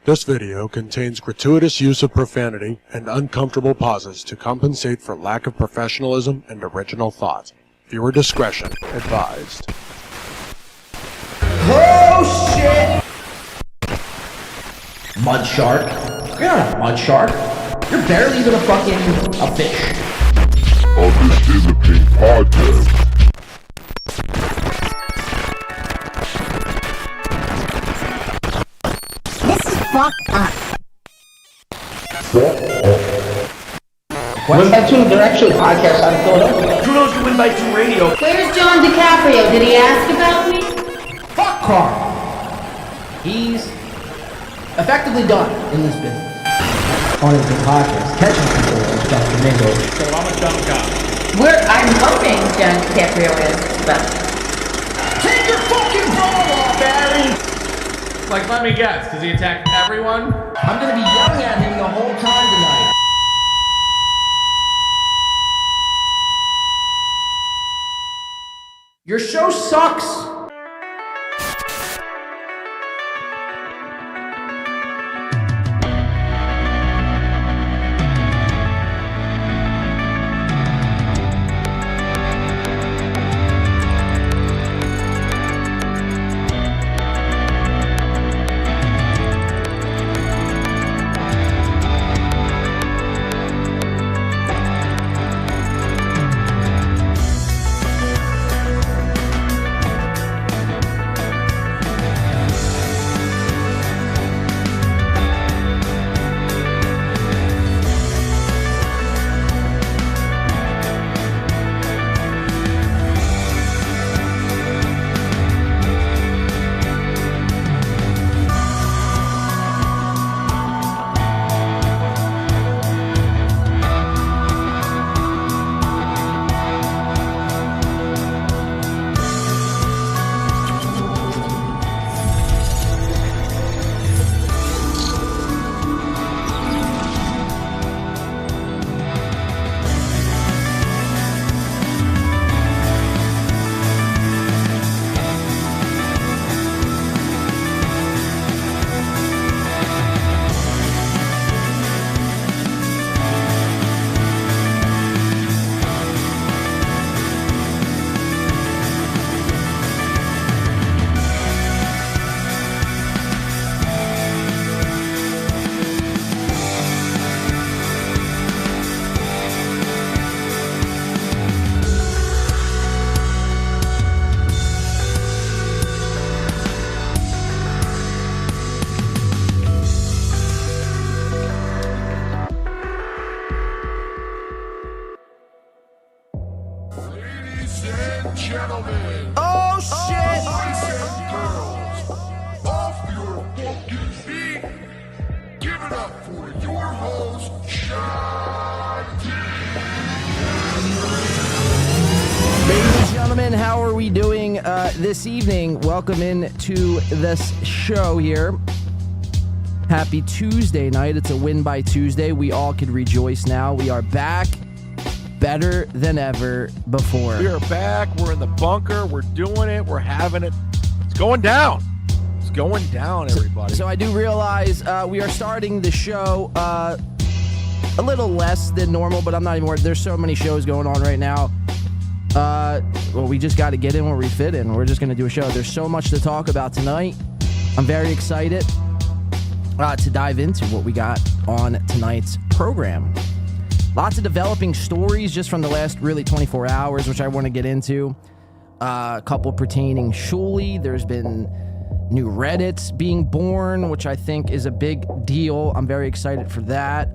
This video contains gratuitous use of profanity and uncomfortable pauses to compensate for lack of professionalism and original thought. Viewer discretion advised. Oh shit! Mud shark? You're not a mud shark. You're barely even a fish. Oh, this is a pink podcast. Fuck up. What's that tune? They're actually podcasts out of Philadelphia. Who knows you win by 2 radio? Where's John DiCaprio? Did he ask about me? Fuck Carl. He's effectively done in this business. On his podcast, catching people like Dr. Mingo. So I'm a dumb guy. I'm hoping John DiCaprio is, but... Take your fucking ball off, Barry! Like, let me guess, does he attack everyone? I'm gonna be yelling at him the whole time tonight. Your show sucks. This evening, welcome in to this show here. Happy Tuesday night. It's a win by Tuesday. We all can rejoice now. We are back better than ever before. We are back. We're in the bunker. We're doing it. We're having it. It's going down. It's going down, everybody. So I do realize we are starting the show a little less than normal, but I'm not even worried. There's so many shows going on right now. Well, we just got to get in where we fit in. We're just going to do a show. There's so much to talk about tonight. I'm very excited to dive into what we got on tonight's program. Lots of developing stories just from the last really 24 hours, which I want to get into. A couple pertaining Shuli. There's been new Reddits being born, which I think is a big deal. I'm very excited for that.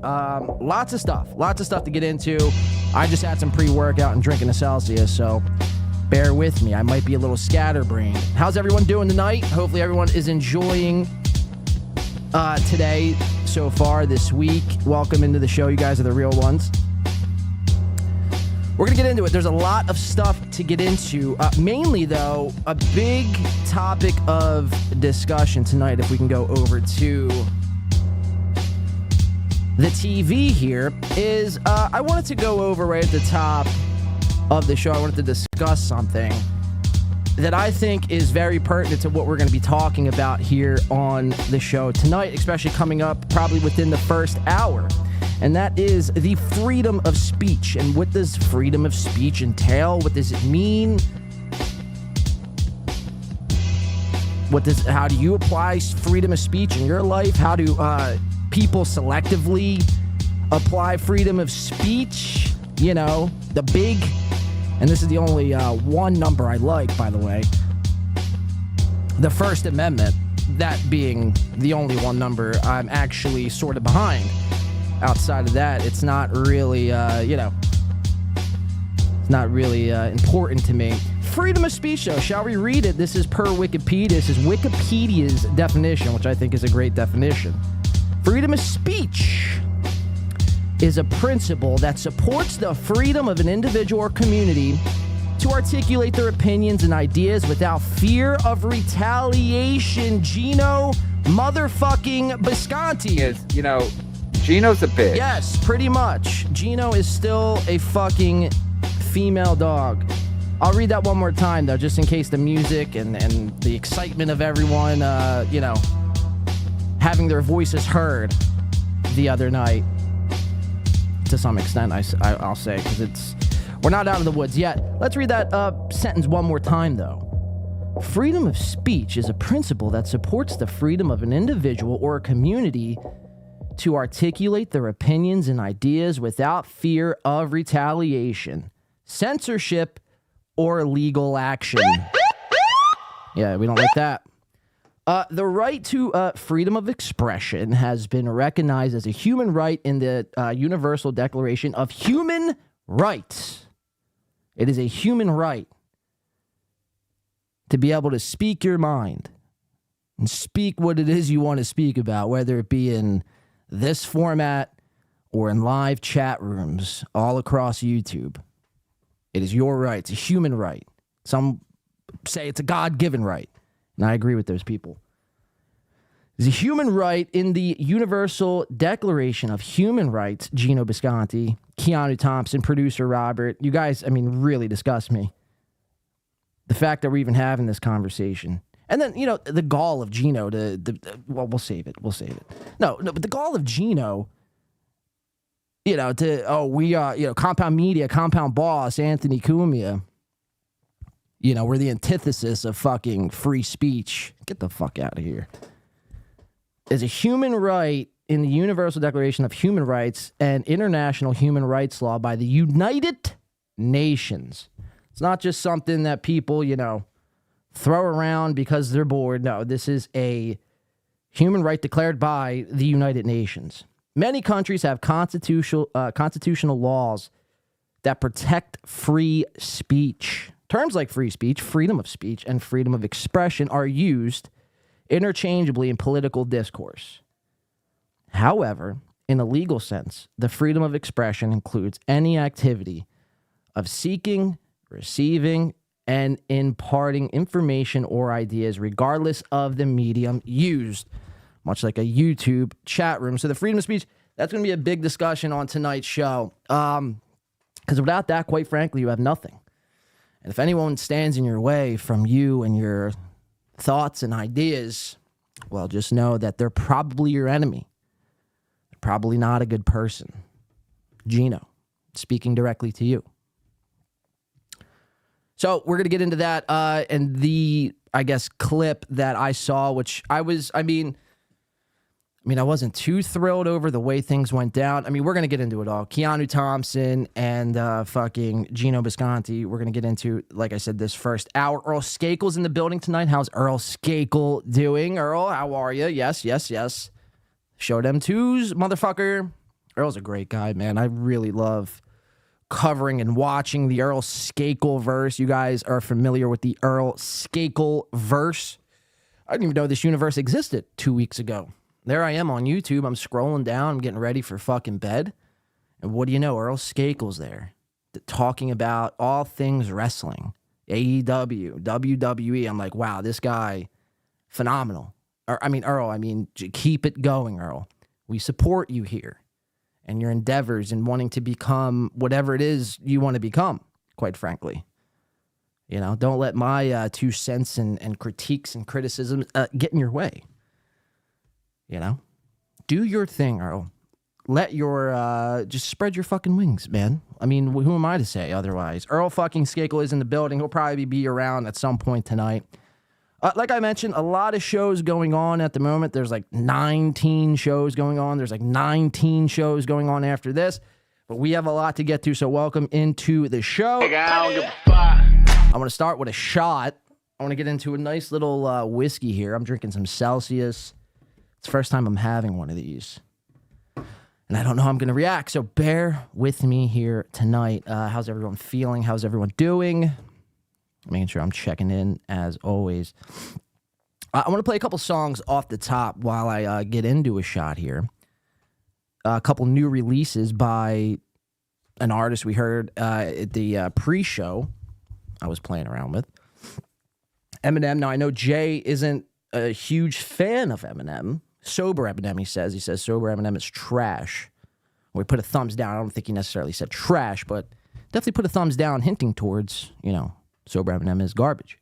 Lots of stuff to get into. I just had some pre-workout and drinking a Celsius, so bear with me. I might be a little scatterbrained. How's everyone doing tonight? Hopefully everyone is enjoying today so far this week. Welcome into the show. You guys are the real ones. We're going to get into it. There's a lot of stuff to get into. Mainly, though, a big topic of discussion tonight, if we can go over to the TV here, is I wanted to go over right at the top of the show. I wanted to discuss something. that I think is very pertinent to what we're going to be talking about here on the show tonight, especially coming up probably within the first hour. And that is the freedom of speech. And what does freedom of speech entail? What does it mean? How do you apply freedom of speech in your life? How do people selectively apply freedom of speech? You know, the big, and this is the only one number I like, by the way, the First Amendment, that being the only one number I'm actually sort of behind. Outside of that, it's not really, it's not really important to me. Freedom of speech, though. Shall we read it? This is per Wikipedia. This is Wikipedia's definition, which I think is a great definition. Freedom of speech is a principle that supports the freedom of an individual or community to articulate their opinions and ideas without fear of retaliation. Gino motherfucking Bisconti. Gino's a bitch. Yes, pretty much. Gino is still a fucking female dog. I'll read that one more time, though, just in case the music and the excitement of everyone, having their voices heard the other night, to some extent, I'll say, because we're not out of the woods yet. Let's read that sentence one more time, though. Freedom of speech is a principle that supports the freedom of an individual or a community to articulate their opinions and ideas without fear of retaliation, censorship, or legal action. Yeah, we don't like that. The right to freedom of expression has been recognized as a human right in the Universal Declaration of Human Rights. It is a human right to be able to speak your mind and speak what it is you want to speak about, whether it be in this format or in live chat rooms all across YouTube. It is your right. It's a human right. Some say it's a God-given right, and I agree with those people. It's a human right in the Universal Declaration of Human Rights. Gino Bisconti, Keanu Thompson, producer Robert. You guys, really disgust me. The fact that we're even having this conversation. And then, the gall of Gino we'll save it. No, but the gall of Gino, Compound Media, Compound Boss, Anthony Cumia, we're the antithesis of fucking free speech. Get the fuck out of here. Is a human right in the Universal Declaration of Human Rights and international human rights law by the United Nations. It's not just something that people, throw around because they're bored. No, this is a human right declared by the United Nations. Many countries have constitutional laws that protect free speech. Terms like free speech, freedom of speech, and freedom of expression are used interchangeably in political discourse. However, in a legal sense, the freedom of expression includes any activity of seeking, receiving, and imparting information or ideas regardless of the medium used, much like a YouTube chat room. So the freedom of speech, that's going to be a big discussion on tonight's show. Because without that, quite frankly, you have nothing. And if anyone stands in your way from you and your thoughts and ideas, well, just know that they're probably your enemy. They're probably not a good person. Gino, speaking directly to you. So we're going to get into that and the, clip that I saw, which I wasn't too thrilled over the way things went down. We're going to get into it all. Keanu Thompson and fucking Gino Bisconti. We're going to get into, like I said, this first hour. Earl Skakel's in the building tonight. How's Earl Skakel doing? Earl, how are you? Yes. Show them twos, motherfucker. Earl's a great guy, man. I really love covering and watching the Earl Skakel verse. You guys are familiar with the Earl Skakel verse. I didn't even know this universe existed 2 weeks ago. There I am on YouTube. I'm scrolling down. I'm getting ready for fucking bed. And what do you know? Earl Skakel's there talking about all things wrestling. AEW, WWE. I'm like, wow, this guy, phenomenal. Earl, keep it going, Earl. We support you here and your endeavors and wanting to become whatever it is you want to become, quite frankly. You know, don't let my 2 cents and critiques and criticisms get in your way. You know, do your thing, Earl. Let your, just spread your fucking wings, man. I mean, who am I to say otherwise? Earl fucking Skakel is in the building. He'll probably be around at some point tonight. Like I mentioned, a lot of shows going on at the moment. There's like 19 shows going on. There's like 19 shows going on after this. But we have a lot to get to, so welcome into the show. I want to start with a shot. I want to get into a nice little whiskey here. I'm drinking some Celsius. It's the first time I'm having one of these. And I don't know how I'm going to react, so bear with me here tonight. How's everyone feeling? How's everyone doing? Making sure I'm checking in, as always. I want to play a couple songs off the top while I get into a shot here. A couple new releases by an artist we heard at the pre-show I was playing around with. Eminem. Now, I know Jay isn't a huge fan of Eminem. Sober Eminem, he says. Sober Eminem is trash. We put a thumbs down. I don't think he necessarily said trash, but definitely put a thumbs down, hinting towards, you know, Sober Eminem is garbage.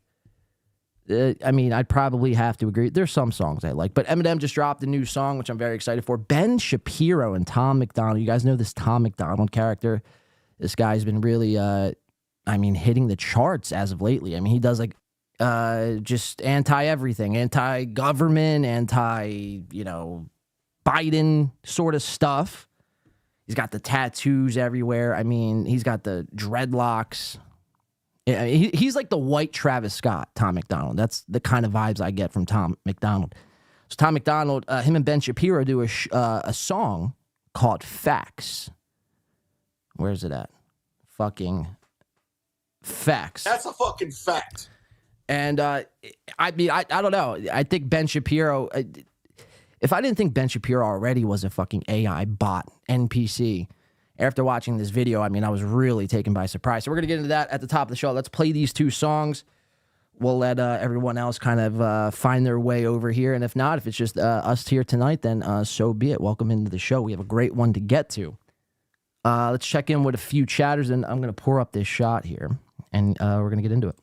I mean, I'd probably have to agree. There's some songs I like, but Eminem just dropped a new song, which I'm very excited for. Ben Shapiro and Tom McDonald. You guys know this Tom McDonald character? This guy's been really, hitting the charts as of lately. I mean, he does like just anti-everything, anti-government, Biden sort of stuff. He's got the tattoos everywhere. I mean, he's got the dreadlocks. Yeah, he's like the white Travis Scott, Tom McDonald. That's the kind of vibes I get from Tom McDonald. So Tom McDonald, him and Ben Shapiro do a song called Facts. Where's it at? Fucking Facts. That's a fucking fact. And I don't know. I think Ben Shapiro, if I didn't think Ben Shapiro already was a fucking AI bot, NPC, after watching this video, I mean, I was really taken by surprise. So we're going to get into that at the top of the show. Let's play these 2 songs. We'll let everyone else kind of find their way over here. And if not, if it's just us here tonight, then so be it. Welcome into the show. We have a great one to get to. Let's check in with a few chatters, and I'm going to pour up this shot here, and we're going to get into it.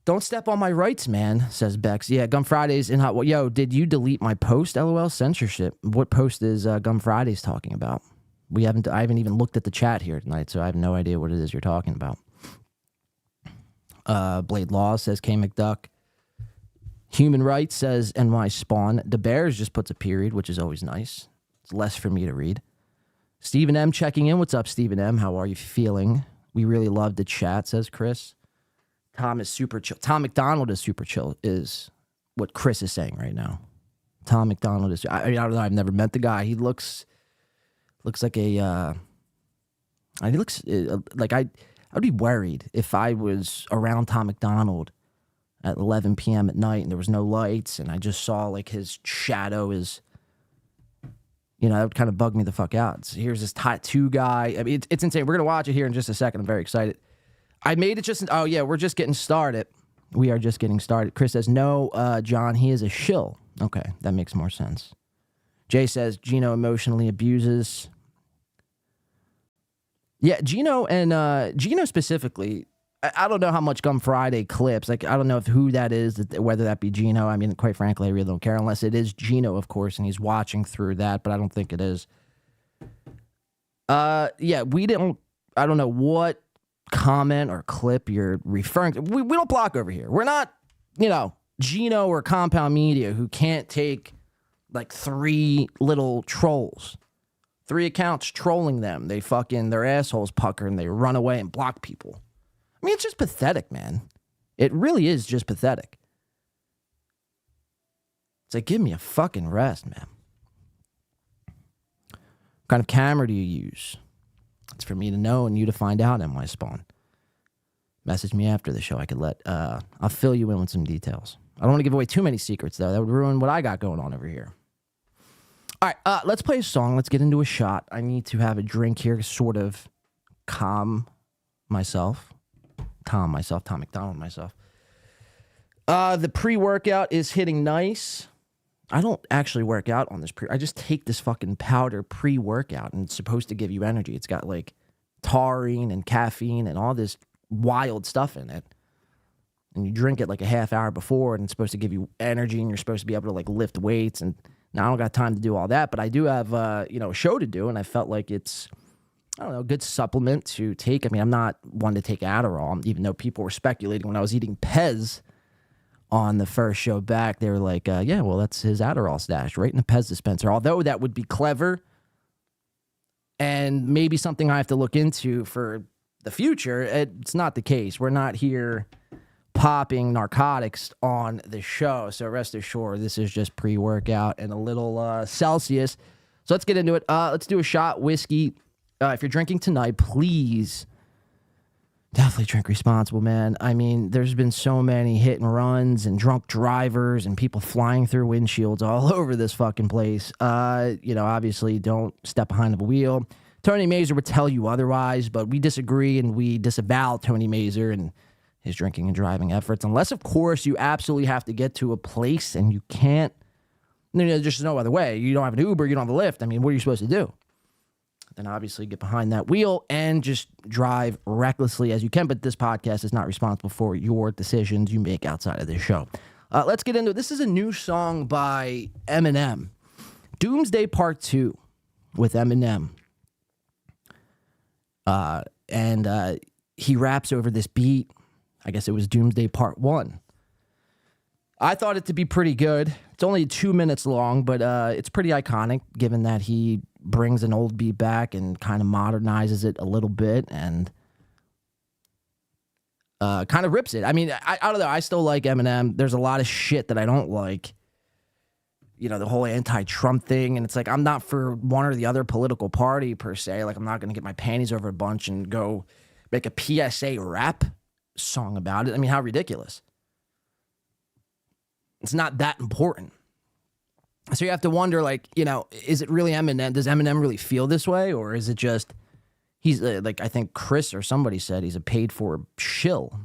Don't step on my rights, man, says Bex. Yeah, Gum Fridays in hot. Yo, did you delete my post? LOL censorship. What post is Gum Fridays talking about? I haven't even looked at the chat here tonight, so I have no idea what it is you're talking about. Blade Law says K McDuck. Human Rights says NY Spawn. The Bears just puts a period, which is always nice. It's less for me to read. Stephen M checking in. What's up, Stephen M? How are you feeling? We really love the chat, says Chris. Tom is super chill. Tom McDonald is super chill, is what Chris is saying right now. Tom McDonald is. I don't know. I've never met the guy. He looks like a. He looks like I would be worried if I was around Tom McDonald at 11 p.m. at night and there was no lights and I just saw like his shadow is. You know, that would kind of bug me the fuck out. So here's this tattoo guy. I mean, it's insane. We're gonna watch it here in just a second. I'm very excited. I made it just. Oh yeah, we're just getting started. We are just getting started. Chris says no, John. He is a shill. Okay, that makes more sense. Jay says Gino emotionally abuses. Yeah, Gino and Gino specifically. I don't know how much Gum Friday clips. Like, I don't know who that is, whether that be Gino. I mean, quite frankly, I really don't care unless it is Gino, of course, and he's watching through that, but I don't think it is. Yeah, we didn't. I don't know what comment or clip you're referring to. We don't block over here. We're not, Gino or Compound Media who can't take like 3 little trolls. 3 accounts trolling them. They their assholes pucker and they run away and block people. I mean, it's just pathetic, man. It really is just pathetic. It's like, give me a fucking rest, man. What kind of camera do you use? It's for me to know and you to find out in my spawn. Message me after the show. I could I'll fill you in with some details. I don't want to give away too many secrets, though. That would ruin what I got going on over here. All right, let's play a song. Let's get into a shot. I need to have a drink here to sort of calm myself. Tom McDonald, myself. The pre-workout is hitting nice. I don't actually work out on this I just take this fucking powder pre-workout, and it's supposed to give you energy. It's got like taurine and caffeine and all this wild stuff in it. And you drink it like a half hour before, and it's supposed to give you energy, and you're supposed to be able to like lift weights. And now I don't got time to do all that, but I do have a show to do, and I felt like it's, I don't know, a good supplement to take. I mean, I'm not one to take Adderall, even though people were speculating when I was eating Pez on the first show back. They were like, yeah, well, that's his Adderall stash right in the Pez dispenser. Although that would be clever and maybe something I have to look into for the future, it's not the case. We're not here popping narcotics on the show. So rest assured, this is just pre-workout and a little Celsius. So let's get into it. Let's do a shot whiskey. If you're drinking tonight, please definitely drink responsible, man. I mean, there's been so many hit and runs and drunk drivers and people flying through windshields all over this fucking place. Obviously don't step behind the wheel. Tony Mazur would tell you otherwise, but we disagree and we disavow Tony Mazur and his drinking and driving efforts. Unless, of course, you absolutely have to get to a place and you can't. There's just no other way. You don't have an Uber, you don't have a Lyft. I mean, what are you supposed to do? Then obviously get behind that wheel and just drive recklessly as you can. But this podcast is not responsible for your decisions you make outside of this show. Let's get into it. This is a new song by Eminem. Doomsday Part 2 with Eminem. And he raps over this beat. I guess it was Doomsday Part 1. I thought it to be pretty good. It's only 2 minutes long, but it's pretty iconic given that he brings an old beat back and kind of modernizes it a little bit and kind of rips it. I mean, I don't know. I still like Eminem. There's a lot of shit that I don't like. The whole anti-Trump thing. And it's like, I'm not for one or the other political party per se. Like, I'm not going to get my panties over a bunch and go make a PSA rap song about it. I mean, how ridiculous. It's not that important. So you have to wonder, like, is it really Eminem? Does Eminem really feel this way? Or is it just, he's like, I think Chris or somebody said he's a paid for shill.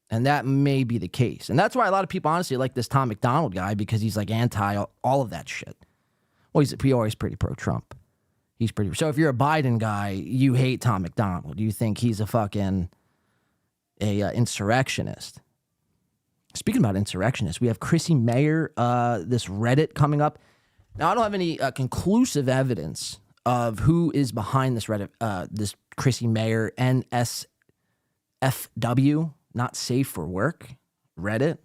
And that may be the case. And that's why a lot of people honestly like this Tom McDonald guy, because he's like anti all of that shit. Well, he's always pretty pro-Trump. He's pretty. So if you're a Biden guy, you hate Tom McDonald. You think he's a fucking insurrectionist. Speaking about insurrectionists, we have Chrissy Mayer, this Reddit coming up. Now, I don't have any conclusive evidence of who is behind this Reddit, this Chrissy Mayer NSFW, not safe for work, Reddit.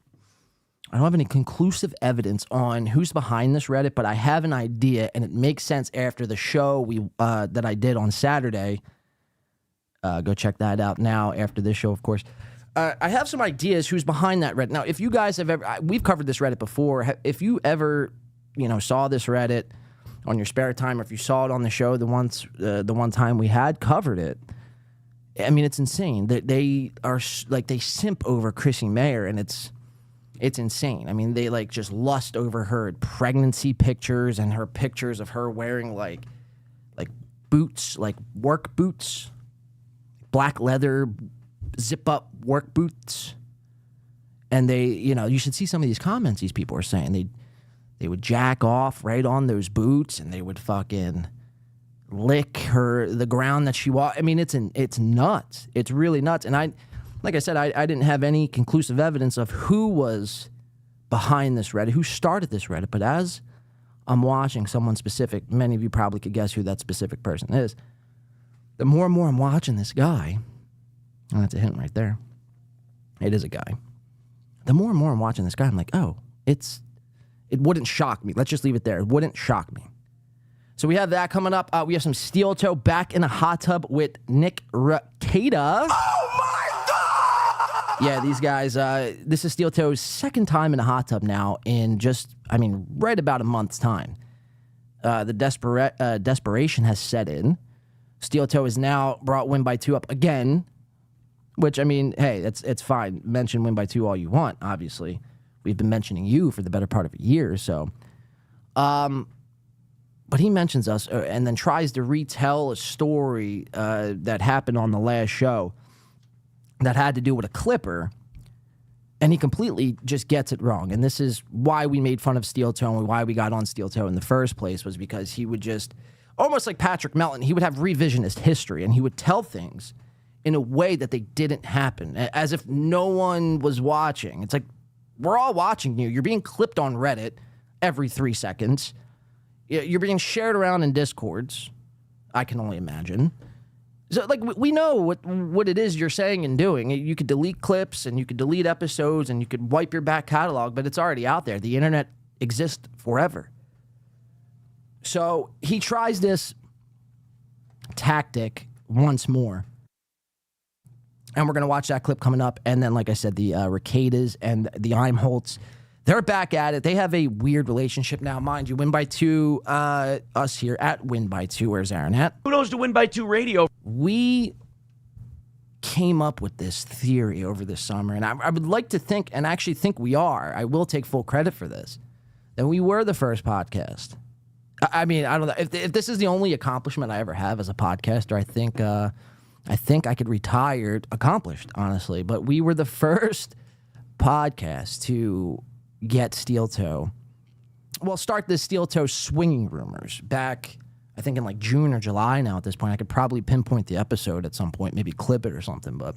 I don't have any conclusive evidence on who's behind this Reddit, but I have an idea, and it makes sense after the show that I did on Saturday. Go check that out now after this show, of course. I have some ideas who's behind that Reddit. Now, if you guys have ever, we've covered this Reddit before. If you ever, saw this Reddit on your spare time, or if you saw it on the show the one time we had covered it, I mean, it's insane. They are like, they simp over Chrissy Mayer, and it's insane. I mean, they like just lust over her pregnancy pictures and her pictures of her wearing like boots, like work boots, black leather zip up work boots. And they, you should see some of these comments these people are saying. They would jack off right on those boots, and they would fucking lick the ground that she walked. I mean, it's nuts. It's really nuts. And like I said, I didn't have any conclusive evidence of who was behind this Reddit, who started this Reddit. But as I'm watching someone specific, many of you probably could guess who that specific person is. The more and more I'm watching this guy, and that's a hint right there. It is a guy. The more and more I'm watching this guy, I'm like, oh, it wouldn't shock me. Let's just leave it there. It wouldn't shock me. So we have that coming up. We have some Steel Toe back in a hot tub with Nick Rekieta. Oh my God! Yeah, these guys, this is Steel Toe's second time in a hot tub now in right about a month's time. The desperation has set in. Steel Toe is now brought Win by 2 up again, which, I mean, hey, it's fine. Mention Win by 2 all you want, obviously. We've been mentioning you for the better part of a year, so. But he mentions us and then tries to retell a story that happened on the last show that had to do with a Clipper, and he completely just gets it wrong. And this is why we made fun of Steel Toe and why we got on Steel Toe in the first place, was because he would just, almost like Patrick Melton, he would have revisionist history, and he would tell things in a way that they didn't happen, as if no one was watching. It's like, we're all watching you. You're being clipped on Reddit every 3 seconds. You're being shared around in Discords, I can only imagine. So, like, we know what it is you're saying and doing. You could delete clips, and you could delete episodes, and you could wipe your back catalog, but it's already out there. The internet exists forever. So he tries this tactic once more. And we're going to watch that clip coming up. And then, like I said, the Ricadas and the Imholtz, they're back at it. They have a weird relationship now. Mind you, Win by Two, us here at Win by Two. Where's Aaron at? Kudos to Win by Two Radio. We came up with this theory over the summer. And I would like to think, and actually think we are, I will take full credit for this, that we were the first podcast. I mean, I don't know. If this is the only accomplishment I ever have as a podcaster, I think I could retire accomplished, honestly. But we were the first podcast to get steel toe. Well, start this steel toe swinging rumors back, I think, in like June or July now at this point. I could probably pinpoint the episode at some point, maybe clip it or something. But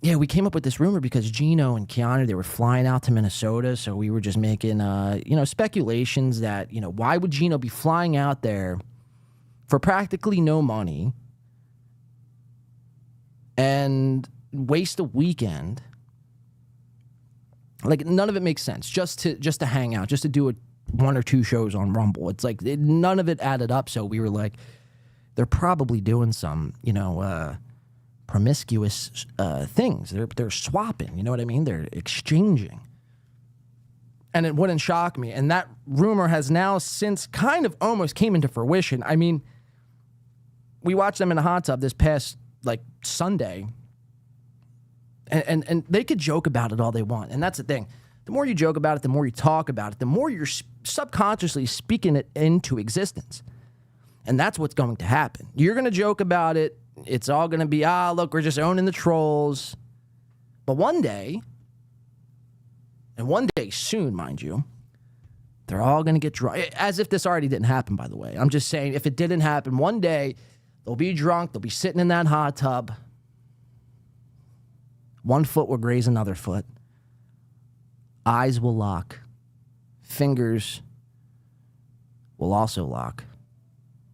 yeah, we came up with this rumor because Gino and Keanu, they were flying out to Minnesota. So we were just making, speculations that, why would Gino be flying out there for practically no money and waste a weekend? Like, none of it makes sense. Just to hang out, just to do 1 or 2 shows on Rumble. It's like none of it added up. So we were like, they're probably doing some, promiscuous things. They're swapping. You know what I mean? They're exchanging. And it wouldn't shock me. And that rumor has now since kind of almost came into fruition. I mean, we watched them in a hot tub this past, Sunday. And they could joke about it all they want. And that's the thing. The more you joke about it, the more you talk about it, the more you're subconsciously speaking it into existence. And that's what's going to happen. You're going to joke about it. It's all going to be, look, we're just owning the trolls. But one day, and one day soon, mind you, they're all going to get drunk. As if this already didn't happen, by the way. I'm just saying, if it didn't happen, one day, they'll be drunk. They'll be sitting in that hot tub. One foot will graze another foot. Eyes will lock. Fingers will also lock.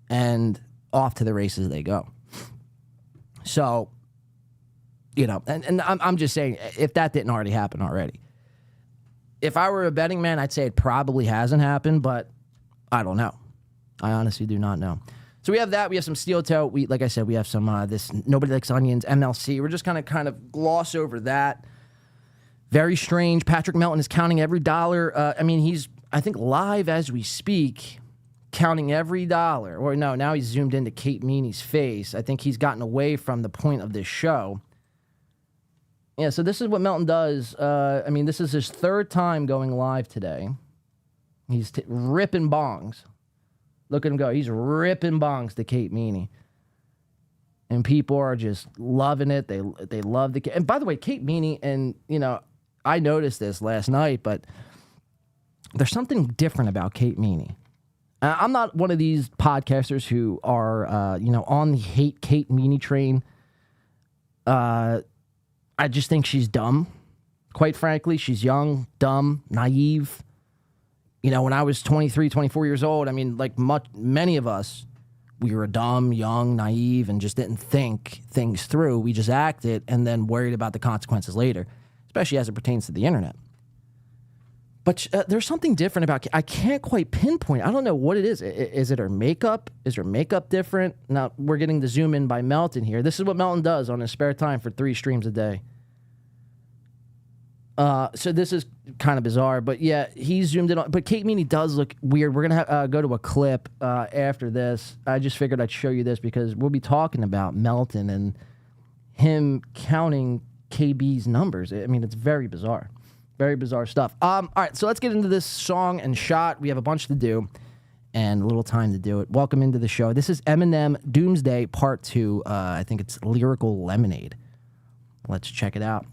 And off to the races they go. So, and I'm just saying, if that didn't already happen already. If I were a betting man, I'd say it probably hasn't happened, but I don't know. I honestly do not know. So we have that. We have some steel toe. Like I said, we have some this Nobody Likes Onions MLC. We're just kind of gloss over that. Very strange. Patrick Melton is counting every dollar. He's, I think, live as we speak, counting every dollar. Or no, now he's zoomed into Kate Meany's face. I think he's gotten away from the point of this show. Yeah, so this is what Melton does. This is his 3rd time going live today. He's ripping bongs. Look at him go. He's ripping bongs to Kate Meany. And people are just loving it. They love the... And by the way, Kate Meany, and, I noticed this last night, but there's something different about Kate Meany. I'm not one of these podcasters who are, on the hate Kate Meany train. I just think she's dumb. Quite frankly, she's young, dumb, naive. When I was 23, 24 years old, many of us, we were dumb, young, naive, and just didn't think things through. We just acted and then worried about the consequences later, especially as it pertains to the internet. But there's something different about... I can't quite pinpoint. I don't know what it is. Is it her makeup? Is her makeup different? Now, we're getting the zoom in by Melton here. This is what Melton does on his spare time for 3 streams a day. So this is kind of bizarre, but yeah, he zoomed in on... But Kate Meany does look weird. We're going to go to a clip after this. I just figured I'd show you this because we'll be talking about Melton and him counting KB's numbers. It's very bizarre. Very bizarre stuff. All right, so let's get into this song and shot. We have a bunch to do and a little time to do it. Welcome into the show. This is Eminem Doomsday Part 2. I think it's Lyrical Lemonade. Let's check it out.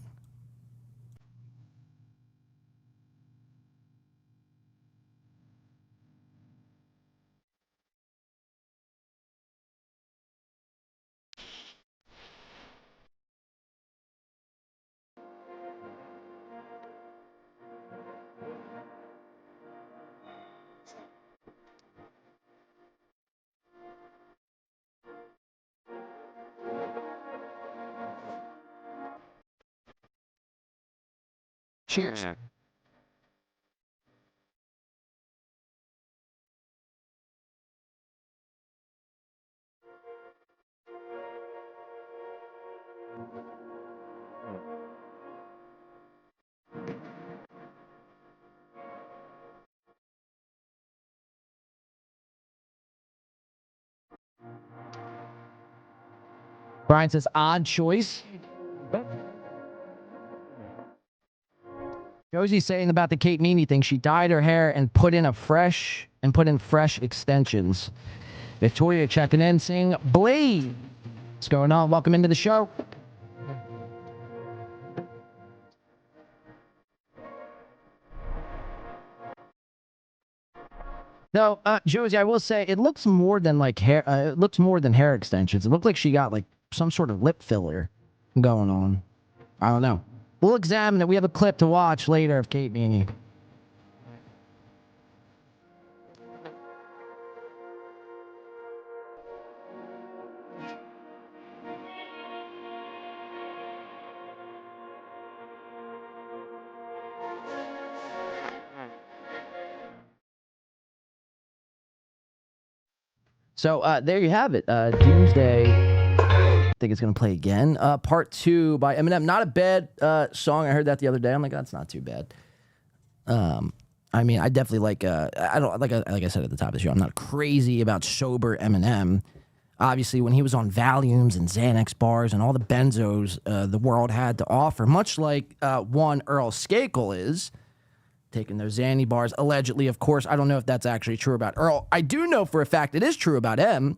Cheers. Brian says odd choice. Josie's saying about the Kate Meany thing. She dyed her hair and put in fresh extensions. Victoria checking in, saying Blade. What's going on? Welcome into the show. No, Josie, I will say it looks more than like hair. It looks more than hair extensions. It looked like she got like some sort of lip filler going on. I don't know. We'll examine it. We have a clip to watch later of Kate Meany. So there you have it. Doomsday. I think it's going to play again. Part 2 by Eminem. Not a bad song. I heard that the other day. I'm like, that's not too bad. I mean, I definitely like, I don't, like I said at the top of the show, I'm not crazy about sober Eminem. Obviously, when he was on Valiums and Xanax bars and all the benzos the world had to offer, much like one Earl Skakel is, taking those Xanny bars, allegedly, of course. I don't know if that's actually true about Earl. I do know for a fact it is true about M.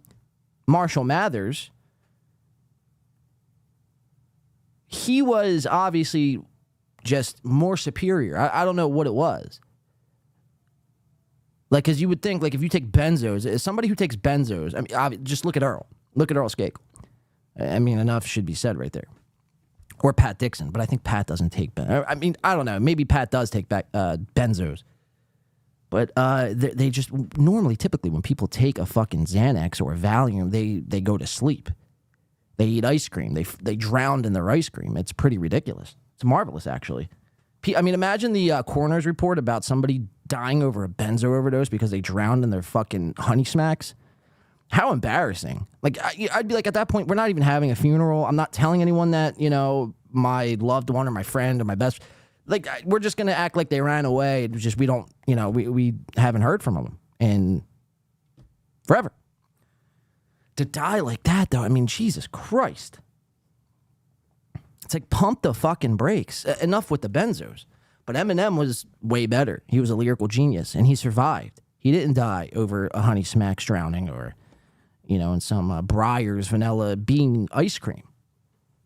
Marshall Mathers. He was obviously just more superior. I don't know what it was. Like, because you would think, like, if you take benzos, as somebody who takes benzos, I mean, just look at Earl. Look at Earl Skakel. I mean, enough should be said right there. Or Pat Dixon, but I think Pat doesn't take I mean, I don't know. Maybe Pat does take back benzos. But they just, normally, typically, when people take a fucking Xanax or a Valium, they go to sleep. They eat ice cream. They drowned in their ice cream. It's pretty ridiculous. It's marvelous, actually. I mean, imagine the coroner's report about somebody dying over a benzo overdose because they drowned in their fucking Honey Smacks. How embarrassing. Like, I'd be like, at that point, we're not even having a funeral. I'm not telling anyone that, you know, my loved one or my friend or my best. Like, we're just going to act like they ran away. It's just, we don't, you know, we haven't heard from them in forever. To die like that, though, I mean, Jesus Christ. It's like, pump the fucking brakes. Enough with the benzos. But Eminem was way better. He was a lyrical genius, and he survived. He didn't die over a Honey Smacks drowning or, you know, in some Breyers vanilla bean ice cream.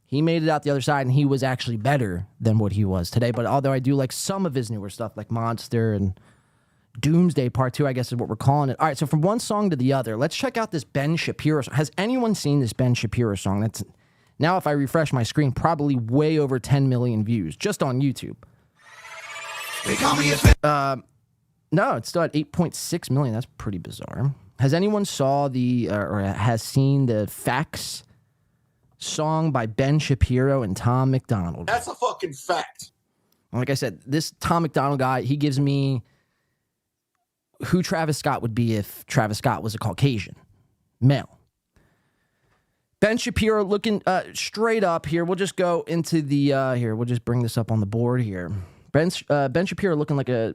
He made it out the other side, and he was actually better than what he was today. But although I do like some of his newer stuff, like Monster and Doomsday Part 2, I guess is what we're calling it. All right, so from one song to the other, let's check out this Ben Shapiro song. Has anyone seen this Ben Shapiro song? That's now, if I refresh my screen, probably way over 10 million views just on YouTube. No, it's still at 8.6 million. That's pretty bizarre. Has anyone saw or has seen the Facts song by Ben Shapiro and Tom McDonald? That's a fucking fact. Like I said, this Tom McDonald guy, he gives me who Travis Scott would be if Travis Scott was a Caucasian male. Ben Shapiro looking straight up here. We'll just go into the here. We'll just bring this up on the board here. Ben Shapiro looking like an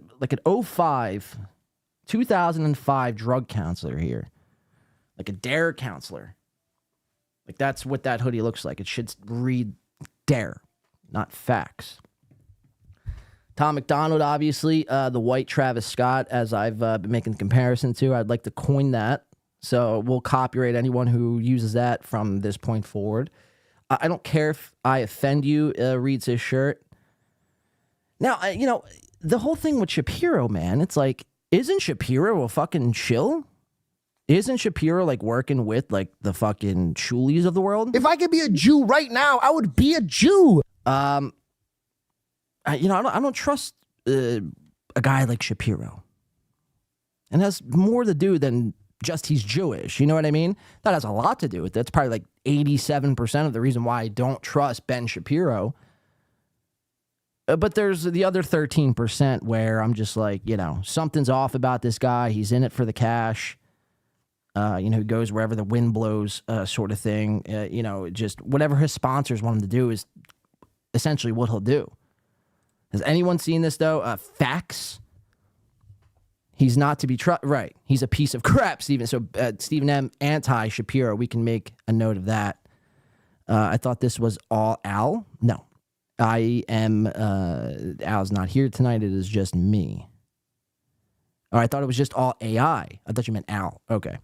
2005 drug counselor here. Like a DARE counselor. Like, that's what that hoodie looks like. It should read DARE, not Facts. Tom McDonald, obviously, the white Travis Scott, as I've been making the comparison to. I'd like to coin that. So we'll copyright anyone who uses that from this point forward. I don't care if I offend you, reads his shirt. Now, you know, the whole thing with Shapiro, man, it's like, isn't Shapiro a fucking shill? Isn't Shapiro, like, working with, like, the fucking Shulies of the world? If I could be a Jew right now, I would be a Jew. I don't trust a guy like Shapiro. And it has more to do than just he's Jewish. You know what I mean? That has a lot to do with it. That's probably like 87% of the reason why I don't trust Ben Shapiro. But there's the other 13% where I'm just like, something's off about this guy. He's in it for the cash. He goes wherever the wind blows, sort of thing. Just whatever his sponsors want him to do is essentially what he'll do. Has anyone seen this, though? Facts. He's not to be trusted. Right. He's a piece of crap, Stephen. So, Stephen M. anti-Shapiro. We can make a note of that. I thought this was all Al. No. I am, Al's not here tonight. It is just me. Oh, I thought it was just all AI. I thought you meant Al. Okay.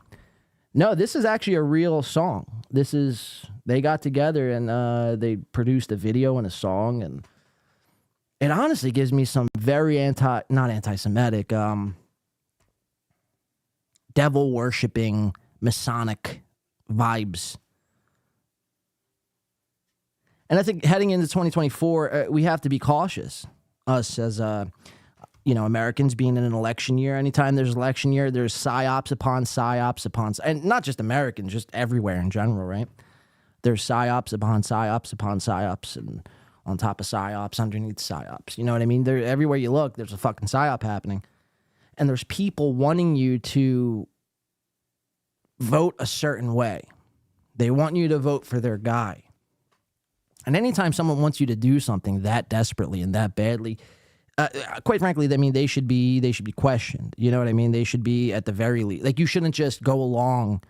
No, this is actually a real song. They got together and they produced a video and a song, and it honestly gives me some very not anti-Semitic, devil-worshipping, Masonic vibes. And I think heading into 2024, we have to be cautious. Us as, Americans being in an election year. Anytime there's an election year, there's psyops upon psyops upon, and not just Americans, just everywhere in general, right? There's psyops upon psyops upon psyops, and on top of psyops, underneath psyops. You know what I mean? Everywhere you look, there's a fucking psyop happening. And there's people wanting you to vote a certain way. They want you to vote for their guy. And anytime someone wants you to do something that desperately and that badly, quite frankly, I mean, they should be questioned. You know what I mean? They should be, at the very least, like, you shouldn't just go along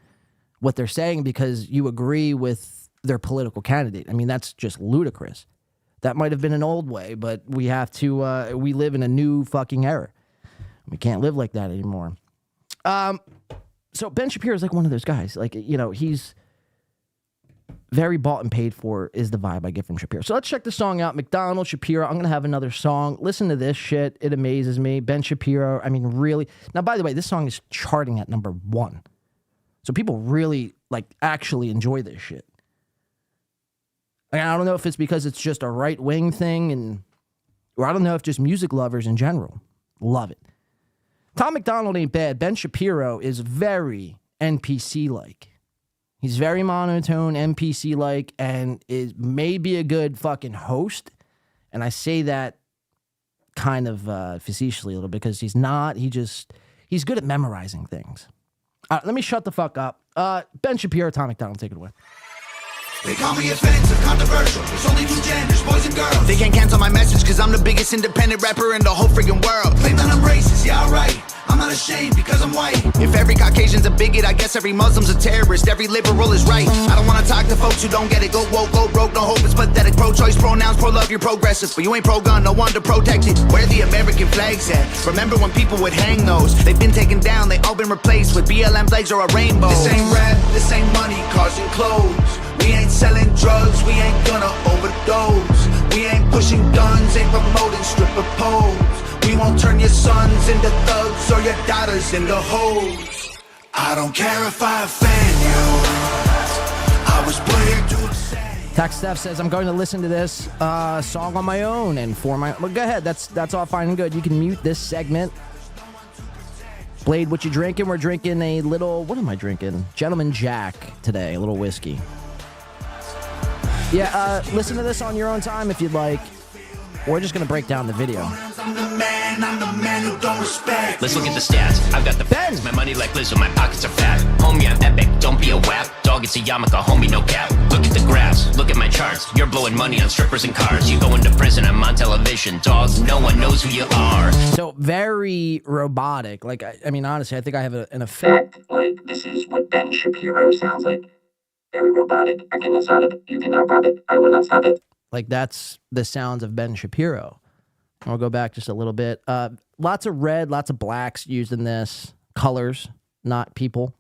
what they're saying because you agree with their political candidate. I mean, that's just ludicrous. That might have been an old way, but we have to, we live in a new fucking era. We can't live like that anymore. So Ben Shapiro is like one of those guys. Like, he's very bought and paid for is the vibe I get from Shapiro. So let's check the song out. McDonald, Shapiro. I'm going to have another song. Listen to this shit. It amazes me. Ben Shapiro. I mean, really. Now, by the way, this song is charting at number 1. So people really, actually enjoy this shit. I don't know if it's because it's just a right-wing thing, or I don't know if just music lovers in general love it. Tom McDonald ain't bad. Ben Shapiro is very NPC-like. He's very monotone, NPC-like, and is maybe a good fucking host. And I say that kind of facetiously a little bit because he's not. He's good at memorizing things. All right, let me shut the fuck up. Ben Shapiro, Tom McDonald, take it away. They call me offensive, controversial. There's only 2 genders, boys and girls. They can't cancel my message cause I'm the biggest independent rapper in the whole freaking world. Claim that I'm racist, yeah, alright. I'm not ashamed because I'm white. If every Caucasian's a bigot, I guess every Muslim's a terrorist. Every liberal is right. I don't wanna talk to folks who don't get it. Go woke, go broke, no hope, it's pathetic. Pro-choice, pronouns, pro-love, you're progressive. But you ain't pro-gun, no one to protect it. Where the American flag's at? Remember when people would hang those? They've been taken down, they all been replaced with BLM flags or a rainbow. This ain't rap, this ain't money, cars and clothes. We ain't selling drugs, we ain't gonna overdose. We ain't pushing guns, ain't promoting stripper poles. We won't turn your sons into thugs or your daughters into hoes. I don't care if I offend you. I was put here to upset. Tax Steph says, I'm going to listen to this song on my own and for my... Well, go ahead, that's all fine and good. You can mute this segment. Blade, what you drinking? We're drinking a little... What am I drinking? Gentleman Jack today, a little whiskey. Yeah, listen to this on your own time if you'd like. We're just going to break down the video. I'm the man who don't respect. Let's look at the stats. I've got the facts. My money like Lizzo, my pockets are fat. Homie, I'm epic, don't be a wap. Dog, it's a yarmulke, homie, no cap. Look at the graphs, look at my charts. You're blowing money on strippers and cars. You going to prison, I'm on television. Dog, no one knows who you are. So, very robotic. Like, I mean, honestly, I think I have an effect. Like, this is what Ben Shapiro sounds like. Very robotic. I cannot stop it. You cannot rob it. I will not stop it. Like, that's the sounds of Ben Shapiro. I'll go back just a little bit. Lots of red, lots of blacks used in this. Colors, not people.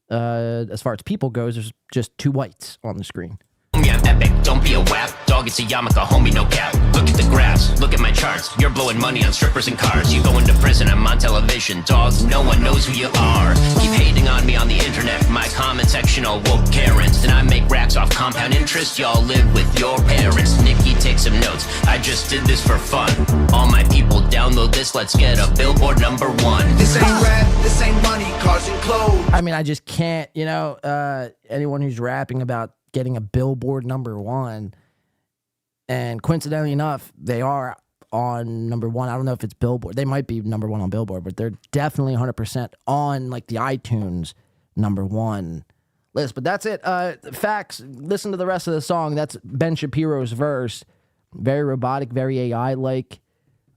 As far as people goes, there's just 2 whites on the screen. Homie, I'm epic, don't be a wap. Dog, it's a yarmulke, homie, no cap. Look at the graphs, look at my charts. You're blowing money on strippers and cars. You going to prison, I'm on television. Dog, no one knows who you are. Keep hating on me on the internet. My comment section all woke Karens. And I make racks off compound interest. Y'all live with your parents. Nikki, take some notes. I just did this for fun. All my people download this. Let's get a Billboard number 1. This ain't rap, this ain't money, cars and clothes. I mean, I just can't, anyone who's rapping about getting a Billboard number 1, And coincidentally enough, they are on number one. I don't know if it's Billboard. They might be number one on Billboard, but they're definitely 100% on like the iTunes number one list. But that's it. Facts. Listen to the rest of the song. That's Ben Shapiro's verse. Very robotic, very AI-like.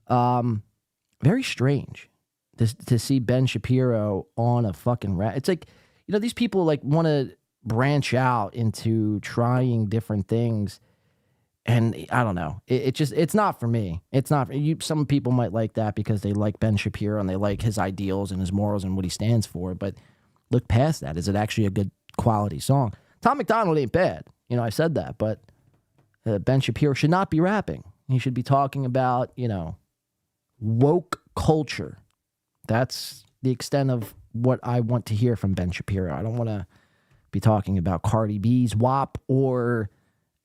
Very strange to see Ben Shapiro on a fucking rap. It's like, you know, these people like want to branch out into trying different things. And I don't know. It's not for me. It's not for you. Some people might like that because they like Ben Shapiro and they like his ideals and his morals and what he stands for. But look past that. Is it actually a good quality song? Tom McDonald ain't bad. You know, I said that. But Ben Shapiro should not be rapping. He should be talking about, you know, woke culture. That's the extent of what I want to hear from Ben Shapiro. I don't want to be talking about Cardi B's WAP or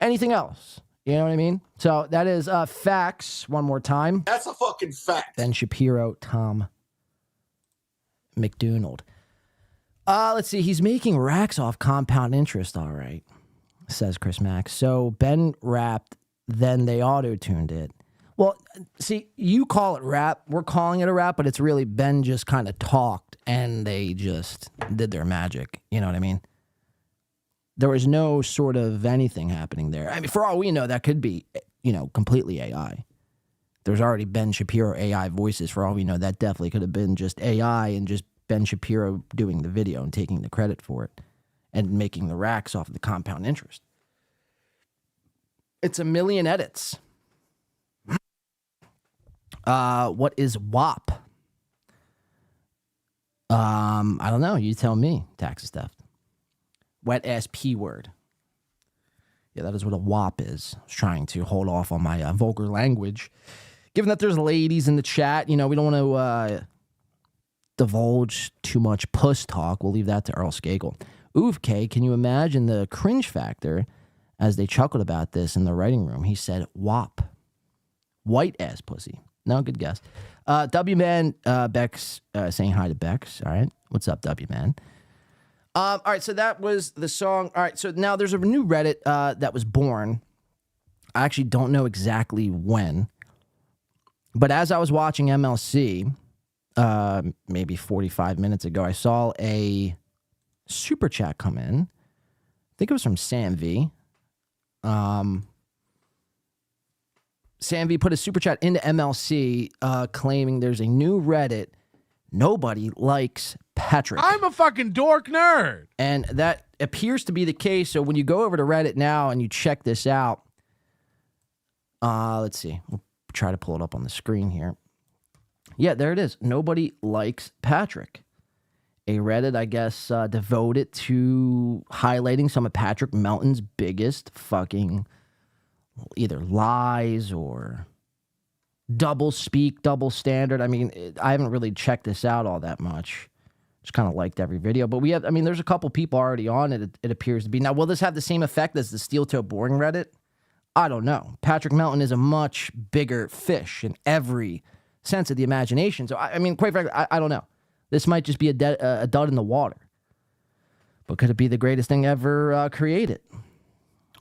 anything else. You know what I mean? So that is facts one more time. That's a fucking fact. Ben Shapiro, Tom McDonald. Let's see. He's making racks off compound interest, all right, says Chris Mack. So Ben rapped, then they auto-tuned it. Well, see, you call it rap. We're calling it a rap, but it's really Ben just kind of talked and they just did their magic. You know what I mean? There was no sort of anything happening there. I mean, for all we know, that could be, you know, completely AI. There's already Ben Shapiro AI voices. For all we know, that definitely could have been just AI and just Ben Shapiro doing the video and taking the credit for it and making the racks off of the compound interest. It's a million edits. What is WAP? I don't know. You tell me, taxes theft. Wet ass P word. Yeah, that is what a WAP is. I was trying to hold off on my vulgar language. Given that there's ladies in the chat, you know, we don't want to divulge too much puss talk. We'll leave that to Earl Skagel. Oof, K, can you imagine the cringe factor as they chuckled about this in the writing room? He said, WAP. White ass pussy. No, good guess. W-Man, Bex saying hi to Bex. All right. What's up, W-Man? All right, so that was the song. All right, so now there's a new Reddit that was born. I actually don't know exactly when. But as I was watching MLC, maybe 45 minutes ago, I saw a super chat come in. I think it was from Sam V. Sam V put a super chat into MLC claiming there's a new Reddit. Nobody likes Patrick. I'm a fucking dork nerd. And that appears to be the case. So when you go over to Reddit now and you check this out, let's see. We'll try to pull it up on the screen here. Yeah, there it is. Nobody likes Patrick. A Reddit, I guess, devoted to highlighting some of Patrick Melton's biggest fucking either lies or double speak, double standard. I mean, I haven't really checked this out all that much. Just kind of liked every video. But we have, I mean, there's a couple people already on it, it appears to be. Now, will this have the same effect as the Steel Toe Boring Reddit? I don't know. Patrick Melton is a much bigger fish in every sense of the imagination. So, I mean, quite frankly, I don't know. This might just be a dud in the water. But could it be the greatest thing ever created?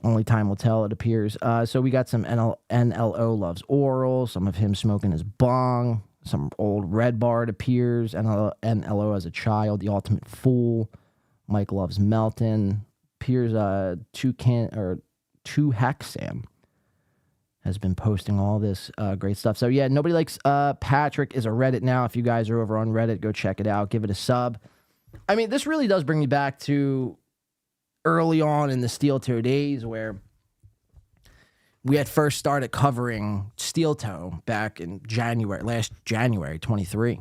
Only time will tell, it appears. So we got some NLO loves oral, some of him smoking his bong, some old Red Bar, it appears, NLO as a child, the ultimate fool, Mike loves Melton, appears two Hack Sam has been posting all this great stuff. So yeah, nobody likes Patrick is a Reddit now. If you guys are over on Reddit, go check it out, give it a sub. I mean, this really does bring me back to early on in the Steel Toe days where we had first started covering Steel Toe back in last January 23.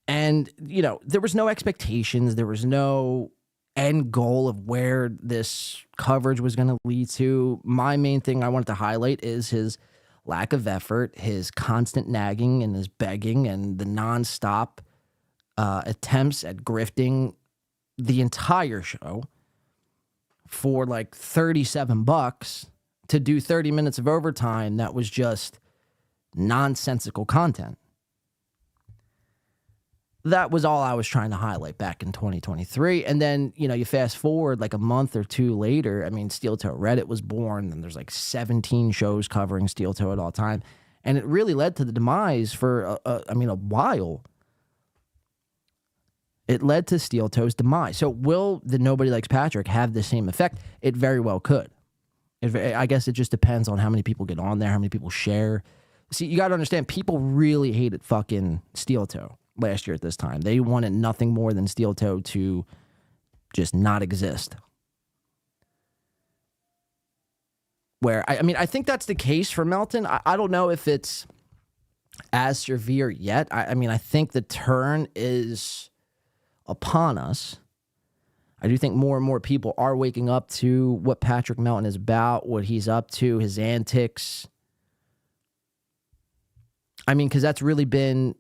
And, you know, there was no expectations. There was no end goal of where this coverage was going to lead to. My main thing I wanted to highlight is his lack of effort, his constant nagging and his begging and the nonstop attempts at grifting the entire show for like $37 to do 30 minutes of overtime that was just nonsensical content. that was all I was trying to highlight back in 2023. And then, you fast forward like a month or two later, I mean, Steel Toe Reddit was born, and there's like 17 shows covering Steel Toe at all time. And it really led to the demise for, a while. It led to Steel Toe's demise. So will the Nobody Likes Patrick have the same effect? It very well could. I guess it just depends on how many people get on there, how many people share. See, you got to understand, people really hated fucking Steel Toe last year at this time. They wanted nothing more than Steel Toe to just not exist. Where, I think that's the case for Melton. I don't know if it's as severe yet. I think the turn is upon us. I do think more and more people are waking up to what Patrick Melton is about, what he's up to, his antics. Because that's really been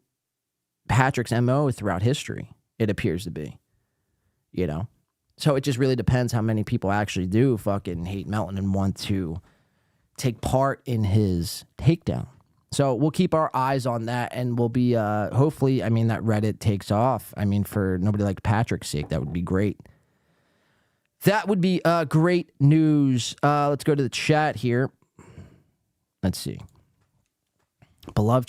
Patrick's MO throughout history, it appears to be. So it just really depends how many people actually do fucking hate Melton and want to take part in his takedown. So we'll keep our eyes on that, and we'll be, hopefully, that Reddit takes off. For Nobody Like Patrick's sake, that would be great. That would be great news. Let's go to the chat here. Let's see. Beloved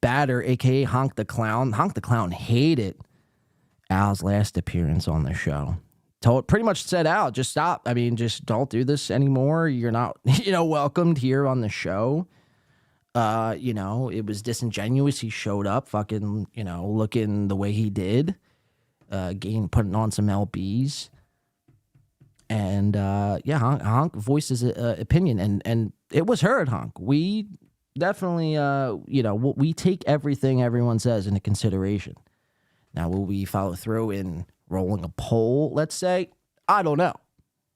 Batter, a.k.a. Honk the Clown. Honk the Clown hated Al's last appearance on the show. Pretty much said, Al, just stop. Just don't do this anymore. You're not, welcomed here on the show. It was disingenuous. He showed up fucking, looking the way he did. Putting on some LBs. And, Honk voiced his opinion. And it was heard, Honk. We definitely, we take everything everyone says into consideration. Now, will we follow through in rolling a poll, let's say? I don't know.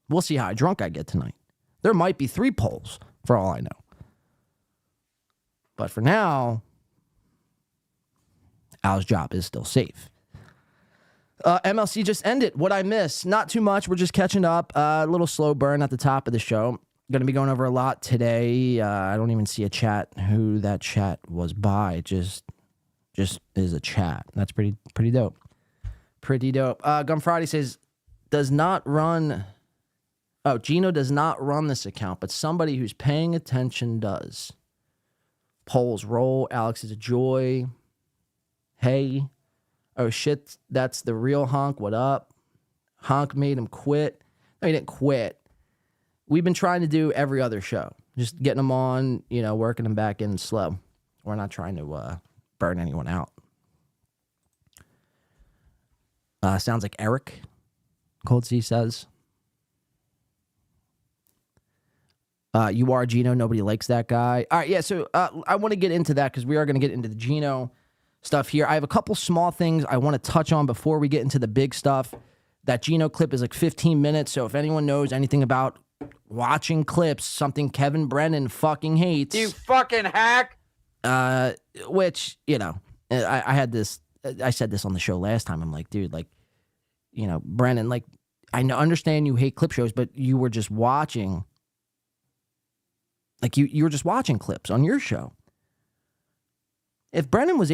We'll see how drunk I get tonight. There might be 3 polls, for all I know. But for now, Al's job is still safe. MLC just ended. What I miss? Not too much. We're just catching up. A little slow burn at the top of the show. Going to be going over a lot today. I don't even see a chat. Who that chat was by? Just is a chat. That's pretty dope. Pretty dope. Gum Friday says, Gino does not run this account, but somebody who's paying attention does. Polls roll. Alex is a joy. Hey. Oh shit, that's the real Honk. What up? Honk made him quit. No, he didn't quit. We've been trying to do every other show. Just getting them on, working them back in slow. We're not trying to burn anyone out. Sounds like Eric, Cold C says. You are Gino. Nobody likes that guy. All right, yeah, so I want to get into that because we are going to get into the Gino stuff here. I have a couple small things I want to touch on before we get into the big stuff. That Gino clip is like 15 minutes, so if anyone knows anything about watching clips, something Kevin Brennan fucking hates. You fucking hack! Which, I had this, I said this on the show last time. I'm like, dude, Brennan, I understand you hate clip shows, but you were just watching, you were just watching clips on your show. If Brennan was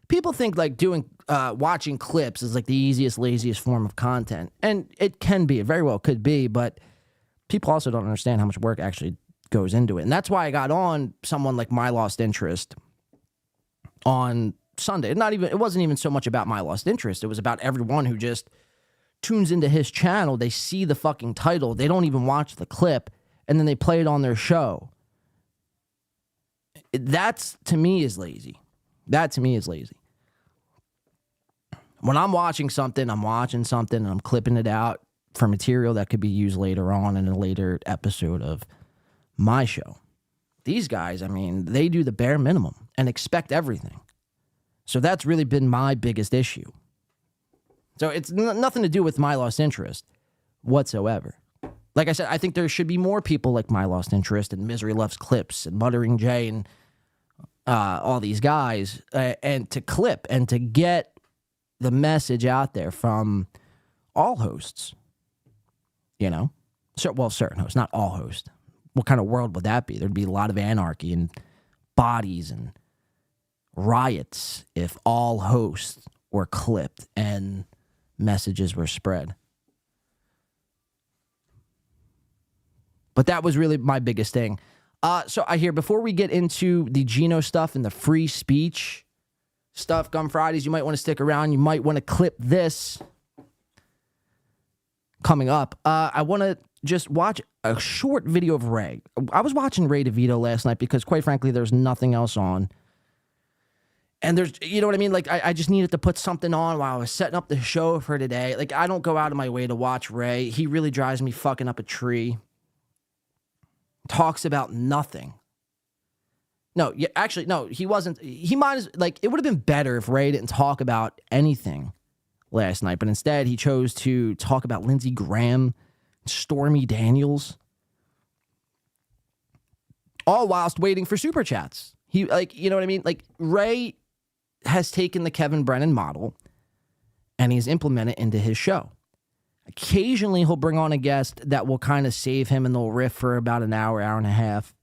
people think doing watching clips is the easiest, laziest form of content, and it can be, it very well could be, but people also don't understand how much work actually goes into it, and that's why I got on someone like My Lost Interest on Sunday. It wasn't even so much about My Lost Interest. It was about everyone who just tunes into his channel. They see the fucking title, they don't even watch the clip, and then they play it on their show. That's, to me, is lazy. That, to me, is lazy. When I'm watching something, and I'm clipping it out for material that could be used later on in a later episode of my show. These guys, they do the bare minimum and expect everything. So that's really been my biggest issue. So it's nothing to do with My Lost Interest whatsoever. Like I said, I think there should be more people like My Lost Interest and Misery Loves Clips and Muttering Jay and all these guys, and to clip and to get the message out there from all hosts, certain hosts, not all hosts. What kind of world would that be? There'd be a lot of anarchy and bodies and riots if all hosts were clipped and messages were spread. But that was really my biggest thing. So I hear, before we get into the Gino stuff and the free speech stuff, Gun Fridays, you might want to stick around. You might want to clip this coming up. I want to just watch a short video of Ray. I was watching Ray DeVito last night because, quite frankly, there's nothing else on. And there's, you know what I mean? Like, I just needed to put something on while I was setting up the show for today. Like, I don't go out of my way to watch Ray. He really drives me fucking up a tree. Talks about nothing. No, yeah, actually, no, he wasn't. He might as, like, it would have been better if Ray didn't talk about anything last night, but instead he chose to talk about Lindsey Graham, Stormy Daniels, all whilst waiting for super chats. He, like, you know what I mean? Like, Ray has taken the Kevin Brennan model and he's implemented it into his show. Occasionally, he'll bring on a guest that will kind of save him and they'll riff for about an hour, hour and a half,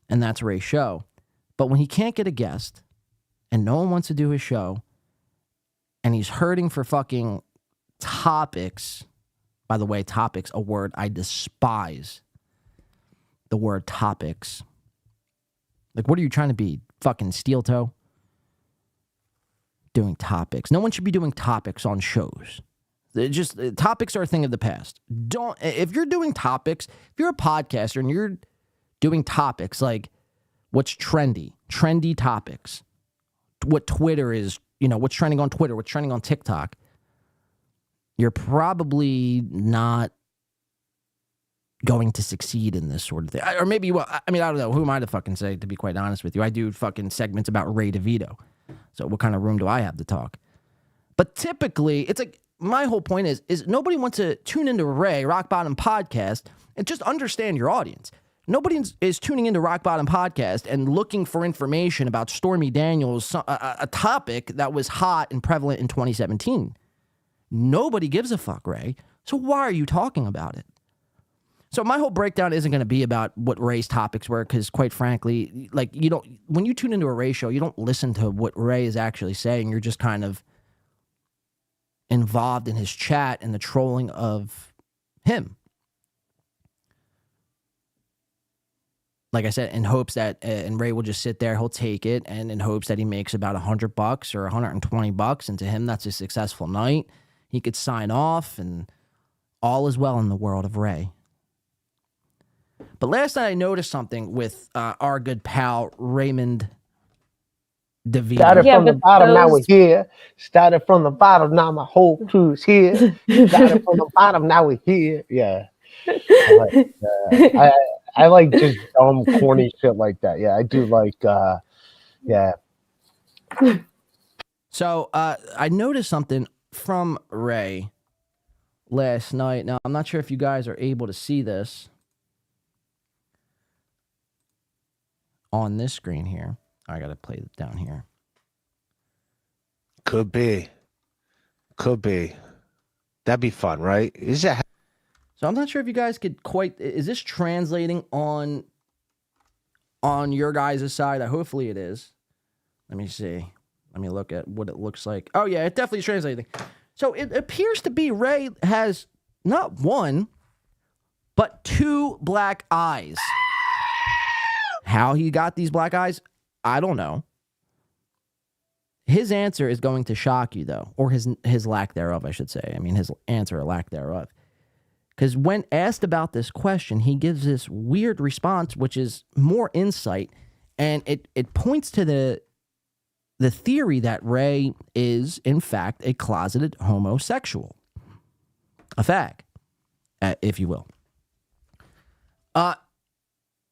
and that's Ray's show. But when he can't get a guest and no one wants to do his show and he's hurting for fucking topics, by the way, topics, a word I despise, the word topics. Like, what are you trying to be, fucking steel toe? Doing topics. No one should be doing topics on shows. Just topics are a thing of the past. Don't, if you're doing topics, if you're a podcaster and you're doing topics like what's trendy topics, what Twitter is, you know, what's trending on Twitter, what's trending on TikTok, you're probably not going to succeed in this sort of thing. Or maybe, well, I mean, I don't know. Who am I to fucking say, to be quite honest with you? I do fucking segments about Ray DeVito. So what kind of room do I have to talk? But typically, it's like, my whole point is nobody wants to tune into Ray Rock Bottom Podcast and just understand your audience. Nobody is tuning into Rock Bottom Podcast and looking for information about Stormy Daniels, a topic that was hot and prevalent in 2017. Nobody gives a fuck, Ray. So why are you talking about it? So my whole breakdown isn't going to be about what Ray's topics were, because quite frankly, like, you don't, when you tune into a Ray show, you don't listen to what Ray is actually saying. You're just kind of involved in his chat and the trolling of him. Like I said, in hopes that, and Ray will just sit there, he'll take it, and in hopes that he makes about $100 or $120, and to him that's a successful night. He could sign off, and all is well in the world of Ray. But last night I noticed something with our good pal Raymond DeVito. Started from the bottom, now we're here. Started from the bottom, now my whole crew's here. Started from the bottom, now we're here. Yeah. I like just dumb, corny shit like that. Yeah, I do like, yeah. So I noticed something from Ray last night. Now, I'm not sure if you guys are able to see this on this screen here. I got to play it down here. Could be. That'd be fun, right? Is that? So I'm not sure if you guys could quite. Is this translating on your guys' side? Hopefully it is. Let me see. Let me look at what it looks like. Oh yeah, it definitely is translating. So it appears to be Ray has not one, but two black eyes. How he got these black eyes, I don't know. His answer is going to shock you, though, or his lack thereof, I should say. I mean, his answer or lack thereof. Because when asked about this question, he gives this weird response, which is more insight, and it points to the theory that Ray is, in fact, a closeted homosexual. A fag, if you will.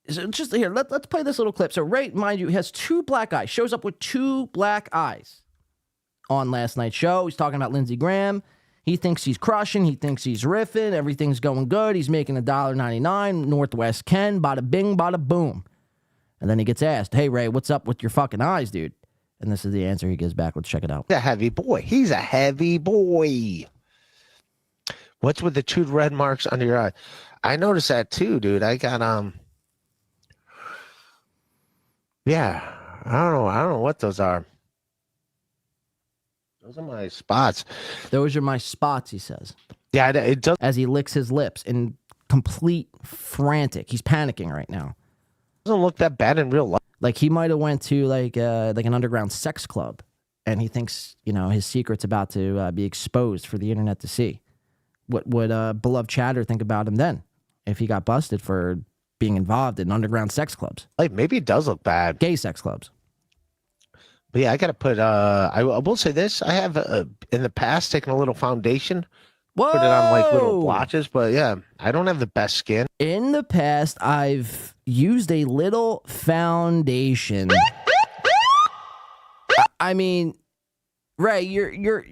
So just here, let's play this little clip. So Ray, mind you, has two black eyes. Shows up with two black eyes on last night's show. He's talking about Lindsey Graham. He thinks he's crushing. He thinks he's riffing. Everything's going good. He's making $1.99. Northwest Ken, bada bing, bada boom. And then he gets asked, "Hey Ray, what's up with your fucking eyes, dude?" And this is the answer he gives back. Let's check it out. He's a heavy boy. He's a heavy boy. What's with the two red marks under your eye? I noticed that too, dude. I got yeah, I don't know what those are. Those are my spots. Those are my spots, he says. Yeah, it does. As he licks his lips in complete frantic. He's panicking right now. Doesn't look that bad in real life. Like he might have went to like an underground sex club, and he thinks, you know, his secret's about to be exposed for the internet to see. What would beloved chatter think about him then if he got busted for being involved in underground sex clubs? Like maybe it does look bad. Gay sex clubs. But yeah, I gotta put. I will say this: I have in the past taken a little foundation, put it on like little blotches. But yeah, I don't have the best skin. In the past, I've used a little foundation. I mean, Ray, you're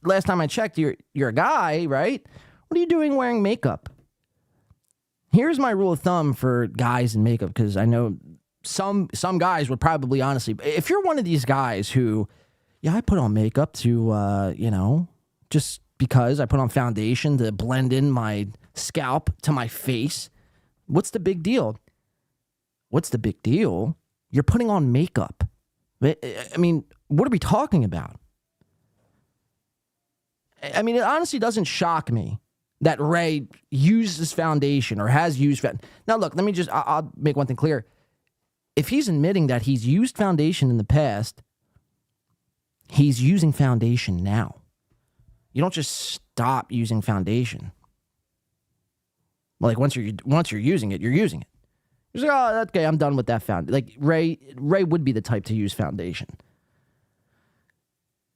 last time I checked, you're a guy, right? What are you doing wearing makeup? Here's my rule of thumb for guys in makeup, because I know some guys would probably honestly, if you're one of these guys who, yeah, I put on makeup to, you know, just because I put on foundation to blend in my scalp to my face. What's the big deal? What's the big deal? You're putting on makeup. I mean, what are we talking about? I mean, it honestly doesn't shock me that Ray uses foundation or has used. Now, look, let me just, I'll make one thing clear. If he's admitting that he's used foundation in the past, he's using foundation now. You don't just stop using foundation. Like once you're using it, you're using it. You're like, oh, okay, I'm done with that foundation. Like Ray would be the type to use foundation.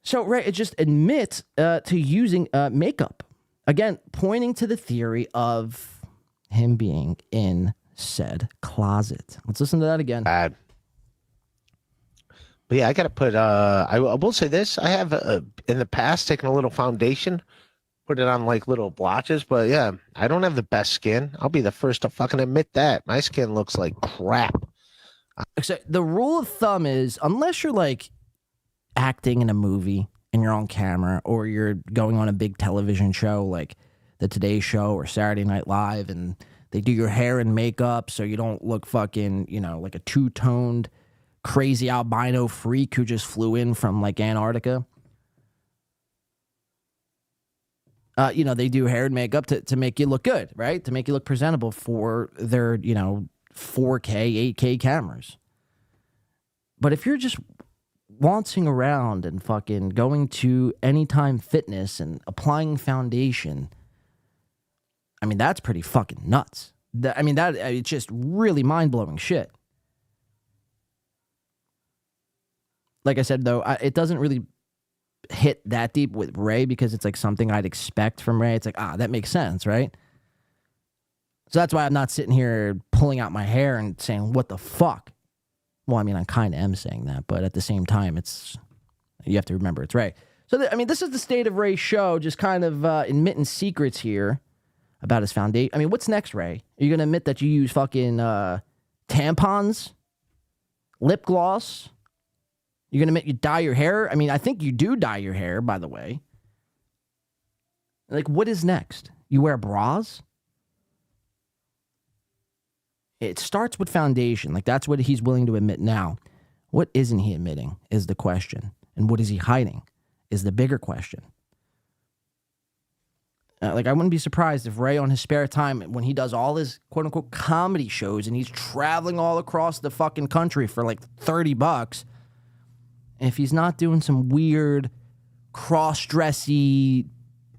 So Ray just admits to using makeup. Again, pointing to the theory of him being in said closet. Let's listen to that again. Bad. But yeah, I gotta put. I will say this: I have in the past taken a little foundation, put it on like little blotches. But yeah, I don't have the best skin. I'll be the first to fucking admit that. My skin looks like crap. So the rule of thumb is, unless you're like acting in a movie and you're on camera, or you're going on a big television show like the Today Show or Saturday Night Live, and they do your hair and makeup so you don't look fucking, you know, like a two-toned crazy albino freak who just flew in from like Antarctica. You know, they do hair and makeup to make you look good, right? To make you look presentable for their, you know, 4K, 8K cameras. But if you're just waltzing around and fucking going to Anytime Fitness and applying foundation, I mean, that's pretty fucking nuts. It's just really mind-blowing shit. Like I said, though, it doesn't really hit that deep with Ray because it's like something I'd expect from Ray. It's like, that makes sense, right? So that's why I'm not sitting here pulling out my hair and saying, what the fuck? Well, I mean, I kind of am saying that, but at the same time, you have to remember it's Ray. So, this is the State of Ray show, just kind of admitting secrets here about his foundation. I mean, what's next, Ray? Are you going to admit that you use fucking tampons? Lip gloss? You're going to admit you dye your hair? I mean, I think you do dye your hair, by the way. Like, what is next? You wear bras? It starts with foundation. Like, that's what he's willing to admit now. What isn't he admitting is the question. And what is he hiding is the bigger question. Like, I wouldn't be surprised if Ray, on his spare time, when he does all his quote-unquote comedy shows and he's traveling all across the fucking country for like $30, if he's not doing some weird cross-dressy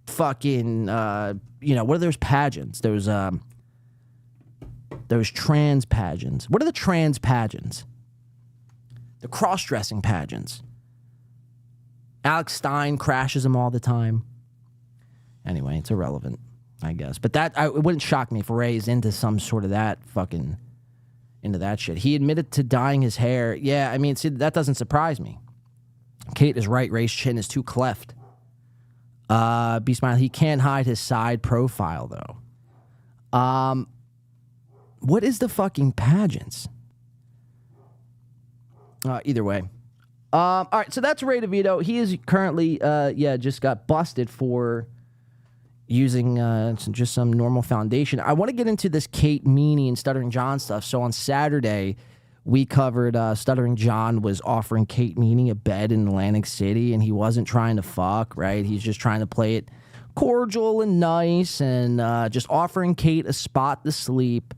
fucking, you know, what are those pageants? Those trans pageants. What are the trans pageants? The cross-dressing pageants. Alex Stein crashes them all the time. Anyway, it's irrelevant, I guess. But it wouldn't shock me if Ray's into some sort of that fucking, into that shit. He admitted to dyeing his hair. Yeah, I mean, see, that doesn't surprise me. Kate is right. Ray's chin is too cleft. B-Smile, he can't hide his side profile, though. What is the fucking pageants? Either way. All right, so that's Ray DeVito. He is currently, just got busted for using just some normal foundation. I want to get into this Kate Meany and Stuttering John stuff. So on Saturday, we covered Stuttering John was offering Kate Meany a bed in Atlantic City, and he wasn't trying to fuck, right? He's just trying to play it cordial and nice, and just offering Kate a spot to sleep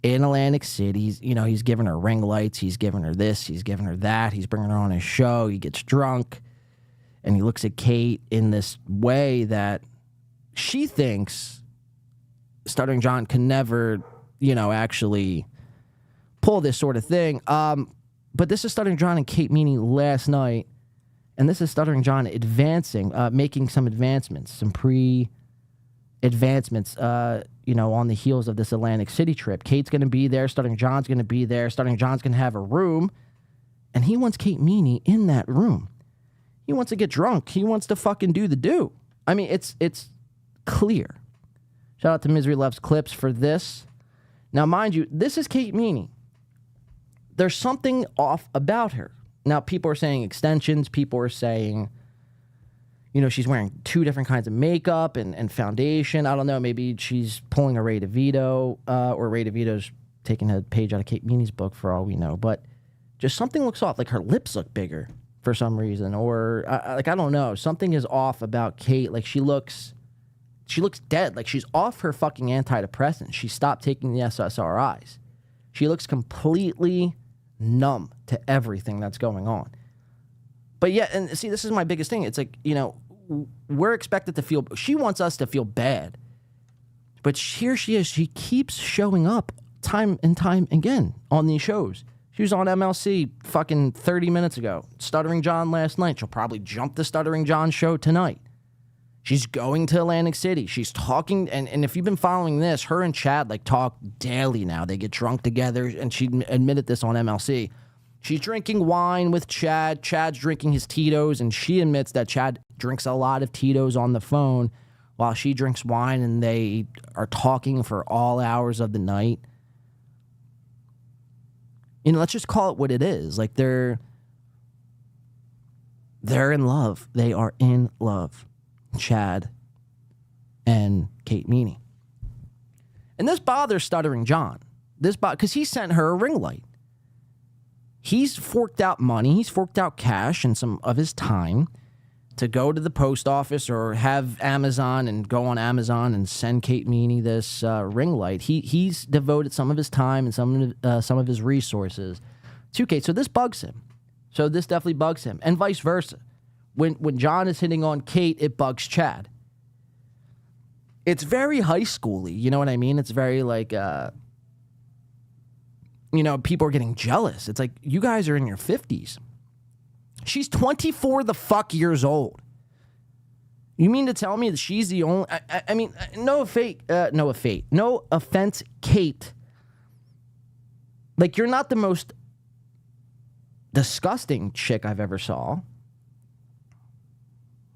in Atlantic City. He's giving her ring lights, he's giving her this, he's giving her that, he's bringing her on his show, he gets drunk, and he looks at Kate in this way that she thinks Stuttering John can never, actually pull this sort of thing. But this is Stuttering John and Kate Meany last night, and this is Stuttering John advancing, making some advancements, some pre-advancements, on the heels of this Atlantic City trip. Kate's going to be there. Stuttering John's going to be there. Stuttering John's going to have a room, and he wants Kate Meany in that room. He wants to get drunk. He wants to fucking do the do. I mean, it's clear. Shout out to Misery Loves Clips for this. Now, mind you, this is Kate Meany. There's something off about her. Now, people are saying extensions. People are saying, she's wearing 2 different kinds of makeup and foundation. I don't know. Maybe she's pulling a Ray DeVito, or Ray DeVito's taking a page out of Kate Meany's book, for all we know. But just something looks off. Like her lips look bigger for some reason. Or, I don't know. Something is off about Kate. Like, she looks dead. Like, she's off her fucking antidepressants. She stopped taking the SSRIs. She looks completely numb to everything that's going on. But yeah, and see, this is my biggest thing. It's like, we're expected to feel, she wants us to feel bad. But here she is. She keeps showing up time and time again on these shows. She was on MLC fucking 30 minutes ago. Stuttering John last night. She'll probably jump the Stuttering John show tonight. She's going to Atlantic City. She's talking, and if you've been following this, her and Chad talk daily now. They get drunk together, and she admitted this on MLC. She's drinking wine with Chad. Chad's drinking his Tito's, and she admits that Chad drinks a lot of Tito's on the phone while she drinks wine, and they are talking for all hours of the night. Let's just call it what it is. Like, they're in love. They are in love. Chad and Kate Meany. And this bothers Stuttering John. Because he sent her a ring light. He's forked out money. He's forked out cash and some of his time to go to the post office or have Amazon and go on Amazon and send Kate Meany this ring light. He's devoted some of his time and some of his resources to Kate. So this bugs him. So this definitely bugs him. And vice versa. When John is hitting on Kate, it bugs Chad. It's very high school-y, you know what I mean? It's very like, people are getting jealous. It's like, you guys are in your 50s. She's 24 the fuck years old. You mean to tell me that she's the only... I mean, no offense, Kate. Like, you're not the most disgusting chick I've ever saw.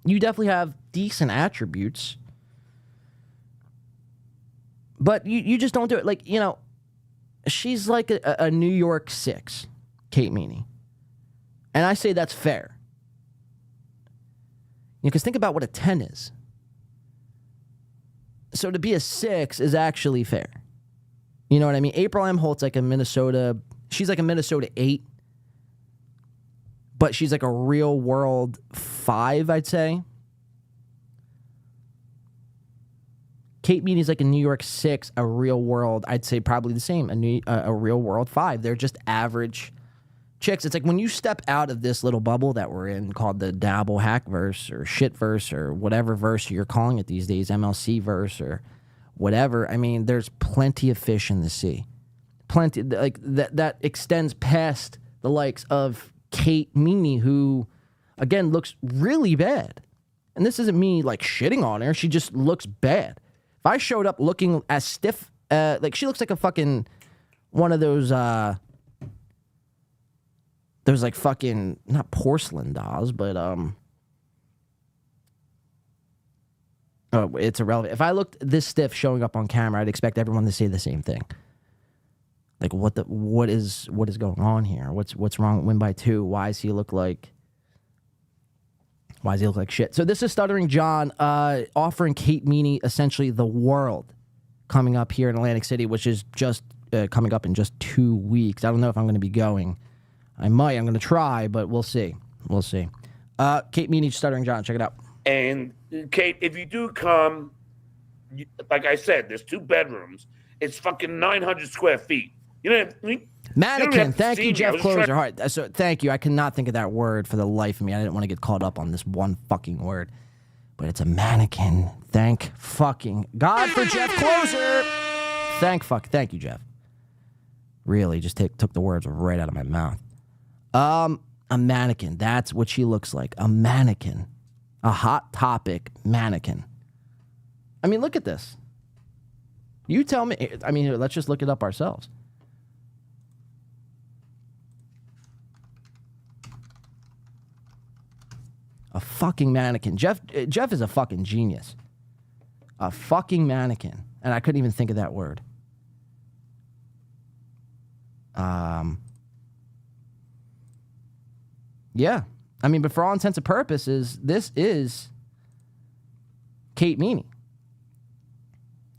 You definitely have decent attributes. But you just don't do it. Like, she's like a New York 6, Kate Meany. And I say that's fair. Because think about what a 10 is. So to be a 6 is actually fair. You know what I mean? April M. Holt's like a Minnesota... She's like a Minnesota 8. But she's like a real world 5, I'd say. Kate Meany's like a New York 6, a real world, I'd say probably the same, a real world 5. They're just average chicks. It's like when you step out of this little bubble that we're in called the dabble hack verse or shit verse or whatever verse you're calling it these days, MLC verse or whatever. I mean, there's plenty of fish in the sea. Plenty, like that extends past the likes of Kate Meany, who, again, looks really bad. And this isn't me, like, shitting on her. She just looks bad. If I showed up looking as stiff, like, she looks like a fucking, one of those, like, fucking, not porcelain dolls, but, oh, it's irrelevant. If I looked this stiff showing up on camera, I'd expect everyone to say the same thing. Like, what is going on here? What's wrong with Win by 2? Why does he look like shit? So this is Stuttering John offering Kate Meany essentially the world coming up here in Atlantic City, which is just coming up in just 2 weeks. I don't know if I'm going to be going. I might. I'm going to try, but we'll see. We'll see. Kate Meany, Stuttering John, check it out. And Kate, if you do come, like I said, there's 2 bedrooms. It's fucking 900 square feet. You know what I mean? Mannequin. Thank you, Jeff Closer. All right. So thank you. I cannot think of that word for the life of me. I didn't want to get caught up on this one fucking word. But it's a mannequin. Thank fucking God for Jeff Closer. Thank you, Jeff. Really, just took the words right out of my mouth. A mannequin. That's what she looks like. A mannequin. A hot topic mannequin. I mean, look at this. You tell me. I mean, let's just look it up ourselves. A fucking mannequin. Jeff is a fucking genius. A fucking mannequin. And I couldn't even think of that word. Yeah. I mean, but for all intents and purposes, this is Kate Meany.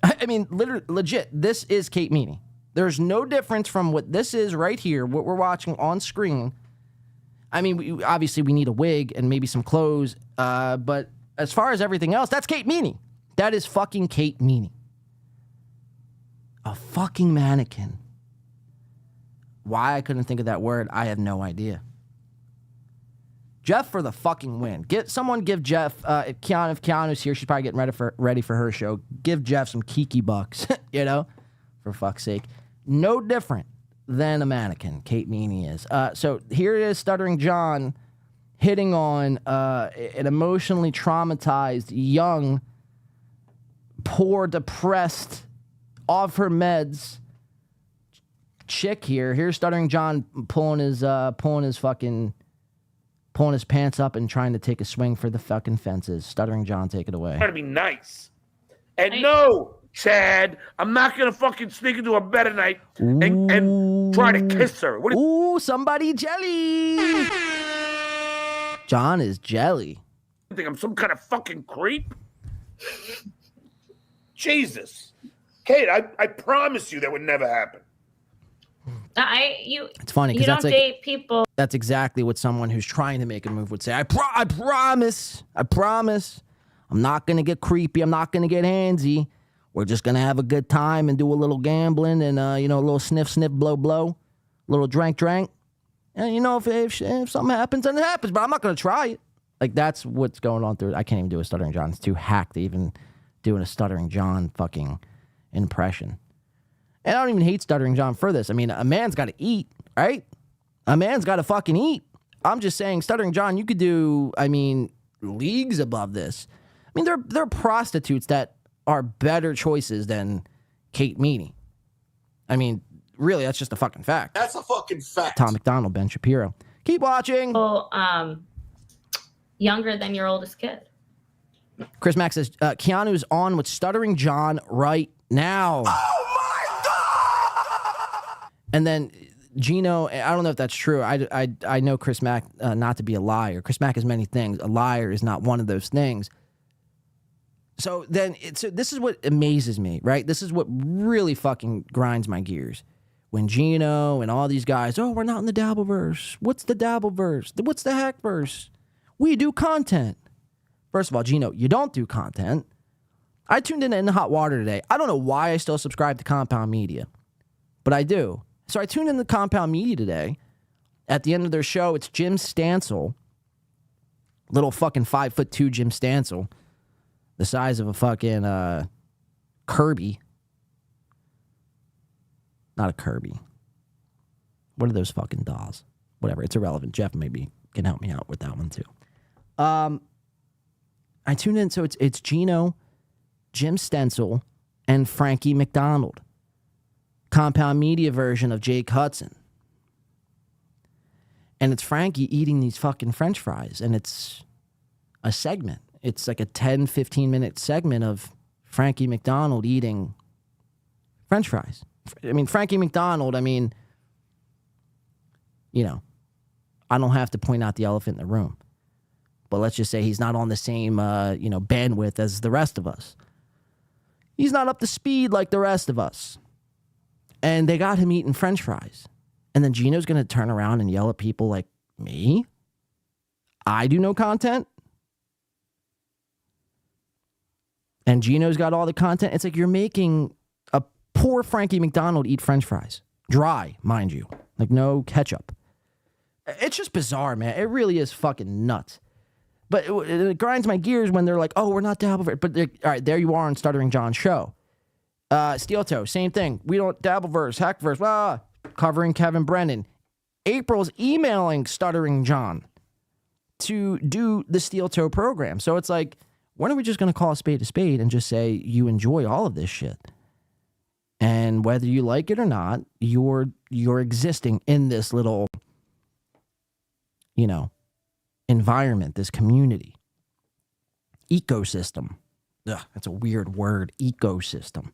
I mean, literally, legit, this is Kate Meany. There's no difference from what this is right here, what we're watching on screen. I mean, obviously we need a wig and maybe some clothes, but as far as everything else, that's Kate Meany. That is fucking Kate Meany. A fucking mannequin. Why I couldn't think of that word, I have no idea. Jeff for the fucking win. Someone give Jeff, if Keanu's here, she's probably getting ready for her show. Give Jeff some Kiki bucks, you know, for fuck's sake. No different than a mannequin. Kate Meany is. So here it is, Stuttering John hitting on an emotionally traumatized, young, poor, depressed, off her meds chick here. Here's Stuttering John pulling his pants up and trying to take a swing for the fucking fences. Stuttering John, take it away. Trying to be nice. And no, Chad, I'm not going to fucking sneak into a bed at night and try to kiss her. Ooh, somebody jelly. John is jelly. You think I'm some kind of fucking creep? Jesus. Kate, I promise you that would never happen. It's funny you because don't that's date people. That's exactly what someone who's trying to make a move would say. I promise. I'm not going to get creepy. I'm not going to get handsy. We're just going to have a good time and do a little gambling and, a little sniff, blow, little drank. And, if something happens, then it happens. But I'm not going to try it. Like, that's what's going on through. I can't even do a Stuttering John. It's too hacked to even doing a Stuttering John fucking impression. And I don't even hate Stuttering John for this. I mean, a man's got to eat, right? A man's got to fucking eat. I'm just saying, Stuttering John, you could do, leagues above this. I mean, there are prostitutes that are better choices than Kate Meany. I mean, really, that's just a fucking fact. That's a fucking fact. Tom McDonald, Ben Shapiro. Keep watching. Younger than your oldest kid. Chris Mack says, Keanu's on with Stuttering John right now. Oh, my God! And then Gino, I don't know if that's true. I know Chris Mack not to be a liar. Chris Mack is many things. A liar is not one of those things. So then, this is what amazes me, right? This is what really fucking grinds my gears. When Gino and all these guys, we're not in the Dabbleverse. What's the Dabbleverse? What's the Hackverse? We do content. First of all, Gino, you don't do content. I tuned in the hot water today. I don't know why I still subscribe to Compound Media, but I do. So I tuned in to Compound Media today. At the end of their show, it's Jim Stansel, little fucking 5'2" Jim Stansel, the size of a fucking Kirby. Not a Kirby. What are those fucking dolls? Whatever, it's irrelevant. Jeff maybe can help me out with that one too. I tuned in, so it's Gino, Jim Stencil, and Frankie McDonald. Compound Media version of Jake Hudson. And it's Frankie eating these fucking French fries, and it's a segment. It's like a 10, 15-minute segment of Frankie McDonald eating French fries. I mean, Frankie McDonald, I don't have to point out the elephant in the room. But let's just say he's not on the same, bandwidth as the rest of us. He's not up to speed like the rest of us. And they got him eating French fries. And then Gino's going to turn around and yell at people like, me? I do no content? And Gino's got all the content. It's like you're making a poor Frankie McDonald eat French fries. Dry, mind you. Like no ketchup. It's just bizarre, man. It really is fucking nuts. But it grinds my gears when they're like, oh, we're not Dabbleverse. But all right, there you are on Stuttering John's show. Steel Toe, same thing. We don't Dabbleverse, Hackverse, covering Kevin Brennan. April's emailing Stuttering John to do the Steel Toe program. So it's like, when are we just going to call a spade and just say you enjoy all of this shit? And whether you like it or not, you're existing in this little, environment, this community. Ecosystem. Ugh, that's a weird word, ecosystem.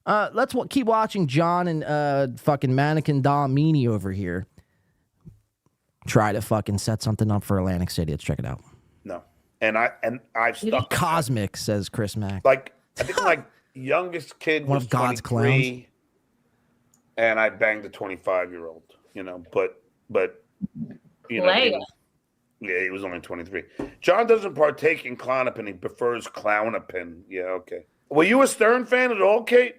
Let's keep watching John and fucking Mannequin Dom Meanie over here try to fucking set something up for Atlantic City. Let's check it out. No. And I've stuck Cosmic, says Chris Mack. Like I think my youngest kid One was of God's 23, clowns. and I banged a 25-year-old. But he was only 23. John doesn't partake in Klonopin. He prefers Clownopin. Yeah, okay. Were you a Stern fan at all, Kate?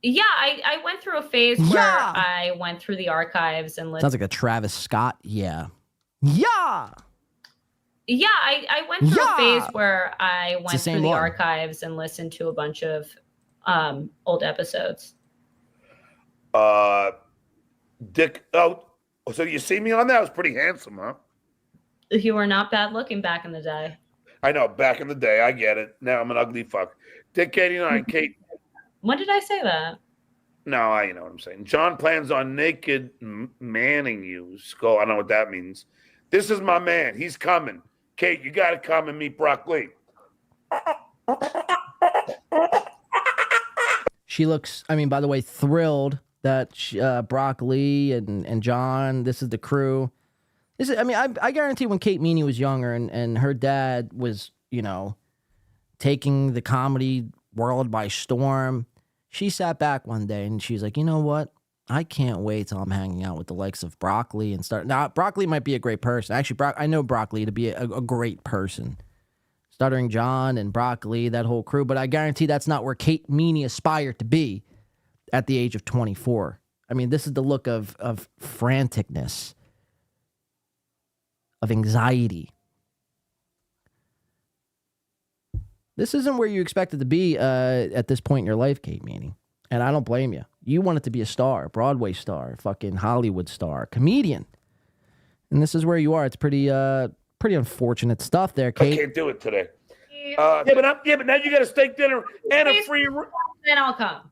Yeah, I went through a phase where I went through the archives and listened. Sounds like a Travis Scott. Yeah. Yeah. Yeah, I went through a phase where I went through the archives and listened to a bunch of old episodes. Dick. Oh, so you see me on that? I was pretty handsome, huh? You were not bad looking back in the day. I know, back in the day. I get it. Now I'm an ugly fuck. Dick 89, Kate. When did I say that? No, you know what I'm saying. John plans on naked manning you. Skull. I don't know what that means. This is my man. He's coming. Kate, you got to come and meet Brock Lee. She looks, by the way, thrilled that Brock Lee and John, this is the crew. I guarantee when Kate Meany was younger and her dad was, taking the comedy world by storm, she sat back one day and she's like, you know what? I can't wait till I'm hanging out with the likes of Brock Lee and start. Now, Brock Lee might be a great person. Actually, I know Brock Lee to be a great person. Stuttering John and Brock Lee, that whole crew. But I guarantee that's not where Kate Meany aspired to be at the age of 24. This is the look of franticness, of anxiety. This isn't where you expected to be at this point in your life, Kate Meany. And I don't blame you. You wanted to be a star, Broadway star, fucking Hollywood star, comedian. And this is where you are. It's pretty unfortunate stuff there, Kate. I can't do it today. But now you got a steak dinner and a free room. Then I'll come.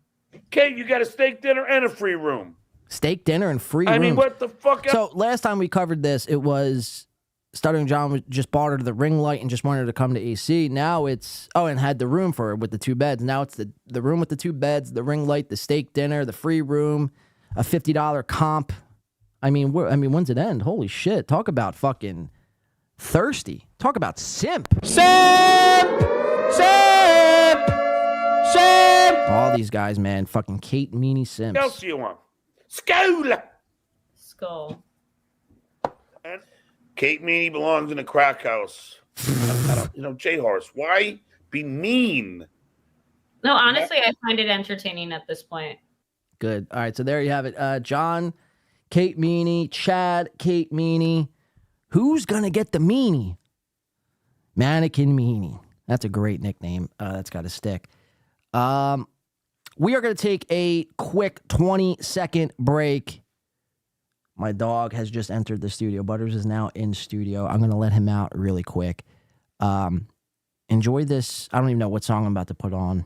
Kate, you got a steak dinner and a free room. Steak dinner and free room. What the fuck? So last time we covered this, it was Stuttering John just bought her to the ring light and just wanted her to come to AC. Now it's, and had the room for her with the 2 beds. Now it's the room with the 2 beds, the ring light, the steak dinner, the free room, a $50 comp. When's it end? Holy shit. Talk about fucking thirsty. Talk about simp. Simp! All these guys, man. Fucking Kate Meany simps. What else do you want? Skull. And Kate Meany belongs in a crack house. Jay Horse, why be mean? No, honestly, I find it entertaining at this point. Good. All right, so there you have it. John, Kate Meany, Chad, Kate Meany. Who's going to get the meanie? Mannequin Meany. That's a great nickname. That's got to stick. We are going to take a quick 20-second break. My dog has just entered the studio. Butters is now in studio. I'm going to let him out really quick. Enjoy this. I don't even know what song I'm about to put on.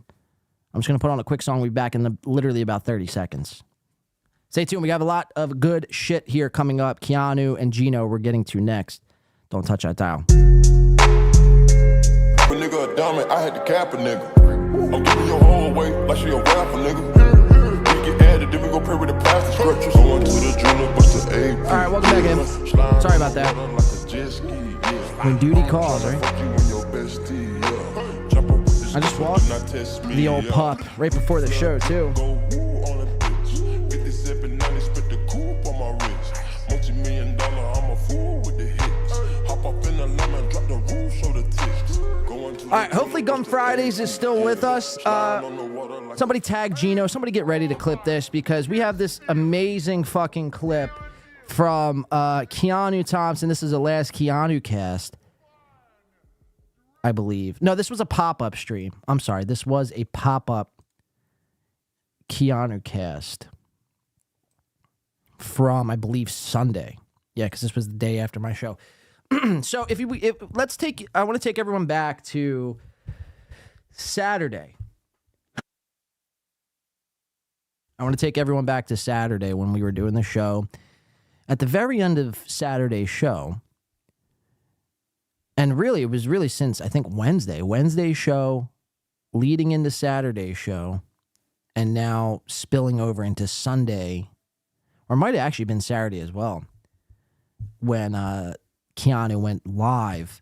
I'm just going to put on a quick song. We'll be back in literally about 30 seconds. Stay tuned. We have a lot of good shit here coming up. Keanu and Gino we're getting to next. Don't touch that dial. A nigga a diamond, I had to cap a nigga. I'm giving your whole away like she a rapper, nigga. We get added, then we go pray with the plastic stretchers. Going to the jeweler, bust the AP. All right, welcome back in. Sorry about that. When duty calls, right? I just walked the old pup right before the show, too. right, hopefully Gum Fridays is still with us. Somebody tag Gino. Somebody get ready to clip this because we have this amazing fucking clip from Keanu Thompson. This is the last Keanu cast, I believe. No, this was a pop-up stream. I'm sorry. This was a pop-up Keanu cast from, I believe, Sunday. Yeah, because this was the day after my show. So I want to take everyone back to Saturday. I want to take everyone back to Saturday when we were doing the show. At the very end of Saturday's show, and really, it was really since, I think, Wednesday's show, leading into Saturday's show, and now spilling over into Sunday, or might have actually been Saturday as well, when Keanu went live.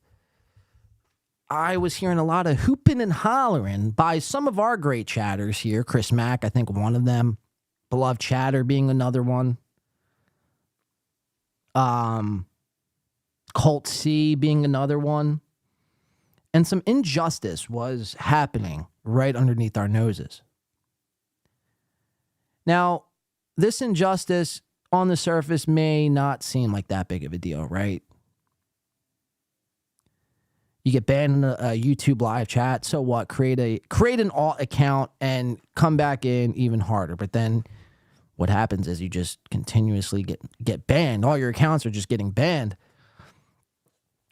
I was hearing a lot of hooping and hollering by some of our great chatters here. Chris Mack, I think one of them. Beloved Chatter being another one. Colt C being another one. And some injustice was happening right underneath our noses. Now, this injustice on the surface may not seem like that big of a deal, right? You get banned in a YouTube live chat, so what? Create an alt account and come back in even harder. But then what happens is you just continuously get banned. All your accounts are just getting banned.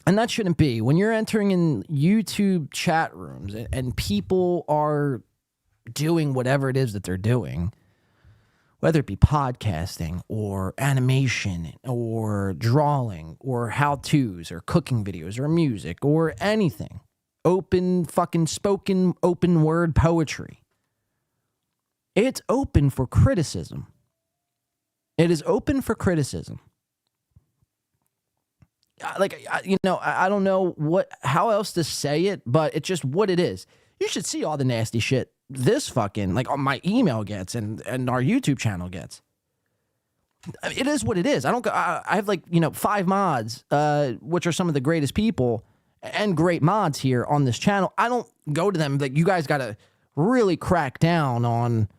And that shouldn't be. When you're entering in YouTube chat rooms and people are doing whatever it is that they're doing, whether it be podcasting or animation or drawing or how-tos or cooking videos or music or anything, open fucking spoken open word poetry, it's open for criticism. It is open for criticism. I don't know how else to say it, but it's just what it is. You should see all the nasty shit this fucking, my email gets and our YouTube channel gets. It is what it is. I have 5 mods, which are some of the greatest people and great mods here on this channel. I don't go to them you guys got to really crack down on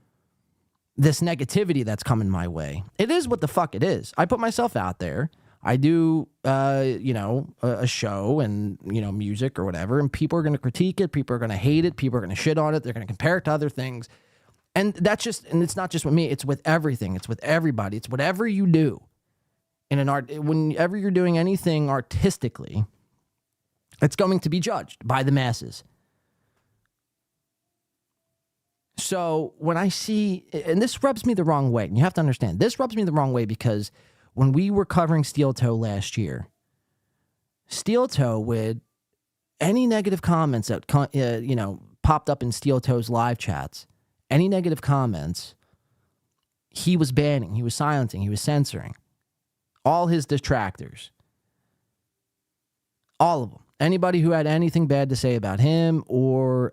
this negativity that's coming my way. It is what the fuck it is. I put myself out there. I do, a show and, music or whatever, and people are going to critique it. People are going to hate it. People are going to shit on it. They're going to compare it to other things. And it's not just with me. It's with everything. It's with everybody. It's whatever you do in an art. Whenever you're doing anything artistically, it's going to be judged by the masses. So when I see, and this rubs me the wrong way, and you have to understand, this rubs me the wrong way because when we were covering Steel Toe last year, Steel Toe, with any negative comments that popped up in Steel Toe's live chats, any negative comments, he was banning, he was silencing, he was censoring all his detractors, all of them. Anybody who had anything bad to say about him or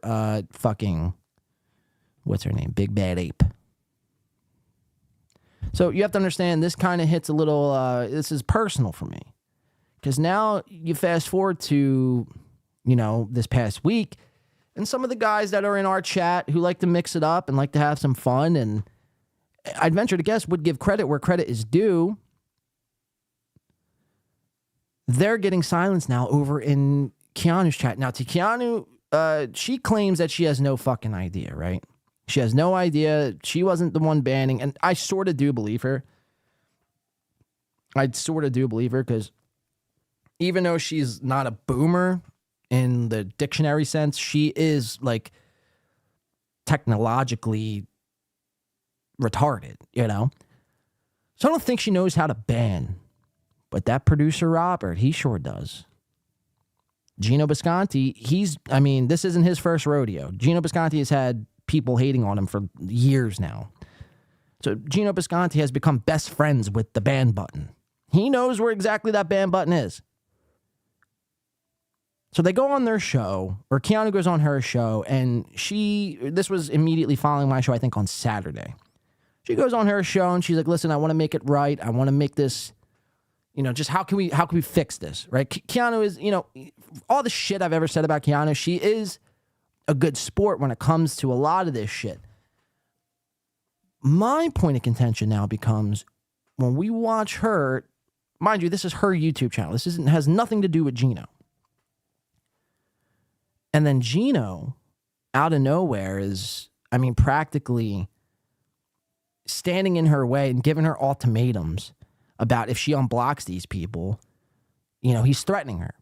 what's her name, Big Bad Ape. So you have to understand, this kind of hits a little, this is personal for me. Because now you fast forward to, this past week, and some of the guys that are in our chat who like to mix it up and like to have some fun, and I'd venture to guess would give credit where credit is due, they're getting silenced now over in Keanu's chat. Now, to Keanu, she claims that she has no fucking idea, right? She has no idea. She wasn't the one banning. And I sort of do believe her. I sort of do believe her because even though she's not a boomer in the dictionary sense, she is technologically retarded, So I don't think she knows how to ban. But that producer Robert, he sure does. Gino Bisconti, this isn't his first rodeo. Gino Bisconti has had people hating on him for years now. So Gino Bisconti has become best friends with the ban button. He knows where exactly that ban button is. So they go on their show, or Keanu goes on her show, and this was immediately following my show, I think on Saturday. She goes on her show and she's like, listen, I want to make it right. I want to make this, just how can we fix this, right? Keanu is, all the shit I've ever said about Keanu, she is a good sport when it comes to a lot of this shit. My point of contention now becomes when we watch her, mind you, this is her YouTube channel. This has nothing to do with Gino. And then Gino, out of nowhere, is, practically standing in her way and giving her ultimatums about if she unblocks these people, he's threatening her.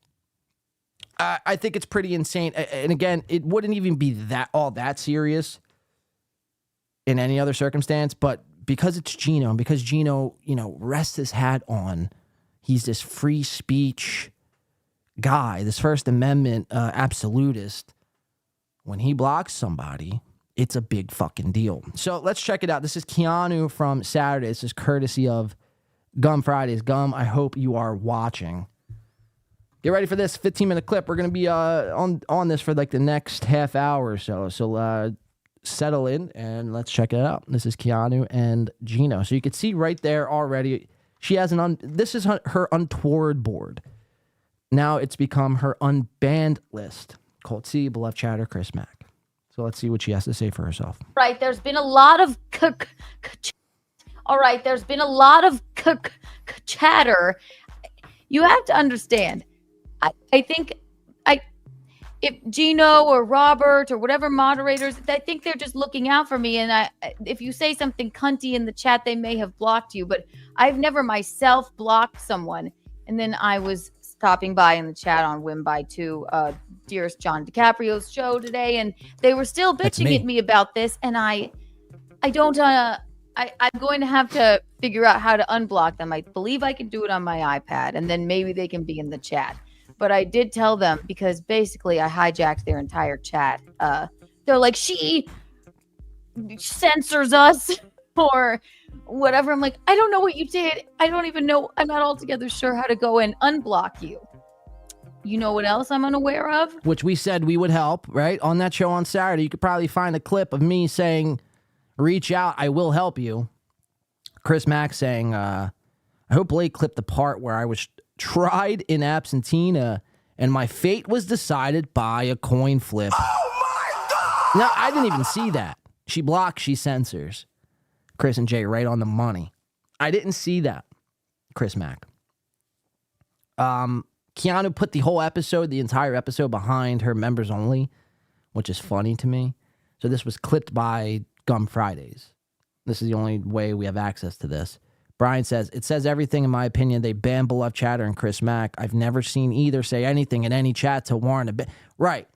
I think it's pretty insane. And again, it wouldn't even be that serious in any other circumstance, but because it's Gino, and because Gino, rests his hat on, he's this free speech guy, this First Amendment absolutist. When he blocks somebody, it's a big fucking deal. So let's check it out. This is Keanu from Saturday. This is courtesy of Gum Fridays. Gum, I hope you are watching. Get ready for this 15-minute clip. We're going to be on this for like the next half hour or so. So settle in and let's check it out. This is Keanu and Gino. So you can see right there already, she has this is her untoward board. Now it's become her unbanned list. Colt C, beloved chatter, Chris Mack. So let's see what she has to say for herself. Right, there's been a lot of chatter. You have to understand. I think if Gino or Robert or whatever moderators, I think they're just looking out for me. And if you say something cunty in the chat, they may have blocked you. But I've never myself blocked someone. And then I was stopping by in the chat on whim by Dearest John DiCaprio's show today, and they were still bitching at me about this. And I'm going to have to figure out how to unblock them. I believe I can do it on my iPad, and then maybe they can be in the chat. But I did tell them, because basically I hijacked their entire chat. They're like, she censors us or whatever. I'm like, I don't know what you did. I don't even know. I'm not altogether sure how to go and unblock you. You know what else I'm unaware of? Which we said we would help, right? On that show on Saturday, you could probably find a clip of me saying, reach out, I will help you. Chris Mack saying, I hope Blake clipped the part where I was tried in absentia and my fate was decided by a coin flip. Oh my God! No, I didn't even see that. She blocks, she censors. Chris and Jay right on the money. I didn't see that, Chris Mack. Keanu put the entire episode behind her members only, which is funny to me. So this was clipped by Gum Fridays. This is the only way we have access to this. Brian says, it says everything in my opinion. They banned beloved chatter and Chris Mack. I've never seen either say anything in any chat to warrant a ban. Right.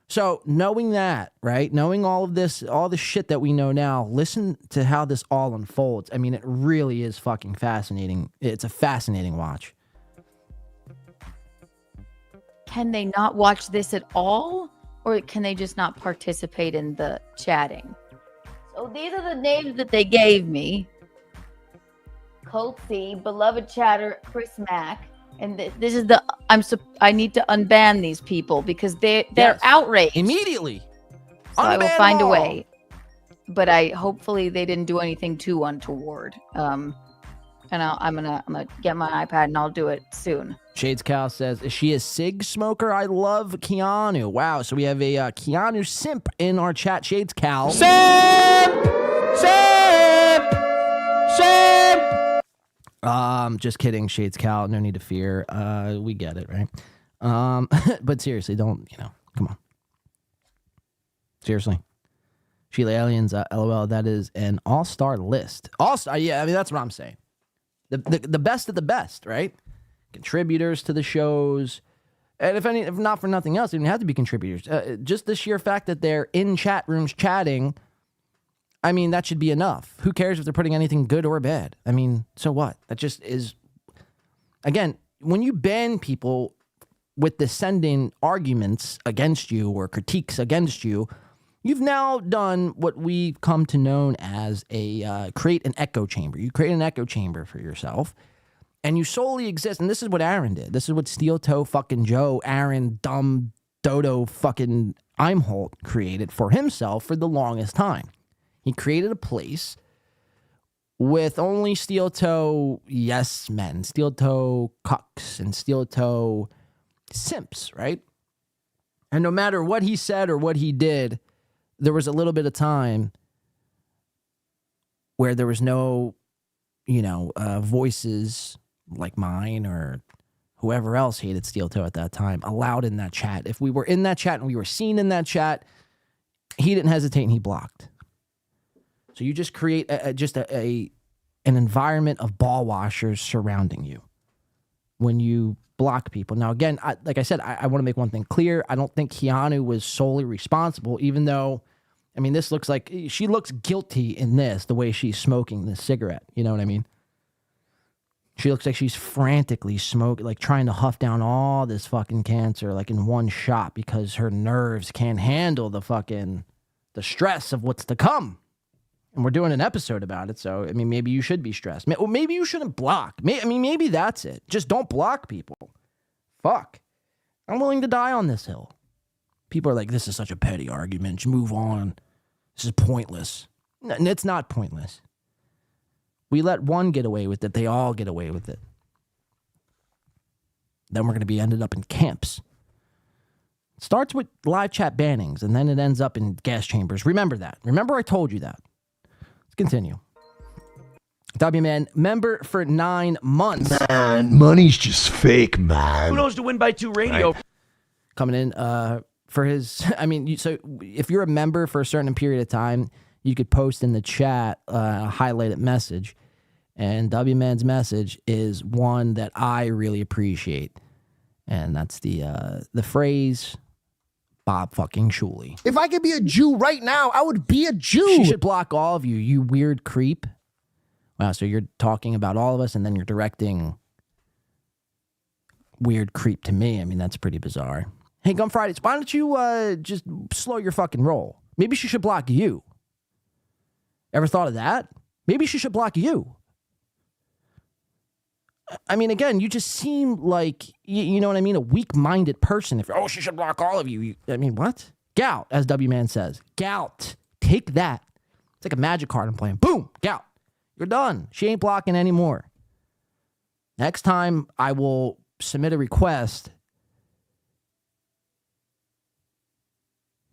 So knowing that, right, knowing all of this, all the shit that we know now, listen to how this all unfolds. I mean, it really is fucking fascinating. It's a fascinating watch. Can they not watch this at all? Or can they just not participate in the chatting? So these are the names that they gave me. Colt C, beloved chatter, Chris Mack. And this is I need to unban these people because they're outraged. Immediately. So I will find a way. But hopefully they didn't do anything too untoward. And I'm gonna get my iPad and I'll do it soon. Shades Cal says, is she a cig smoker? I love Keanu. Wow. So we have a Keanu simp in our chat. Shades Cal. Simp! Just kidding, Shades Cal. No need to fear. We get it, right? But seriously, don't, come on. Seriously. Sheila Aliens, LOL, that is an all-star list. All-star, yeah, I mean, that's what I'm saying. The best of the best, right? Contributors to the shows. And if not for nothing else, they don't have to be contributors. Just the sheer fact that they're in chat rooms chatting, I mean, that should be enough. Who cares if they're putting anything good or bad? I mean, so what? That just is... Again, when you ban people with descending arguments against you or critiques against you, you've now done what we've come to know as create an echo chamber. You create an echo chamber for yourself, and you solely exist. And this is what Aaron did. This is what Steel Toe fucking Joe, Aaron, dumb Dodo fucking Imholt created for himself for the longest time. He created a place with only steel toe yes men, steel toe cucks, and steel toe simps, right? And no matter what he said or what he did, there was a little bit of time where there was no, voices like mine or whoever else hated steel toe at that time allowed in that chat. If we were in that chat and we were seen in that chat, he didn't hesitate and he blocked. So you just create an environment of ball washers surrounding you when you block people. Now, again, like I said, I want to make one thing clear. I don't think Keanu was solely responsible, even though, this looks like she looks guilty in this, the way she's smoking this cigarette. You know what I mean? She looks like she's frantically smoking, like trying to huff down all this fucking cancer, like in one shot, because her nerves can't handle the stress of what's to come. And we're doing an episode about it, so, maybe you should be stressed. Maybe you shouldn't block. Maybe that's it. Just don't block people. Fuck. I'm willing to die on this hill. People are like, this is such a petty argument. Just move on. This is pointless. And it's not pointless. We let one get away with it. They all get away with it. Then we're going to be ended up in camps. It starts with live chat bannings, and then it ends up in gas chambers. Remember that. Remember I told you that. Let's continue. W-Man, member for 9 months. Man, money's just fake, man. Who knows to win by 2 radio? Right. Coming in for his, so if you're a member for a certain period of time, you could post in the chat a highlighted message. And W-Man's message is one that I really appreciate. And that's the phrase, Bob fucking Shuley. If I could be a Jew right now, I would be a Jew. She should block all of you, you weird creep. Wow, so you're talking about all of us and then you're directing weird creep to me. That's pretty bizarre. Hey, Gum Fridays, why don't you just slow your fucking roll? Maybe she should block you. Ever thought of that? Maybe she should block you. Again, you just seem like, you know what I mean, a weak-minded person. If she should block all of you. What? Gout, as W-Man says. Gout. Take that. It's like a magic card I'm playing. Boom, gout. You're done. She ain't blocking anymore. Next time, I will submit a request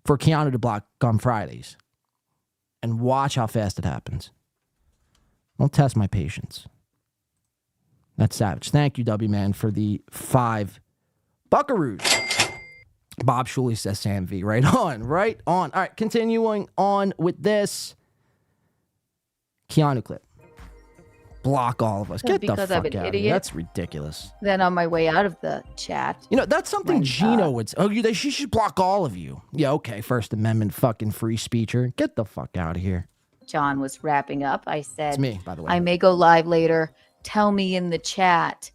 for Keanu to block Gum Fridays. And watch how fast it happens. Don't test my patience. That's savage. Thank you, W-Man, for the 5 buckaroos. Bob Shuley says Sam V. Right on, right on. All right, continuing on with this. Keanu clip. Block all of us. Get the fuck out of here. That's ridiculous. Then on my way out of the chat. That's something Gino would say. Oh, she should block all of you. Yeah, okay. First Amendment fucking free speecher. Get the fuck out of here. John was wrapping up. I said, it's me, by the way. I may go live later. Tell me in the chat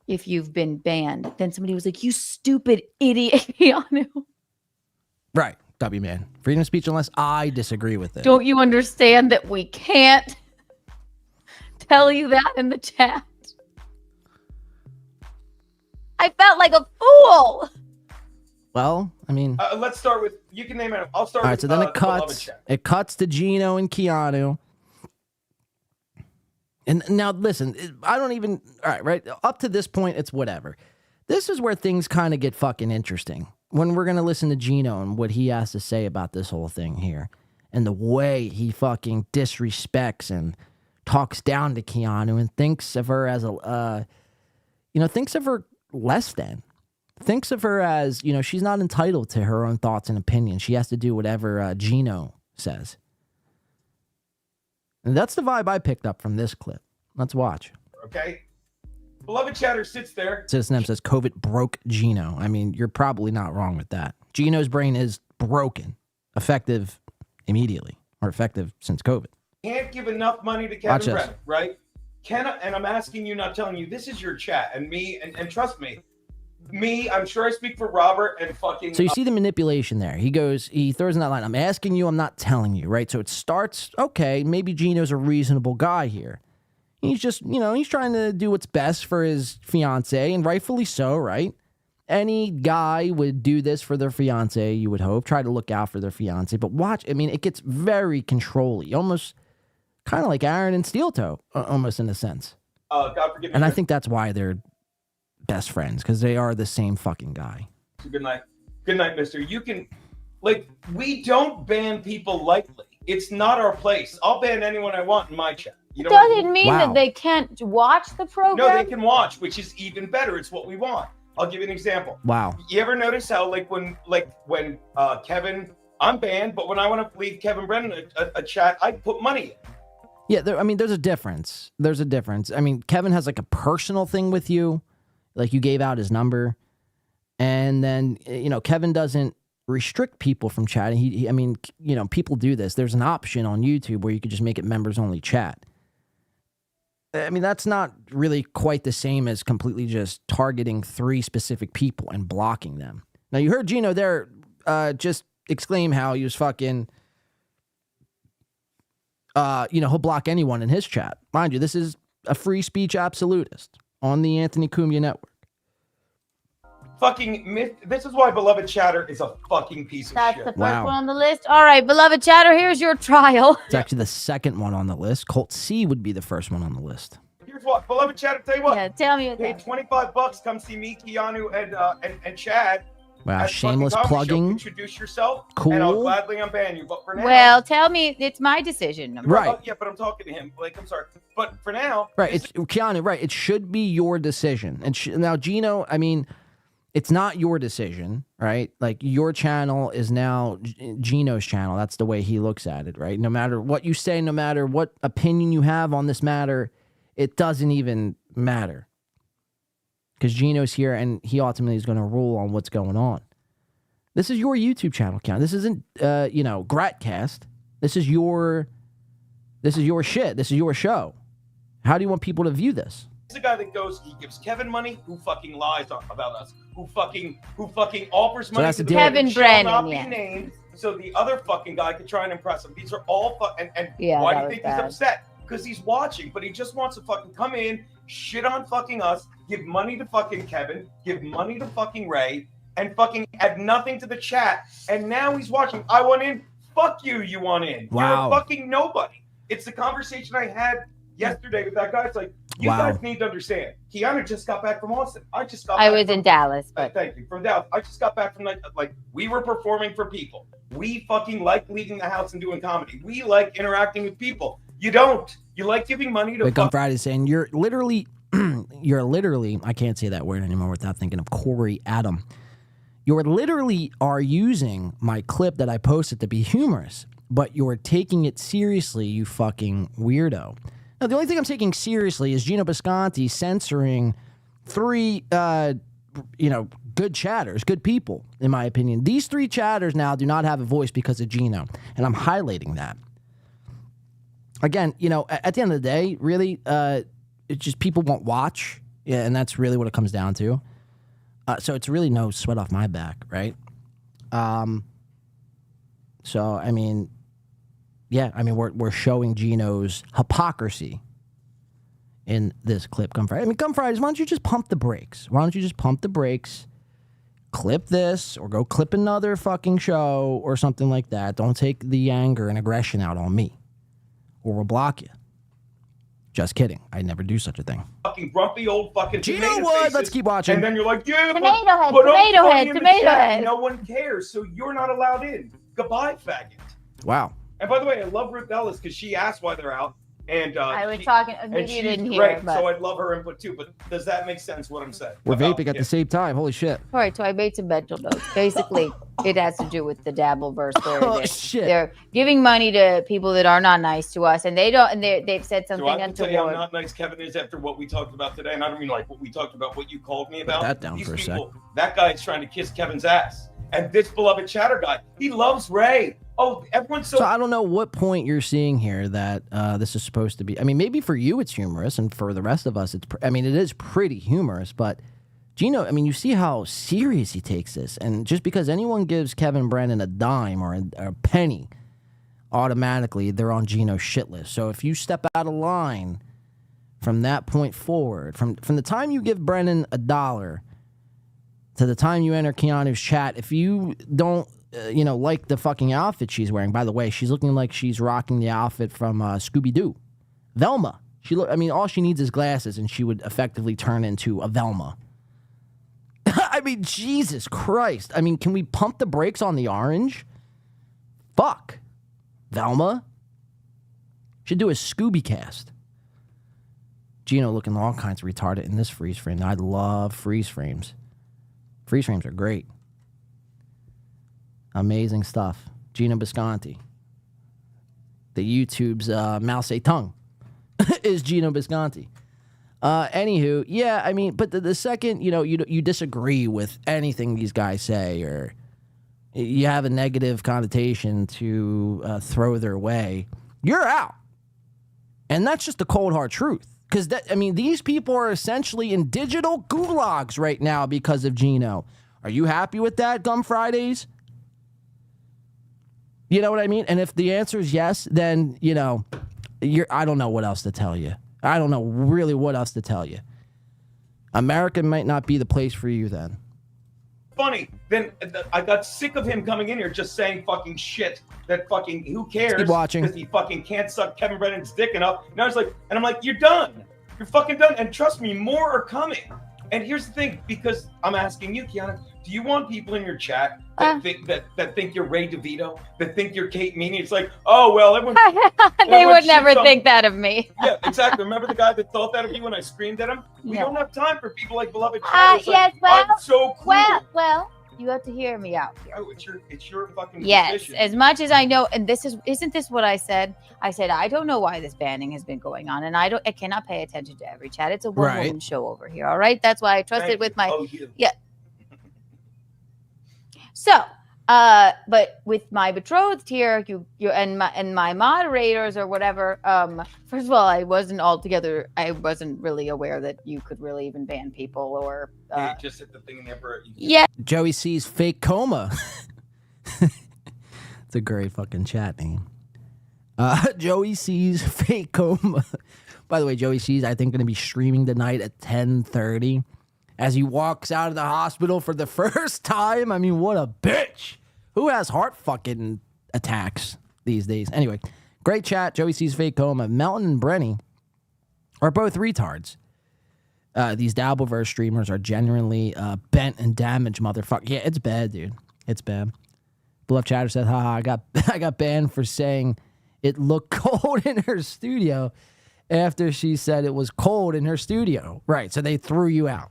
if you've been banned. Then somebody was like, you stupid idiot, Keanu. Right, W-Man. Freedom of speech unless I disagree with it. Don't you understand that we can't tell you that in the chat? I felt like a fool. Well, let's start with, you can name it. I'll start with, all right, so then it cuts to Gino and Keanu. And now, listen, I don't even, all right, up to this point, it's whatever. This is where things kind of get fucking interesting. When we're going to listen to Gino and what he has to say about this whole thing here. And the way he fucking disrespects and talks down to Keanu and thinks of her as thinks of her less than. Thinks of her as, she's not entitled to her own thoughts and opinions. She has to do whatever Gino says. And that's the vibe I picked up from this clip. Let's watch. Okay. Beloved chatter sits there. Citizen M says COVID broke Gino. You're probably not wrong with that. Gino's brain is broken. Effective immediately. Or effective since COVID. Can't give enough money to Kevin Brett, right? And I'm asking you, not telling you, this is your chat. And me, and trust me, I'm sure I speak for Robert and fucking... So you see the manipulation there. He throws in that line, I'm asking you, I'm not telling you, right? So it starts, okay, maybe Gino's a reasonable guy here. He's just, he's trying to do what's best for his fiance, and rightfully so, right? Any guy would do this for their fiance, you would hope, try to look out for their fiance. But watch, it gets very controlling, almost kind of like Aaron and Steel Toe, almost in a sense. God forgive me. And I think that's why they're best friends, because they are the same fucking guy. Good night. Good night, mister. You can, we don't ban people lightly. It's not our place. I'll ban anyone I want in my chat. You know doesn't mean that they can't watch the program. No, they can watch, which is even better. It's what we want. I'll give you an example. Wow. You ever notice how, when Kevin, I'm banned, but when I want to leave Kevin Brennan a chat, I put money in. Yeah, there's a difference. There's a difference. I mean, Kevin has like a personal thing with you. Like, you gave out his number. And then, Kevin doesn't restrict people from chatting. He people do this. There's an option on YouTube where you could just make it members only chat. I mean, that's not really quite the same as completely just targeting 3 specific people and blocking them. Now, you heard Gino there just exclaim how he was fucking, he'll block anyone in his chat. Mind you, this is a free speech absolutist on the Anthony Cumia Network. This is why Beloved Chatter is a fucking piece of That's shit. the first one on the list. All right, Beloved Chatter, here's your trial. It's actually the second one on the list. Colt C would be the first one on the list. Here's what, Beloved Chatter, tell you what. Yeah, tell me. Pay $25, come see me, Keanu, and Chad. Wow, at shameless fucking comedy show. plugging. Introduce yourself, Cool. and I'll gladly unban you. But for now, Well, tell me, it's my decision. Right. Yeah, but I'm talking to him. I'm sorry. But for now, Right, it's Keanu. Right, it should be your decision. And now, Gino, I mean, it's not your decision, right? Like, your channel is now Gino's channel. That's the way he looks at it, right? No matter what you say, no matter what opinion you have on this matter, it doesn't even matter. Because Gino's here, and he ultimately is going to rule on what's going on. This is your YouTube channel, Keanu. This isn't, Gratcast. This is your shit. This is your show. How do you want people to view this? he's the guy that goes, he gives Kevin money, who fucking lies about us, who fucking offers money to the Kevin man who shall Brennan, not yeah. be named, so the other fucking guy could try and impress him. These are all and Yeah, why that do you was think bad. he's upset? Because he's watching, but he just wants to fucking come in, shit on fucking us, give money to fucking Kevin, give money to fucking Ray, and fucking add nothing to the chat. And now he's watching. I want in. Fuck you. You want in. Wow. You're a fucking nobody. It's the conversation I had yesterday with that guy. It's like, you guys need to understand. Keanu just got back from Austin. I just got. I was in Dallas, but thank you, from Dallas. I just got back from like we were performing for people. We fucking like leaving the house and doing comedy. We like interacting with people. You don't. You like giving money to. Wake on Friday saying you're literally, I can't say that word anymore without thinking of Corey Adam. You're literally are using my clip that I posted to be humorous, but you're taking it seriously, you fucking weirdo. Now, the only thing I'm taking seriously is Gino Bisconti censoring 3, good chatters, good people, in my opinion. These 3 chatters now do not have a voice because of Gino, and I'm highlighting that. Again, at the end of the day, really, it's just people won't watch, yeah, and that's really what it comes down to. So it's really no sweat off my back, right? So I mean, yeah, I mean we're showing Gino's hypocrisy in this clip. Come Friday, come Fridays. Why don't you just pump the brakes? Why don't you just pump the brakes? Clip this, or go clip another fucking show, or something like that. Don't take the anger and aggression out on me, or we'll block you. Just kidding. I'd never do such a thing. Fucking grumpy old fucking Gino tomato would. faces, Let's keep watching. And then you're like, yeah, Tomato head, but I'm tomato funny head, in the tomato chat. head. No one cares, so you're not allowed in. Goodbye, faggot. Wow. And by the way, I love Ruth Ellis because she asked why they're out. And I was talking, maybe you she's didn't hear, great, but so I'd love her input too. But does that make sense? What I'm saying? We're vaping at the same time. Holy shit. all right. So I made some mental notes. Basically, it has to do with the Dabbleverse, where Oh, shit. they're giving money to people that are not nice to us, and they don't, and they've said So something I can tell you how untoward. not nice Kevin is after what we talked about today, and I don't mean like what we talked about, what you called me about. that down These for a people, that guy is trying to kiss Kevin's ass, and this beloved chatter guy, he loves Ray. Oh, everyone's So I don't know what point you're seeing here that this is supposed to be. I mean, maybe for you it's humorous, and for the rest of us, it is pretty humorous. But Gino, I mean, you see how serious he takes this, and just because anyone gives Kevin Brennan a dime or a penny, automatically they're on Gino's shit list. So if you step out of line from that point forward, from the time you give Brennan $1 to the time you enter Keanu's chat, if you don't, like the fucking outfit she's wearing. By the way, she's looking like she's rocking the outfit from Scooby-Doo. Velma. All she needs is glasses, and she would effectively turn into a Velma. I mean, Jesus Christ. I mean, can we pump the brakes on the orange? Fuck. Velma? Should do a Scooby cast. Gino looking all kinds of retarded in this freeze frame. I love freeze frames. Freeze frames are great. Amazing stuff. Gino Bisconti. The YouTube's Mao Zedong is Gino Bisconti. Anywho, yeah, I mean, but the second, you disagree with anything these guys say, or you have a negative connotation to throw their way, you're out. And that's just the cold hard truth. Because, these people are essentially in digital gulags right now because of Gino. Are you happy with that, Gum Fridays? You know what I mean? And if the answer is yes, then, I don't know what else to tell you. I don't know really what else to tell you. America might not be the place for you then. Funny. Then I got sick of him coming in here just saying fucking shit. That fucking, who cares? Keep watching. Because he fucking can't suck Kevin Brennan's dick enough. And I'm like, you're done. You're fucking done. And trust me, more are coming. And here's the thing, because I'm asking you, Kiana, do you want people in your chat that think you're Ray DeVito, that think you're Kate Meany? It's like, oh well, everyone. They would never think that of me. Yeah, exactly. Remember the guy that thought that of you when I screamed at him? We No. don't have time for people like Beloved Chat. Yes, well, I'm so cool. well, you have to hear me out here. Oh, it's your fucking Yes, position. as much as I know, and isn't this what I said? I said I don't know why this banning has been going on, and I cannot pay attention to every chat. It's a one-woman show over here, all right? That's why I trusted with my So, but with my betrothed here, you and my moderators or whatever. First of all, I wasn't really aware that you could really even ban people or. Just hit the thing in there. Yeah. Joey sees fake coma. It's a great fucking chat name. Joey sees fake coma. By the way, Joey C's, I think, going to be streaming tonight at 10:30 as he walks out of the hospital for the first time. I mean, what a bitch. Who has heart fucking attacks these days? Anyway, great chat. Joey sees fake coma. Melton and Brenny are both retards. These Dabbleverse streamers are genuinely bent and damaged motherfuckers. Yeah, it's bad, dude. It's bad. Beloved Chatter said, haha, I got banned for saying it looked cold in her studio after she said it was cold in her studio. Right, so they threw you out.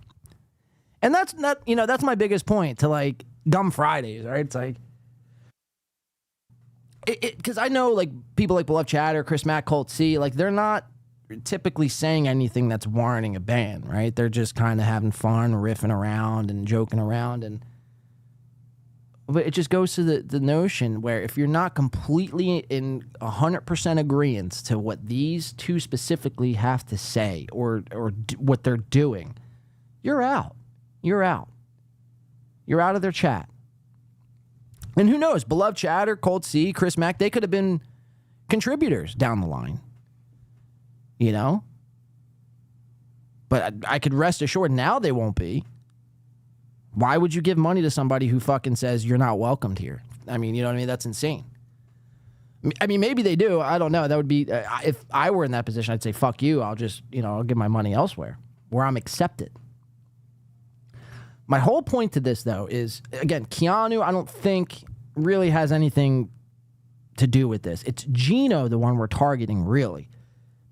And that's not, that's my biggest point to like Gum Fridays, right? It's like, because I know like people like Beloved Chatter, Chris Mack, Colt C, like they're not typically saying anything that's warranting a ban, right? They're just kind of having fun, riffing around and joking around. But it just goes to the notion where if you're not completely in 100% agreement to what these two specifically have to say or what they're doing, you're out. You're out. You're out of their chat. And who knows? Beloved Chatter, Colt C, Chris Mack, they could have been contributors down the line. But I could rest assured now they won't be. Why would you give money to somebody who fucking says you're not welcomed here? I mean, you know what I mean? That's insane. I mean, maybe they do. I don't know. That would be, if I were in that position, I'd say, fuck you. I'll just, I'll give my money elsewhere where I'm accepted. My whole point to this, though, is, again, Keanu, I don't think really has anything to do with this. It's Gino, the one we're targeting, really.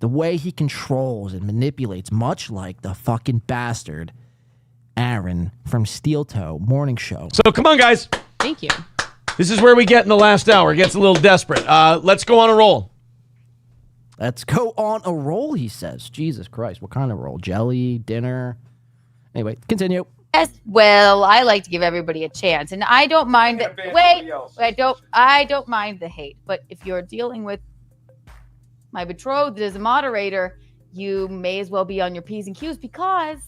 The way he controls and manipulates, much like the fucking bastard Aaron from Steel Toe Morning Show. So come on, guys. Thank you. This is where we get in the last hour. It gets a little desperate. Let's go on a roll. Let's go on a roll, he says. Jesus Christ, what kind of roll? Jelly, dinner? Anyway, continue. Yes, well, I like to give everybody a chance, and I don't mind that. Wait, I don't mind the hate, but if you're dealing with my betrothed as a moderator, you may as well be on your P's and Q's because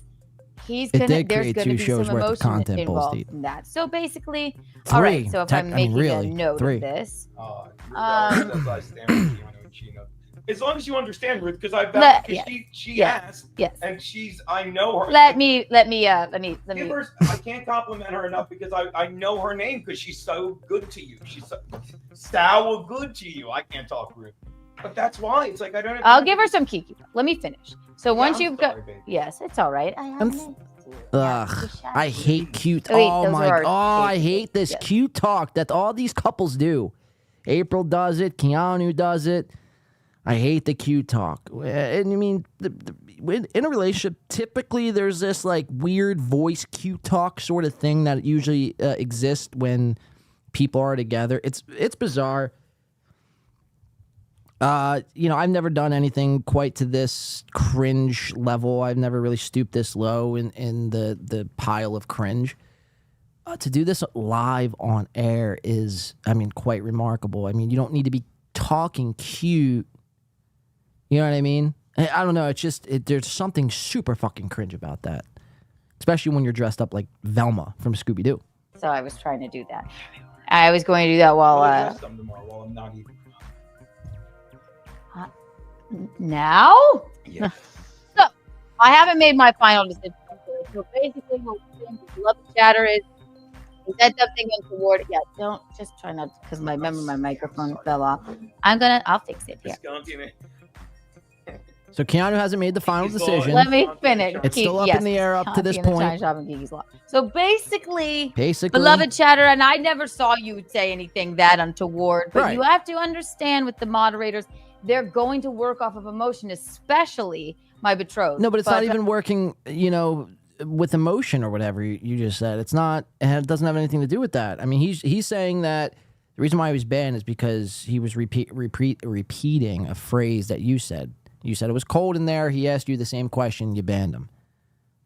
there's going to be some emotion involved in that. So basically, all right. So if I'm making a note of this, as long as you understand, Ruth, because I've she asked, and I know her. Let me. Give her, I can't compliment her enough because I know her name because she's so good to you. She's so good to you. I can't talk, Ruth, but that's why it's like I don't. I'll give her some kiki. Let me finish. So once you've got, yes, it's all right. I hate cute. Wait, Oh those my are god, I cute. hate this cute talk that all these couples do. April does it. Keanu does it. I hate the cute talk. And I mean, in a relationship, typically there's this like weird voice cute talk sort of thing that usually exists when people are together. It's bizarre. I've never done anything quite to this cringe level. I've never really stooped this low in the pile of cringe. To do this live on air is, quite remarkable. I mean, you don't need to be talking cute. You know what I mean? I don't know. It's just, there's something super fucking cringe about that. Especially when you're dressed up like Velma from Scooby-Doo. So I was trying to do that. I was going to do that while I'm not even. Now? Yeah. So I haven't made my final decision. So basically, what we're doing with Love Chatter is that something untoward. Yeah, don't just try not because my microphone fell off. I'll fix it here. So Keanu hasn't made the final decision. Let me finish. It's still up in the air up to this point. So basically, beloved chatter, and I never saw you say anything that untoward, but you have to understand with the moderators, they're going to work off of emotion, especially my betrothed. No, but it's not even working, with emotion or whatever you just said. It's not, and it doesn't have anything to do with that. I mean, he's saying that the reason why he was banned is because he was repeating a phrase that you said. You said it was cold in there. He asked you the same question. You banned him.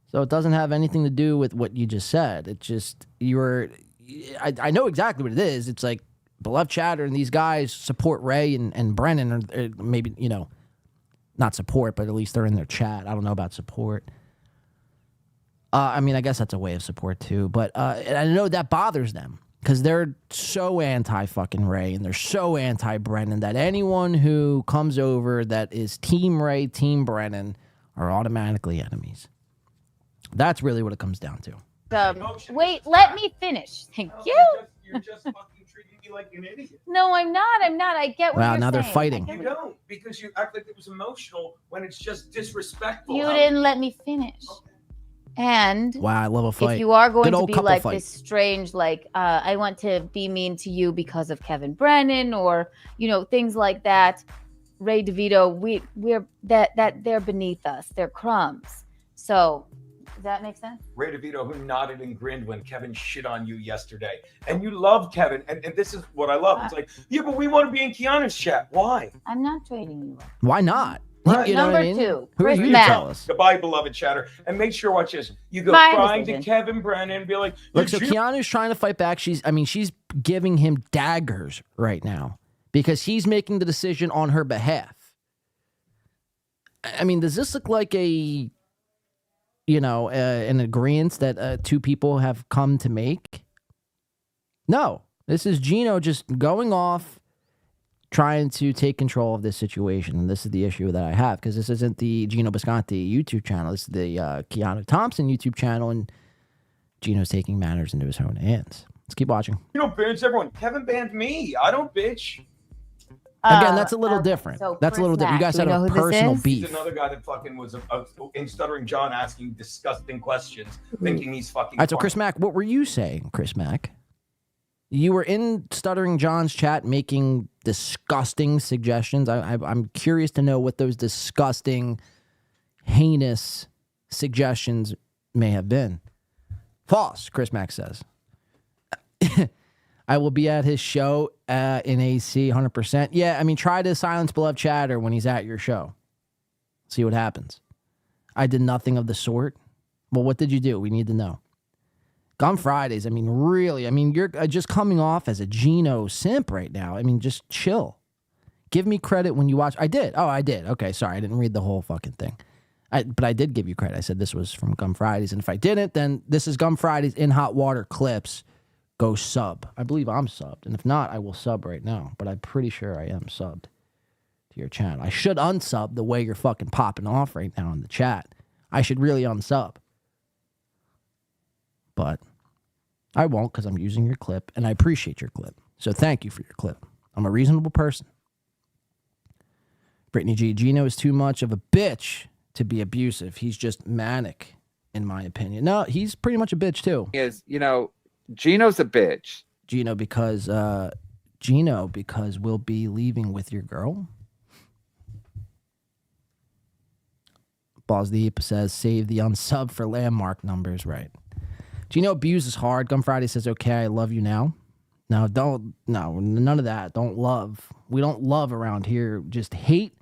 So it doesn't have anything to do with what you just said. It's just, I know exactly what it is. It's like beloved chatter and these guys support Ray and Brennan, or maybe, not support, but at least they're in their chat. I don't know about support. I guess that's a way of support too. But and I know that bothers them because they're so anti-fucking Ray and they're so anti-Brennan that anyone who comes over that is Team Ray, Team Brennan are automatically enemies. That's really what it comes down to. Wait, let me finish. Thank you. You're just fucking treating me like an idiot. No, I'm not. I get what you're saying. Now they're fighting. You don't, because you act like it was emotional when it's just disrespectful. You didn't let me finish. And wow, I love a fight. If you are going Good to be like this strange, like I want to be mean to you because of Kevin Brennan, or things like that, Ray DeVito, we're that they're beneath us. They're crumbs. So does that make sense? Ray DeVito, who nodded and grinned when Kevin shit on you yesterday, and you love Kevin, and this is what I love. It's like, yeah, but we want to be in Keanu's chat. Why? I'm not trading you. Why not? Right. You know Number what I mean? two, Who are Chris you to Mack. tell us? Goodbye, beloved chatter, and make sure watch this. You go My crying decision. to Kevin Brennan and be like, Look, so Keanu's trying to fight back. She's giving him daggers right now because he's making the decision on her behalf. I mean, does this look like an agreement that two people have come to make? No, this is Gino just going off, trying to take control of this situation. And this is the issue that I have, because this isn't the Gino Bisconti YouTube channel. This is the Keanu Thompson YouTube channel, and Gino's taking matters into his own hands. Let's keep watching. You don't bitch everyone. Kevin banned me. I don't bitch. Again, that's a little different. So That's a little different. You guys had a personal beef. He's another guy that fucking was in Stuttering John asking disgusting questions, thinking he's fucking. All right, so funny. Chris Mack, what were you saying, Chris Mack? You were in Stuttering John's chat making disgusting suggestions. I'm curious to know what those disgusting, heinous suggestions may have been. False, Chris Mack says. I will be at his show in AC 100%. Yeah, try to silence beloved chatter when he's at your show. See what happens. I did nothing of the sort. Well, what did you do? We need to know. Gum Fridays, really, you're just coming off as a Gino simp right now. Just chill. Give me credit when you watch. I did. Oh, I did. Okay, sorry. I didn't read the whole fucking thing. But I did give you credit. I said this was from Gum Fridays. And if I didn't, then this is Gum Fridays in Hot Water Clips. Go sub. I believe I'm subbed. And if not, I will sub right now. But I'm pretty sure I am subbed to your channel. I should unsub the way you're fucking popping off right now in the chat. I should really unsub. But I won't because I'm using your clip, and I appreciate your clip. So thank you for your clip. I'm a reasonable person. Brittany G. Gino is too much of a bitch to be abusive. He's just manic, in my opinion. No, he's pretty much a bitch, too. Gino's a bitch. Gino, because we'll be leaving with your girl. Balls Deep says, save the unsub for landmark numbers. Right. Gino abuses hard. Gum Friday says, okay, I love you now. No, none of that. Don't love. We don't love around here. Just hate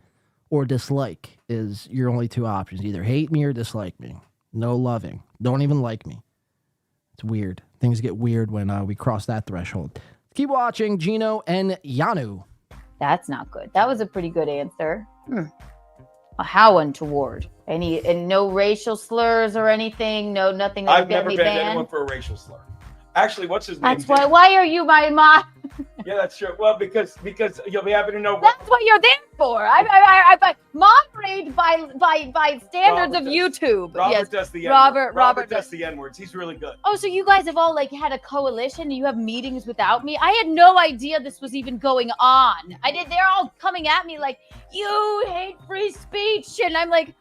or dislike is your only two options. Either hate me or dislike me. No loving. Don't even like me. It's weird. Things get weird when we cross that threshold. Keep watching Gino and Yanu. That's not good. That was a pretty good answer. How untoward? And no racial slurs or anything? No, nothing that I've would get never me banned banned? anyone for a racial slur. Actually, what's his name? That's why. Why are you my mom? Yeah, that's true. Well, because you'll be happy to know. That's what you're there for. I moderate by standards of YouTube. Robert does the N-word. Robert does the N-words. He's really good. Oh, so you guys have all had a coalition and you have meetings without me? I had no idea this was even going on. They're all coming at me like, you hate free speech. And I'm like,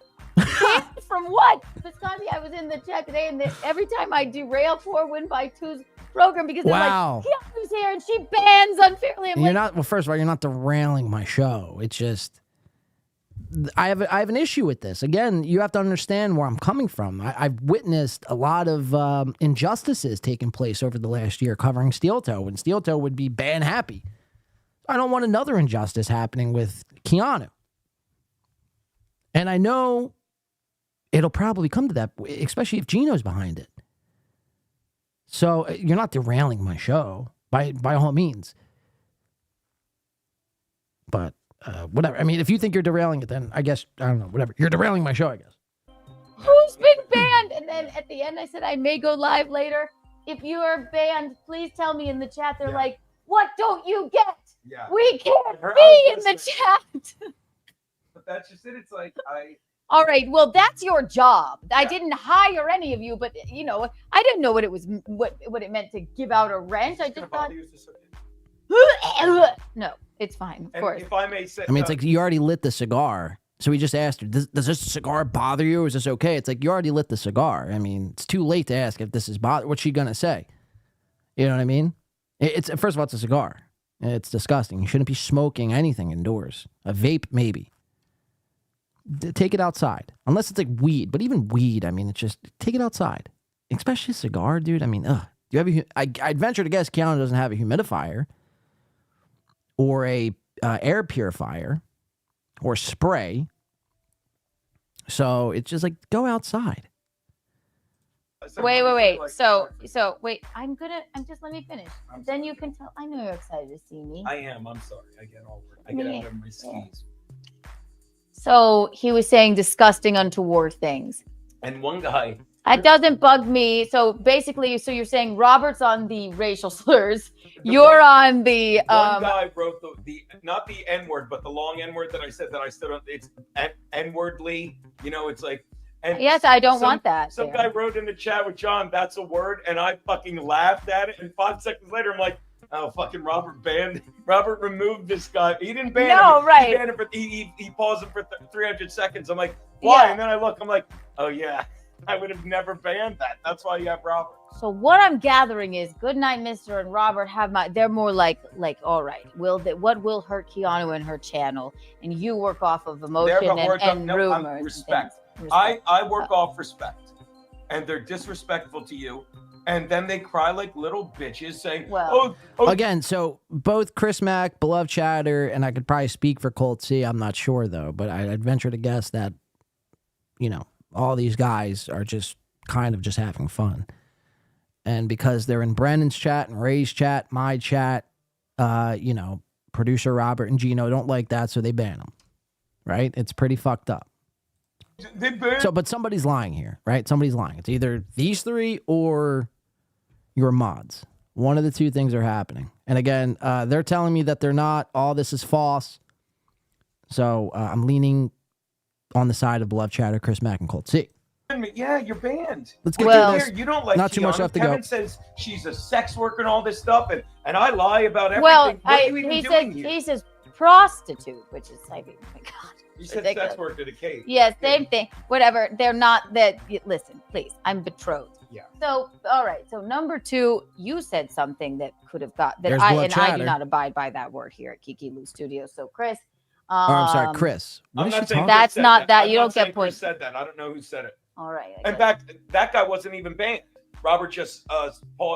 from what? Visconti, I was in the chat today, and every time I derail 4 Win by 2's program because they're like, Keanu's here and she bans unfairly. Well, first of all, you're not derailing my show. It's just I have an issue with this. Again, you have to understand where I'm coming from. I've witnessed a lot of injustices taking place over the last year covering Steel Toe, and Steel Toe would be ban happy. I don't want another injustice happening with Keanu. And I know it'll probably come to that, especially if Gino's behind it. So you're not derailing my show by all means. But whatever. I mean, if you think you're derailing it, then I guess, I don't know, whatever. You're derailing my show, I guess. Who's been banned? And then at the end, I said, I may go live later. If you are banned, please tell me in the chat. They're like, what don't you get? Yeah. We can't be in the chat. But that's just it. It's like, All right, well, that's your job. I didn't hire any of you, but I didn't know what it was, what it meant to give out a rent. I just thought, no, it's fine, of course. If I may say, I mean, it's like you already lit the cigar. So we just asked her, does this cigar bother you? Or is this okay? It's like you already lit the cigar. I mean, it's too late to ask if this is what's she gonna say? You know what I mean? It's first of all, it's a cigar. It's disgusting. You shouldn't be smoking anything indoors. A vape, maybe. Take it outside. Unless it's like weed. But even weed, I mean, it's just, take it outside. Especially a cigar, dude. I mean, ugh. Do you have I'd venture to guess Keanu doesn't have a humidifier or a air purifier or spray. So it's just like, go outside. Wait. So wait, let me finish. Then you can tell. I know you're excited to see me. I am. I'm sorry. I get out of my skis. So he was saying disgusting, untoward things. And one guy. That doesn't bug me. So basically, you're saying Robert's on the racial slurs. You're on the. One guy wrote the not the N-word, but the long N-word that I said that I stood on. It's N-wordly. It's like. And yes, I don't want that. Some guy wrote in the chat with John, that's a word, and I fucking laughed at it. And 5 seconds later, I'm like, oh, fucking Robert removed this guy. He didn't ban him. No, right. He banned him he paused him for 300 seconds. I'm like, why? Yeah. And then I look, I'm like, oh yeah, I would have never banned that. That's why you have Robert. So what I'm gathering is Goodnight Mr. and Robert they're more like, all right, what will hurt Keanu and her channel? And you work off of emotion and rumors. Respect. I work off respect, and they're disrespectful to you, and then they cry like little bitches saying, Again, so both Chris Mack, Beloved Chatter, and I could probably speak for Colt C. I'm not sure, though, but I'd venture to guess that, all these guys are just kind of just having fun. And because they're in Brennan's chat and Ray's chat, my chat, producer Robert and Gino don't like that, so they ban them, right? It's pretty fucked up. But somebody's lying here, right? Somebody's lying. It's either these three or your mods. One of the two things are happening. And again, they're telling me that they're not. All this is false. So I'm leaning on the side of beloved chatter, Chris Mack and Colt C. Yeah, you're banned. Let's get through this. You don't like Not too much Keanu. left to Kevin go. says she's a sex worker and all this stuff, and I lie about everything. Well, what are you even doing here? he says prostitute, which is like, oh my God. You said sex worker to Kate. Yeah, same thing. Whatever. They're not that. Listen, please. I'm betrothed. Yeah. So, all right. So, number 2, you said something that could have got that There's I blood I do chatter. not abide by that word here at Kiki Lou Studios. So, Chris. Oh, I'm sorry, Chris. What I'm is she not saying talking Chris That's said not that. I'm You not don't get saying Chris points. said that. I don't know who said it. All right. In fact, that guy wasn't even banned. Robert just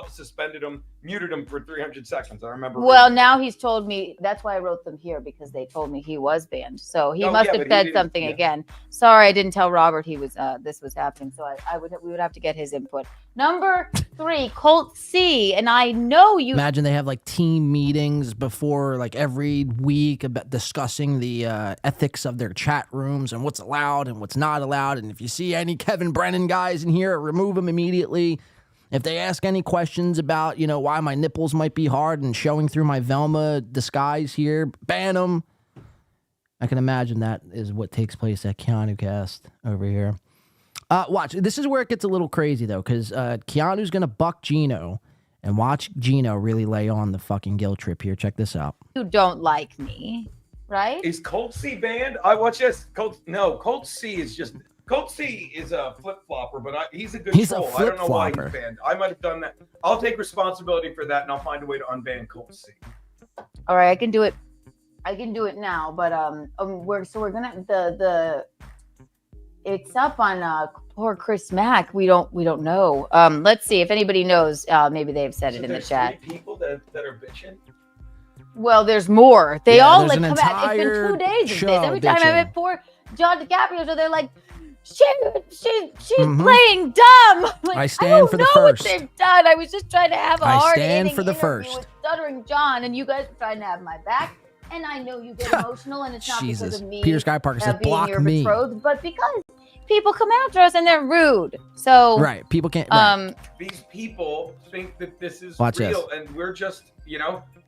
suspended him, muted him for 300 seconds. I remember. Well, now he's told me. That's why I wrote them here, because they told me he was banned. So he must have said something again. Sorry, I didn't tell Robert he was. This was happening. So we would have to get his input. Number 3, Colt C, and I know you. Imagine they have like team meetings before like every week about discussing the ethics of their chat rooms and what's allowed and what's not allowed. And if you see any Kevin Brennan guys in here, remove them immediately. If they ask any questions about, why my nipples might be hard and showing through my Velma disguise here, ban them. I can imagine that is what takes place at Keanu Cast over here. Watch. This is where it gets a little crazy, though, because Keanu's going to buck Gino and watch Gino really lay on the fucking guilt trip here. Check this out. You don't like me, right? Is Colt C banned? I watch this. Colt C is just. Colt C is a flip-flopper, but he's a good troll. I don't know why he's banned. I might have done that. I'll take responsibility for that, and I'll find a way to unban Colt C. All right, I can do it. I can do it now, but we're gonna it's up on poor Chris Mack. We don't know. Let's see if anybody knows. Maybe they've said it in the chat. 3 people that are bitching. Well, there's more. They all like come out. It's been 2 entire days of this. show Every time I bitching. met poor John DiCaprio, so they're like, she's playing dumb. Like, I stand for the I don't know what first. they've done. I was just trying to have a I hard stand hitting for the interview first. with Stuttering John, and you guys are trying to have my back. And I know you get emotional, and it's not Jesus. because of me. Peter Sky Parker says, being block your me. betrothed, but because people come after us and they're rude. So Right. People can't. Right. These people think that this is Watch real, this. and we're just,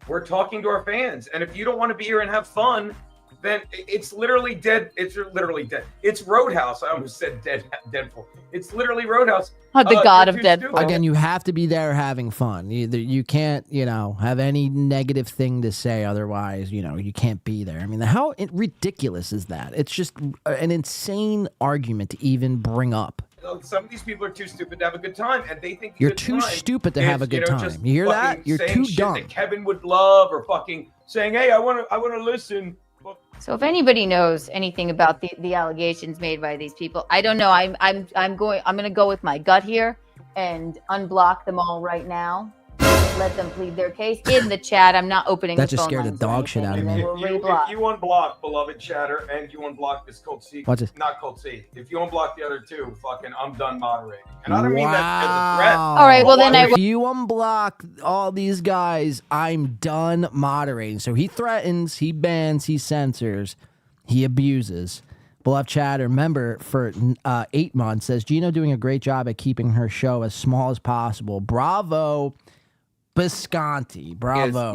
we're talking to our fans. And if you don't want to be here and have fun, then it's literally dead. It's literally dead. It's Roadhouse. I almost said Deadpool. It's literally Roadhouse. The god of you're too Deadpool. stupid. Again, you have to be there having fun. You can't, have any negative thing to say. Otherwise, you can't be there. I mean, how ridiculous is that? It's just an insane argument to even bring up. Some of these people are too stupid to have a good time, and they think You're good too time stupid to is, have a good time. just You hear that? fucking You're saying too shit dumb. that Kevin would love, or fucking saying, "Hey, I want to listen." So if anybody knows anything about the allegations made by these people, I don't know. I'm gonna go with my gut here and unblock them all right now. Let them plead their case in the chat. I'm not opening. That the just phone scared the lines or dog shit out of anything, me. and then If we'll reblock. you unblock beloved chatter and you unblock this Colt C, Watch this. not Colt C. If you unblock the other 2, fucking, I'm done moderating. And I don't mean that as a threat. All right, well, then if you unblock all these guys, I'm done moderating. So he threatens, he bans, he censors, he abuses. Beloved chatter member for 8 months says Gino doing a great job at keeping her show as small as possible. Bravo, Bisconti. Bravo.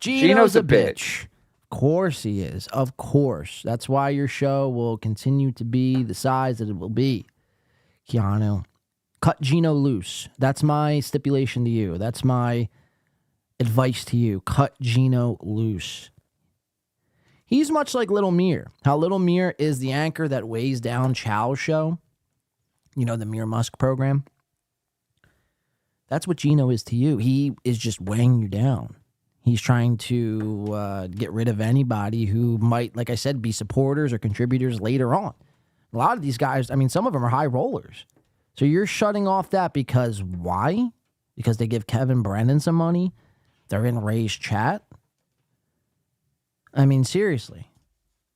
Gino's a bitch. Of course he is. Of course. That's why your show will continue to be the size that it will be. Keanu, cut Gino loose. That's my stipulation to you. That's my advice to you. Cut Gino loose. He's much like Little Mir. How Little Mir is the anchor that weighs down Chow's show. The Mir Musk program. That's what Gino is to you. He is just weighing you down. He's trying to get rid of anybody who might, like I said, be supporters or contributors later on. A lot of these guys, some of them are high rollers. So you're shutting off that because why? Because they give Kevin Brennan some money? They're in Ray's chat? Seriously.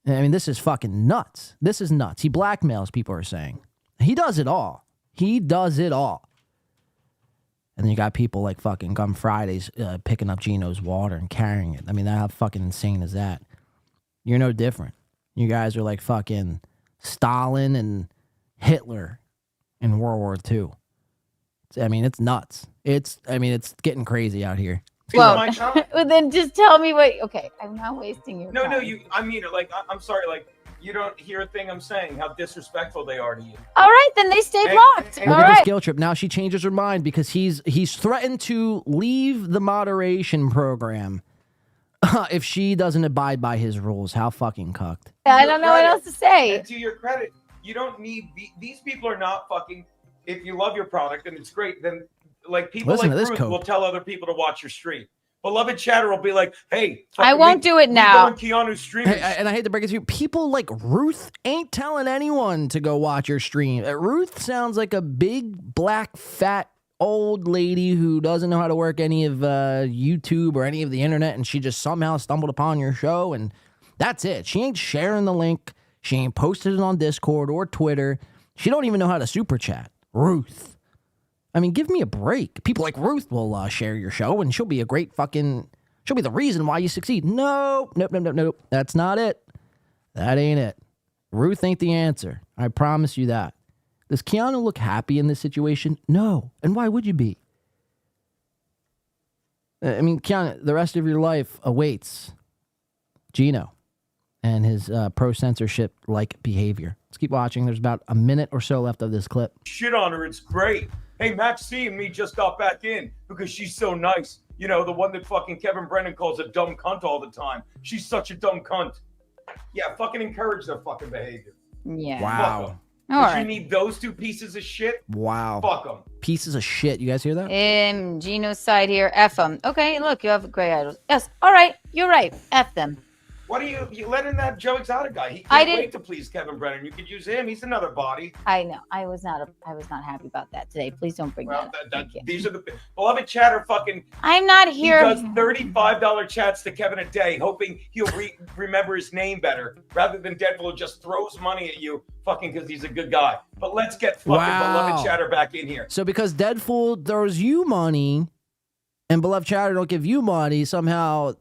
This is fucking nuts. This is nuts. He blackmails, people are saying. He does it all. He does it all. And then you got people like fucking Gum Fridays picking up Gino's water and carrying it. How fucking insane is that? You're no different. You guys are like fucking Stalin and Hitler in World War II. It's nuts. It's getting crazy out here. Well, my time. well, then just tell me what. Okay, I'm not wasting your time. No, I mean it. Like, I'm sorry. Like, you don't hear a thing I'm saying. How disrespectful they are to you. All right, then they stayed locked. Look at this guilt trip. Now she changes her mind because he's threatened to leave the moderation program if she doesn't abide by his rules. How fucking cucked. I don't know what else to say. And to your credit, you don't need these people are not fucking. If you love your product and it's great, then like people Listen like to this Ruth cope. will tell other people to watch your stream. Beloved chatter will be like, "Hey, I won't do it now." Keanu's stream. Hey, and I hate to break it to you, people like Ruth ain't telling anyone to go watch your stream. Ruth sounds like a big, black, fat, old lady who doesn't know how to work any of YouTube or any of the internet, and she just somehow stumbled upon your show, and that's it. She ain't sharing the link. She ain't posted it on Discord or Twitter. She don't even know how to super chat. Ruth. I mean, give me a break. People like Ruth will share your show, and she'll be a great fucking... She'll be the reason why you succeed. Nope. That's not it. That ain't it. Ruth ain't the answer. I promise you that. Does Keanu look happy in this situation? No. And why would you be? I mean, Keanu, the rest of your life awaits Gino and his pro-censorship-like behavior. Let's keep watching. There's about a minute or so left of this clip. Shit on her. It's great. Hey, Maxine and me just got back in because she's so nice. You know, the one that fucking Kevin Brennan calls a dumb cunt all the time. She's such a dumb cunt. Yeah, fucking encourage their fucking behavior. Yeah. Wow. All If right. you need those two pieces of shit, Wow. fuck them. Pieces of shit. You guys hear that? Gino's side here. F them. Okay, look, you have great idols. Yes. All right. You're right. F them. Why do you let in that Joe Exotic guy? He I can't didn't- wait to please Kevin Brennan. You could use him. He's another body. I know. I was not happy about that today. Please don't bring Well, that up. these are the beloved chatter. Fucking. I'm not here. He does $35 chats to Kevin a day, hoping he'll remember his name better, rather than Deadpool who just throws money at you, fucking because he's a good guy. But let's get fucking beloved chatter back in here. So because Deadpool throws you money and Beloved Chatter don't give you money, somehow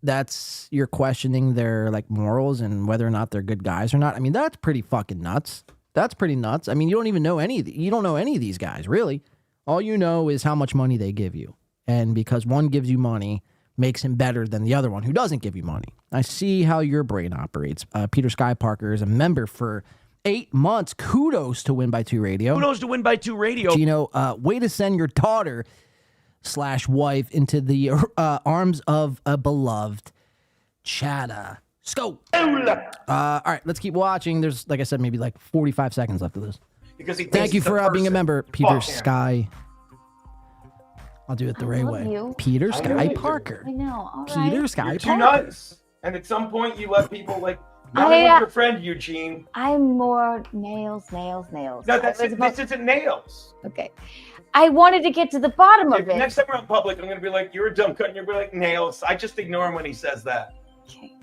that's you're questioning their like morals and whether or not they're good guys or not. I mean, that's pretty fucking nuts. That's pretty nuts. I mean, you don't even know you don't know any of these guys, really. All you know is how much money they give you. And because one gives you money makes him better than the other one who doesn't give you money. I see how your brain operates. Peter Sky Parker is a member for 8 months. Kudos to Win by 2 Radio. Kudos to Win by 2 Radio. Gino, way to send your daughter / wife into the arms of a beloved chatter. Scope. All right, let's keep watching. There's, like I said, maybe like 45 seconds left of this. Because he Thank you for being a member, Peter Sky. I'll do it the right way. you. Peter I know Sky you do. Parker. I know. All right. Peter Sky You're too Parker. nice. And at some point, you let people like. Not with your friend Eugene. I'm more nails. No, this isn't nails. Okay. I wanted to get to the bottom of it. Next time we're in public, I'm gonna be like, "You're a dumb cunt," and you're gonna be like, "Nails." I just ignore him when he says that. Okay.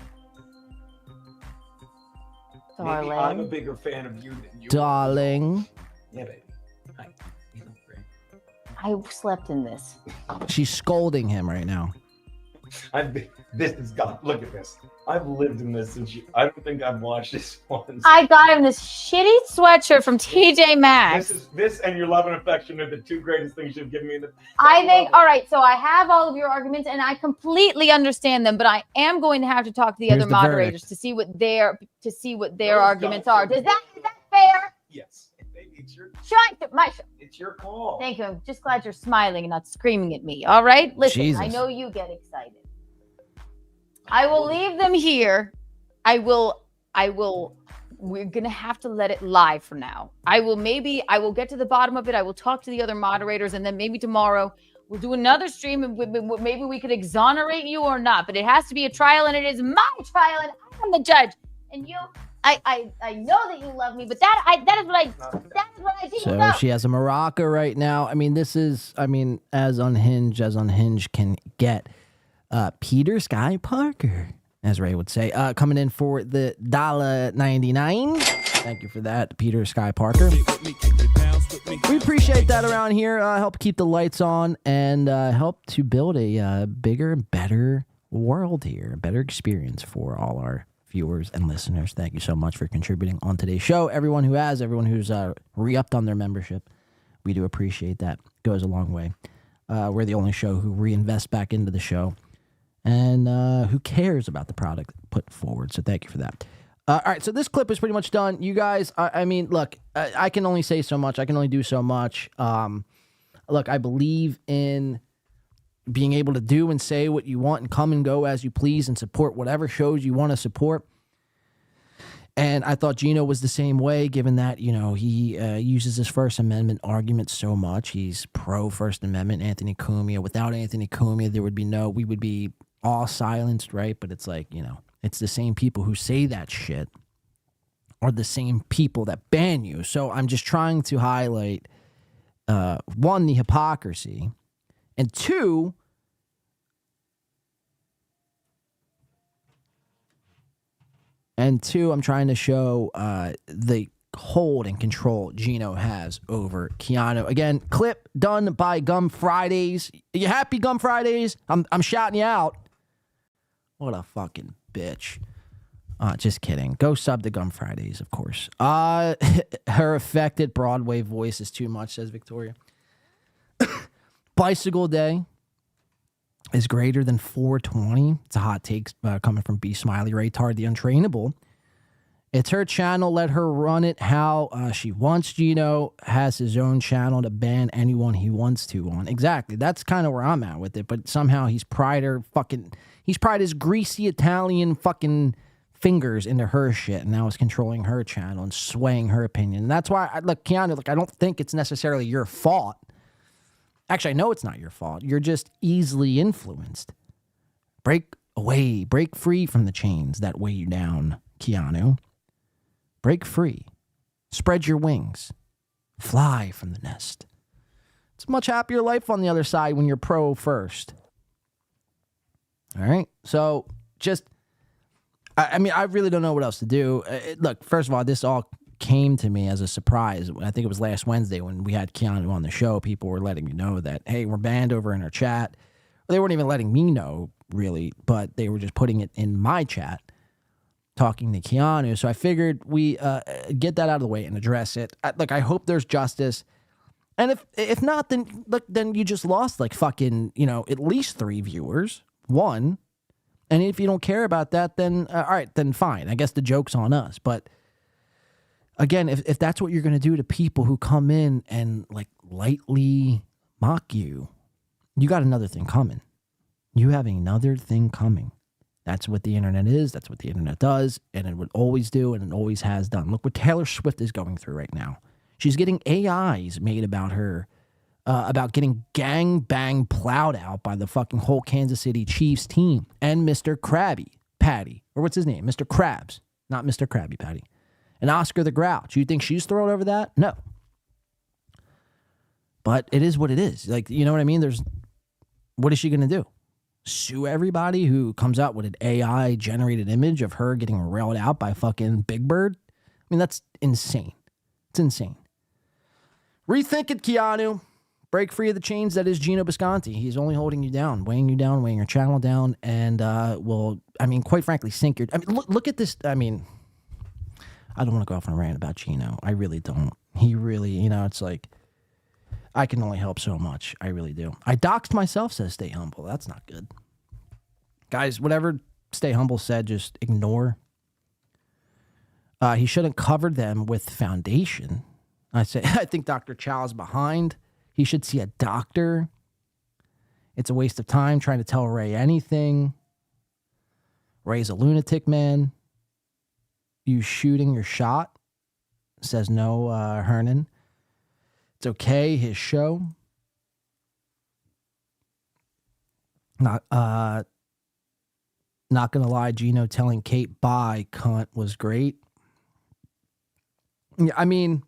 Maybe I'm a Darling. bigger fan of you than you. Darling. Yeah, baby. Hi. You look great. I slept in this. She's scolding him right now. This is God. Look at this. I've lived in this since you. I don't think I've watched this once. I got him this shitty sweatshirt from TJ Maxx. This and your love and affection are the two greatest things you've given me. I think, all right, so I have all of your arguments and I completely understand them, but I am going to have to talk to the Here's other the moderators verdict. to see what their arguments are. Is that fair? Yes. It's your It's your call. Thank you. I'm just glad you're smiling and not screaming at me. All right? Listen, I Jesus. know you get excited. I will leave them here. We're going to have to let it lie for now. I will get to the bottom of it. I will talk to the other moderators, and then maybe tomorrow we'll do another stream, and maybe we could exonerate you or not. But it has to be a trial, and it is my trial, and I'm the judge. And you, I know that you love me, but that is what I do. So she has a maraca right now. I mean, this is, as unhinged can get. Peter Sky Parker, as Ray would say, coming in for the $1.99. Thank you for that, Peter Sky Parker. We appreciate that around here. Help keep the lights on and help to build a bigger and better world here, a better experience for all our viewers and listeners. Thank you so much for contributing on today's show. Everyone who's re-upped on their membership, we do appreciate that. Goes a long way. We're the only show who reinvests back into the show and who cares about the product put forward. So thank you for that. All right, so this clip is pretty much done. You guys, I mean, look, I can only say so much. I can only do so much. Look, I believe in being able to do and say what you want and come and go as you please and support whatever shows you want to support. And I thought Gino was the same way, given that, you know, he uses his First Amendment argument so much. He's pro-First Amendment, Anthony Cumia. Without Anthony Cumia, we would be all silenced, right? But it's like, you know, it's the same people who say that shit are the same people that ban you. So I'm just trying to highlight, one, the hypocrisy, and two, I'm trying to show the hold and control Gino has over Keanu. Again, clip done by Gum Fridays. Are you happy, Gum Fridays? I'm shouting you out. What a fucking bitch. Just kidding. Go sub to Gum Fridays, of course. Her affected Broadway voice is too much, says Victoria. Bicycle Day is greater than 420. It's a hot take coming from B. Smiley Raytard, the untrainable. It's her channel. Let her run it how she wants. Gino has his own channel to ban anyone he wants to on. Exactly. That's kind of where I'm at with it. But somehow he's pried his greasy Italian fucking fingers into her shit, and now is controlling her channel and swaying her opinion. And that's why, Keanu, I don't think it's necessarily your fault. Actually, I know it's not your fault. You're just easily influenced. Break free from the chains that weigh you down, Keanu. Break free. Spread your wings. Fly from the nest. It's a much happier life on the other side when you're pro first. All right? So, I mean, I really don't know what else to do. Look, first of all, this all came to me as a surprise. I think it was last Wednesday when we had Keanu on the show. People were letting me know that, hey, we're banned over in our chat. They weren't even letting me know, really, but they were just putting it in my chat, talking to Keanu. So I figured we get that out of the way and address it. I hope there's justice. And if not, then you just lost fucking, at least 3 viewers. 1. And if you don't care about that, then all right, then fine. I guess the joke's on us. But again, if that's what you're going to do to people who come in and lightly mock you, you got another thing coming. You have another thing coming. That's what the internet is. That's what the internet does. And it would always do, and it always has done. Look what Taylor Swift is going through right now. She's getting AIs made about her, about getting gang bang plowed out by the fucking whole Kansas City Chiefs team and Mr. Krabby Patty. Or what's his name? Mr. Krabs. Not Mr. Krabby Patty. And Oscar the Grouch. You think she's throwing over that? No. But it is what it is. You know what I mean? What is she going to do? Sue everybody who comes out with an AI generated image of her getting railed out by fucking Big Bird? I mean, that's insane. It's insane. Rethink it, Keanu. Break free of the chains that is Gino Bisconti. He's only holding you down, weighing your channel down, and quite frankly, sink your... I mean, look at this. I mean, I don't want to go off on a rant about Gino. I really don't. He really, it's I can only help so much. I really do. I doxed myself, says Stay Humble. That's not good. Guys, whatever Stay Humble said, just ignore. He shouldn't cover them with foundation. I think Dr. Chow's behind. He should see a doctor. It's a waste of time trying to tell Ray anything. Ray's a lunatic, man. You shooting your shot, says no, Hernan. It's okay, his show. Not gonna lie, Gino telling Kate bye, cunt, was great. I mean,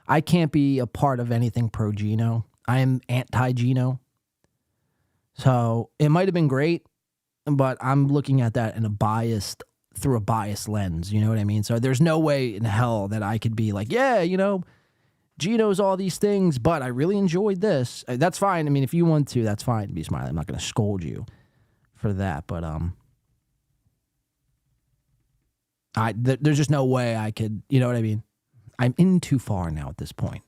I can't be a part of anything pro Gino. I am anti Gino. So it might have been great, but I'm looking at that through a biased lens. You know what I mean? So there's no way in hell that I could be like, yeah, Gino's all these things, but I really enjoyed this. That's fine. I mean, if you want to, that's fine. Be smiling. I'm not going to scold you for that, but there's just no way I could. You know what I mean? I'm in too far now at this point.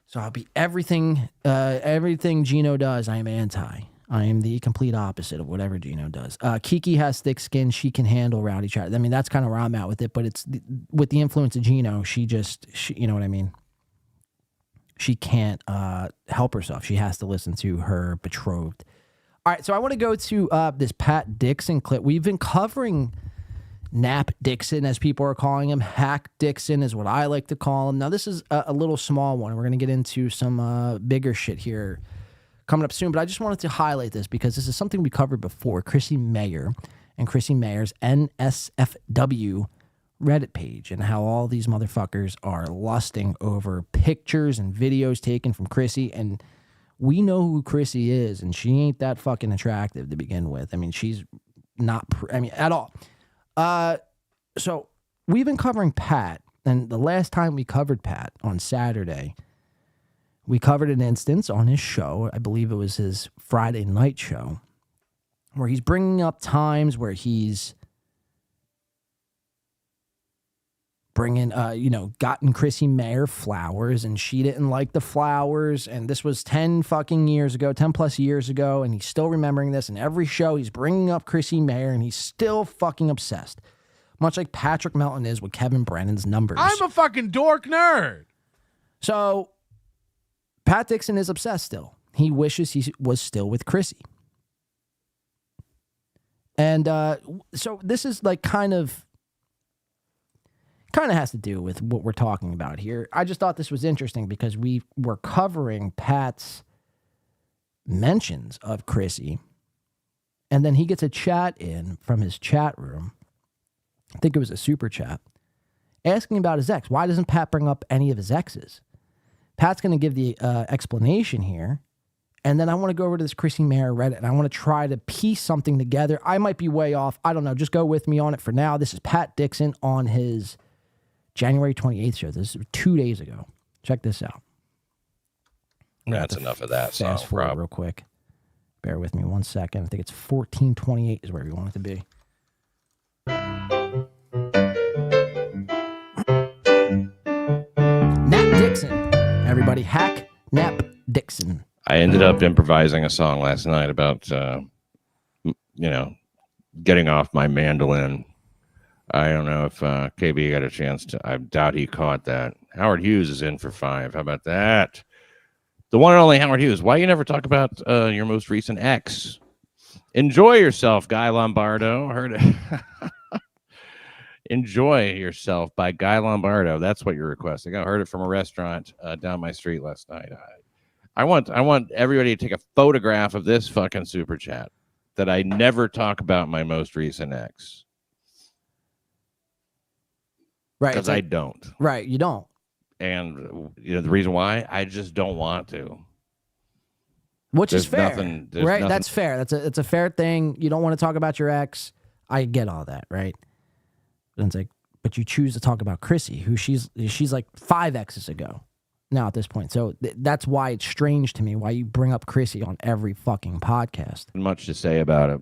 So I'll be everything Gino does, I am anti. I am the complete opposite of whatever Gino does. Kiki has thick skin. She can handle rowdy chat. I mean, that's kind of where I'm at with it, but it's with the influence of Gino, she you know what I mean? She can't help herself. She has to listen to her betrothed. All right, so I want to go to this Pat Dixon clip. We've been covering Nap Dixon, as people are calling him. Hack Dixon is what I like to call him. Now, this is a little small one. We're going to get into some bigger shit here coming up soon, but I just wanted to highlight this because this is something we covered before. Chrissy Mayer and Chrissy Mayer's NSFW Reddit page and how all these motherfuckers are lusting over pictures and videos taken from Chrissy, and we know who Chrissy is, and she ain't that fucking attractive to begin with. I mean, she's not, at all. So we've been covering Pat, and the last time we covered Pat on Saturday, we covered an instance on his show. I believe it was his Friday night show, where he's bringing up times where he's bringing, gotten Chrissy Mayer flowers, and she didn't like the flowers. And this was 10 plus years ago. And he's still remembering this. And every show he's bringing up Chrissy Mayer, and he's still fucking obsessed. Much like Patrick Melton is with Kevin Brennan's numbers. I'm a fucking dork nerd. So Pat Dixon is obsessed still. He wishes he was still with Chrissy. And so this is like kind of has to do with what we're talking about here. I just thought this was interesting because we were covering Pat's mentions of Chrissy, and then he gets a chat in from his chat room. I think it was a super chat, asking about his ex. Why doesn't Pat bring up any of his exes? Pat's going to give the explanation here, and then I want to go over to this Chrissy Mayer Reddit, and I want to try to piece something together. I might be way off. I don't know. Just go with me on it for now. This is Pat Dixon on his January 28th show. This is 2 days ago. Check this out. That's enough of that song, Fast forward real quick. Bear with me 1 second. I think it's 1428 is where we want it to be. Nap Dixon. Everybody, hack Nap Dixon. I ended up improvising a song last night about, getting off my mandolin. I don't know if KB got a chance to. I doubt he caught that. Howard Hughes is in for 5. How about that? The one and only Howard Hughes. Why you never talk about your most recent ex? Enjoy yourself, Guy Lombardo. Heard it. Enjoy Yourself by Guy Lombardo. That's what you're requesting. I heard it from a restaurant down my street last night. I want everybody to take a photograph of this fucking super chat that I never talk about my most recent ex. Right. Because I don't. Right. You don't. And the reason why, I just don't want to. Which is fair. Right. Nothing. That's fair. It's a fair thing. You don't want to talk about your ex. I get all that, right? And it's like, but you choose to talk about Chrissy, who she's like 5 exes ago now at this point. So that's why it's strange to me why you bring up Chrissy on every fucking podcast. Much to say about it.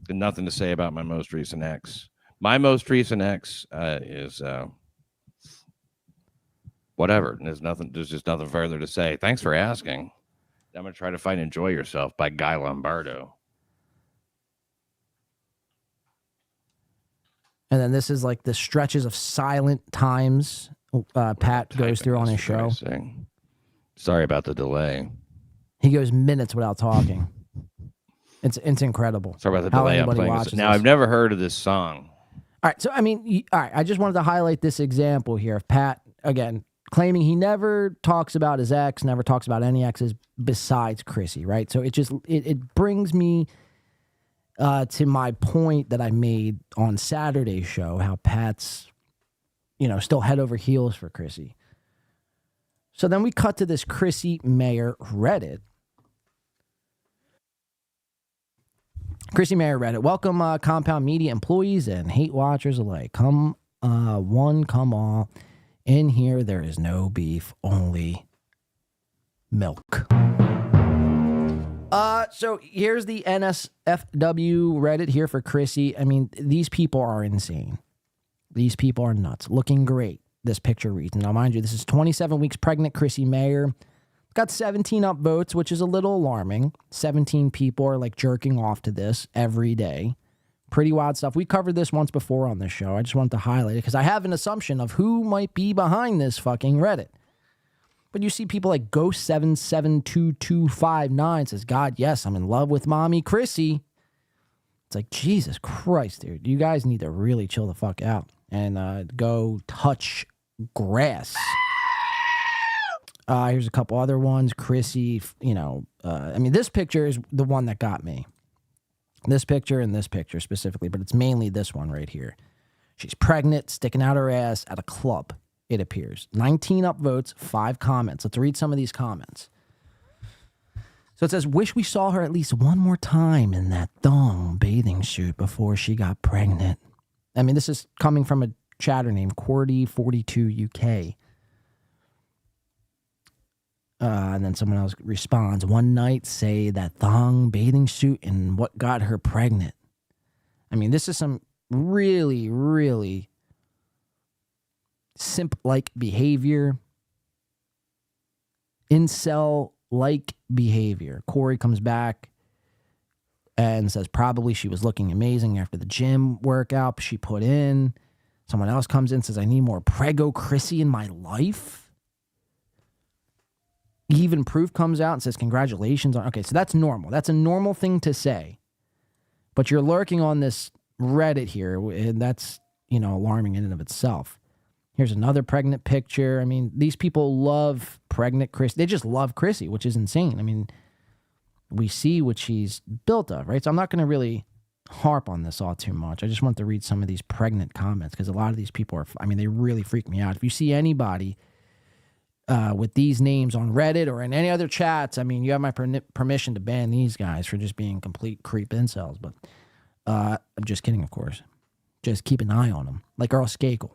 Nothing to say about my most recent ex. My most recent ex is whatever. There's just nothing further to say. Thanks for asking. I'm going to try to find Enjoy Yourself by Guy Lombardo. And then this is like the stretches of silent times Pat goes through on his show. Sorry about the delay. He goes minutes without talking. It's incredible. Sorry about the delay. I'm playing this. Now, I've never heard of this song. All right. So, I just wanted to highlight this example here of Pat, again, claiming he never talks about his ex, never talks about any exes besides Chrissy, right? So it brings me to my point that I made on Saturday's show, how Pat's, still head over heels for Chrissy. So then we cut to this Chrissy Mayer Reddit. Chrissy Mayer Reddit. Welcome, Compound Media employees and hate watchers alike. Come one, come all. In here, there is no beef, only milk. So here's the NSFW Reddit here for Chrissy. I mean, these people are insane. These people are nuts. Looking great. this picture reads. Now, mind you, this is 27 weeks pregnant Chrissy Mayer. Got 17 upvotes, which is a little alarming. 17 people are like jerking off to this every day. Pretty wild stuff. We covered this once before on this show. I just wanted to highlight it because I have an assumption of who might be behind this fucking Reddit. But you see people like Ghost772259 says, God, yes, I'm in love with mommy Chrissy. It's like, Jesus Christ, dude. You guys need to really chill the fuck out and go touch grass. Here's a couple other ones. Chrissy, I mean, this picture is the one that got me. This picture and this picture specifically, but it's mainly this one right here. She's pregnant, sticking out her ass at a club, it appears. 19 upvotes, 5 comments. Let's read some of these comments. So it says, wish we saw her at least one more time in that thong bathing suit before she got pregnant. I mean, this is coming from a chatter named Ep240 UK. And then someone else responds, one night say that thong bathing suit and what got her pregnant. I mean, this is some really, really simp-like behavior. Incel-like behavior. Corey comes back and says probably she was looking amazing after the gym workout she put in. Someone else comes in and says, I need more Prego Chrissy in my life. Even Proof comes out and says, congratulations. Okay, so that's normal. That's a normal thing to say. But you're lurking on this Reddit here, and that's, alarming in and of itself. Here's another pregnant picture. I mean, these people love pregnant Chrissy. They just love Chrissy, which is insane. I mean, we see what she's built of, right? So I'm not going to really harp on this all too much. I just want to read some of these pregnant comments because a lot of these people they really freak me out. If you see anybody with these names on Reddit or in any other chats, I mean, you have my permission to ban these guys for just being complete creep incels. But I'm just kidding, of course. Just keep an eye on them, like Earl Skakel.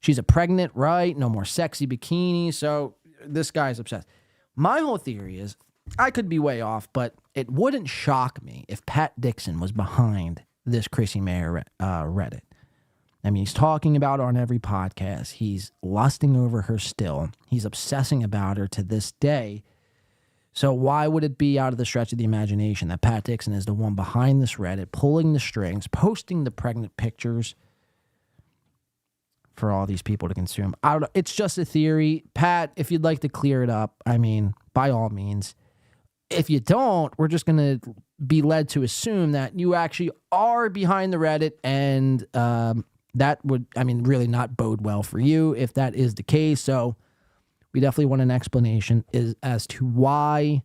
She's a pregnant, right? No more sexy bikini. So this guy's obsessed. My whole theory is, I could be way off, but it wouldn't shock me if Pat Dixon was behind this Chrissy Mayer Reddit. I mean, he's talking about her on every podcast. He's lusting over her still. He's obsessing about her to this day. So why would it be out of the stretch of the imagination that Pat Dixon is the one behind this Reddit, pulling the strings, posting the pregnant pictures for all these people to consume? I don't know. It's just a theory. Pat, if you'd like to clear it up, I mean, by all means. If you don't, we're just going to be led to assume that you actually are behind the Reddit, and that would, really not bode well for you if that is the case. So we definitely want an explanation as to why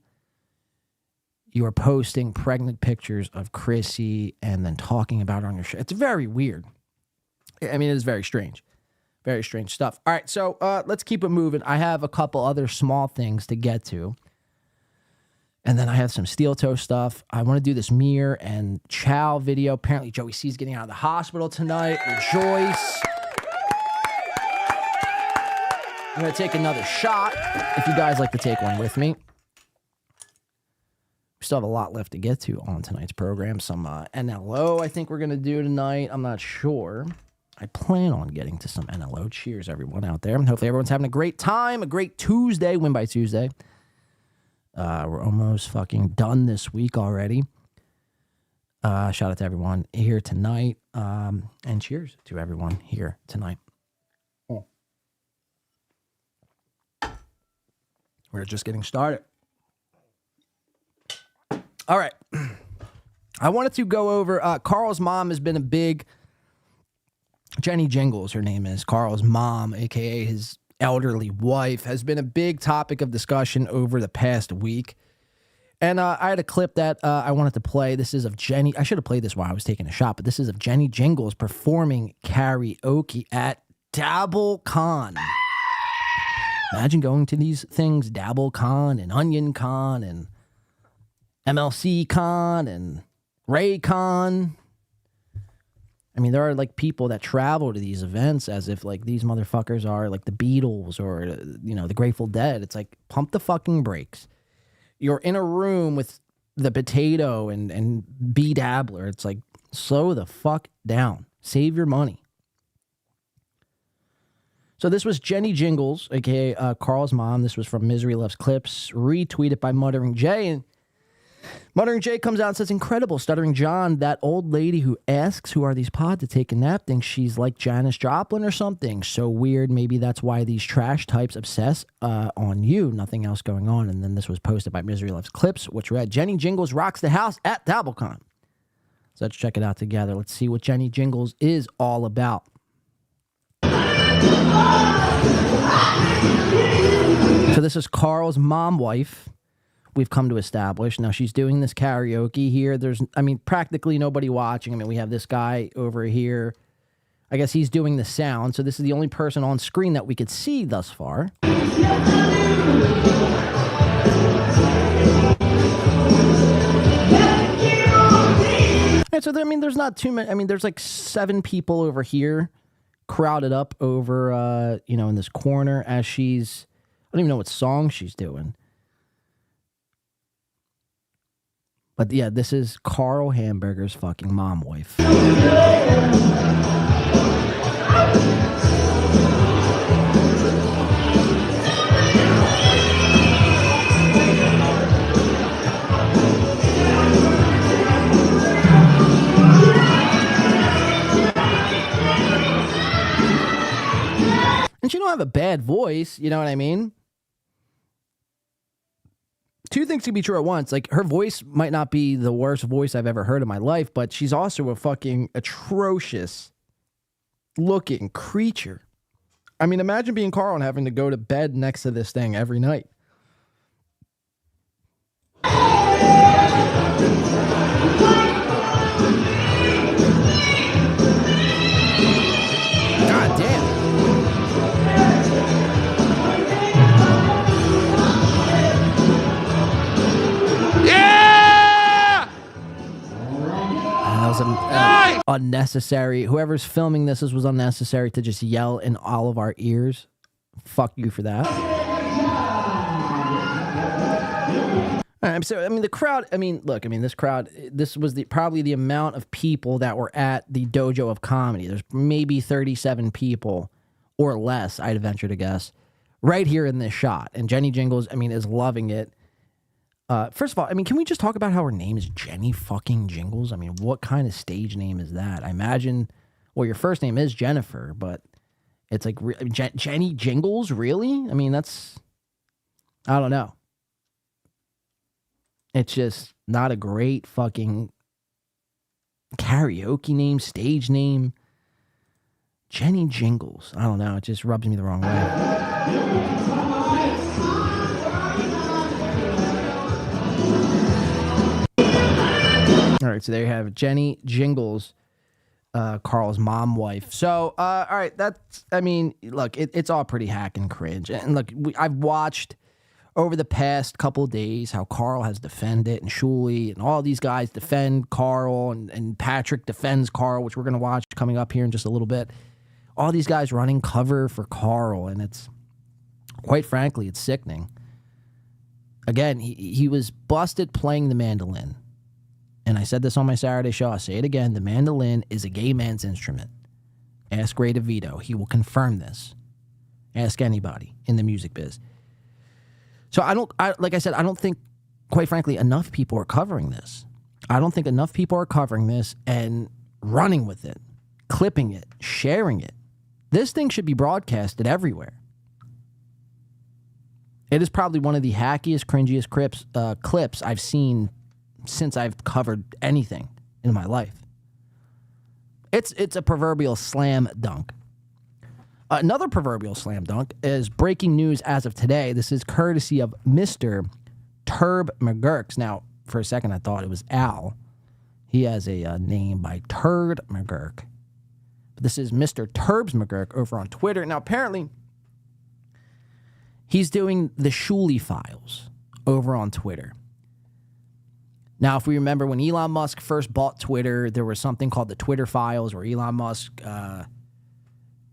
you are posting pregnant pictures of Chrissy and then talking about her on your show. It's very weird. I mean, it is very strange. Very strange stuff. All right, so let's keep it moving. I have a couple other small things to get to. And then I have some steel toe stuff. I want to do this Mir and Chow video. Apparently, Joey C is getting out of the hospital tonight. Rejoice. I'm going to take another shot if you guys like to take one with me. We still have a lot left to get to on tonight's program. Some NLO I think we're going to do tonight. I'm not sure. I plan on getting to some NLO. Cheers, everyone out there. Hopefully everyone's having a great time, a great Tuesday, Win by Tuesday. We're almost fucking done this week already. Shout out to everyone here tonight. And cheers to everyone here tonight. We're just getting started. All right. I wanted to go over, Carl's mom has been a big, Jenny Jingles, her name is, Carl's mom, a.k.a. his elderly wife, has been a big topic of discussion over the past week. And I had a clip that I wanted to play. This is of Jenny. I should have played this while I was taking a shot, but this is of Jenny Jingles performing karaoke at DabbleCon. Imagine going to these things, DabbleCon and OnionCon and MLCCon and RayCon. I mean, there are like people that travel to these events as if like these motherfuckers are like the Beatles or, the Grateful Dead. It's like, pump the fucking brakes. You're in a room with the Potato and B Dabbler. It's like, slow the fuck down. Save your money. So this was Jenny Jingles, aka Carl's mom. This was from Misery Loves Clips, retweeted by Muttering Jay. And Muttering Jay comes out and says, incredible, Stuttering John, that old lady who asks who are these pod to take a nap thinks she's like Janis Joplin or something. So weird. Maybe that's why these trash types obsess on you. Nothing else going on. And then this was posted by Misery Loves Clips, which read, Jenny Jingles rocks the house at DabbleCon. So let's check it out together. Let's see what Jenny Jingles is all about. So this is Carl's mom wife. We've come to establish. Now she's doing this karaoke here. There's, practically nobody watching. We have this guy over here. I guess he's doing the sound. So this is the only person on screen that we could see thus far. And so, there's not too many. There's like 7 people over here crowded up over, in this corner as she's, I don't even know what song she's doing. But yeah, this is Carl Hamburger's fucking mom wife. And she don't have a bad voice, you know what I mean? Two things can be true at once. Like, her voice might not be the worst voice I've ever heard in my life, but she's also a fucking atrocious looking creature. Imagine being Carl and having to go to bed next to this thing every night. God damn. That was unnecessary. Whoever's filming this was unnecessary to just yell in all of our ears. Fuck you for that. All right, so the crowd. Look, this crowd. This was probably the amount of people that were at the Dojo of Comedy. There's maybe 37 people or less. I'd venture to guess, right here in this shot. And Jenny Jingles, is loving it. First of all, can we just talk about how her name is Jenny fucking Jingles? What kind of stage name is that? I imagine, your first name is Jennifer, but it's like Jenny Jingles, really? That's, I don't know. It's just not a great fucking karaoke name, stage name. Jenny Jingles. I don't know. It just rubs me the wrong way. All right, so there you have Jenny Jingles, Carl's mom wife. So, all right, that's, look, it's all pretty hack and cringe. And look, I've watched over the past couple of days how Carl has defended and Shuli and all these guys defend Carl and Patrick defends Carl, which we're going to watch coming up here in just a little bit. All these guys running cover for Carl, and it's, quite frankly, it's sickening. Again, he was busted playing the mandolin. And I said this on my Saturday show. I'll say it again. The mandolin is a gay man's instrument. Ask Ray DeVito. He will confirm this. Ask anybody in the music biz. So like I said, I don't think, quite frankly, enough people are covering this. I don't think enough people are covering this and running with it, clipping it, sharing it. This thing should be broadcasted everywhere. It is probably one of the hackiest, cringiest clips I've seen since I've covered anything in my life. It's a proverbial slam dunk. Another proverbial slam dunk is breaking news as of today. This is courtesy of Mr. Turb McGurks. Now, for a second, I thought it was Al. He has a name by Turd McGurk. But this is Mr. Turbs McGurk over on Twitter. Now, apparently, he's doing the Shuli files over on Twitter. Now, if we remember when Elon Musk first bought Twitter, there was something called the Twitter files where Elon Musk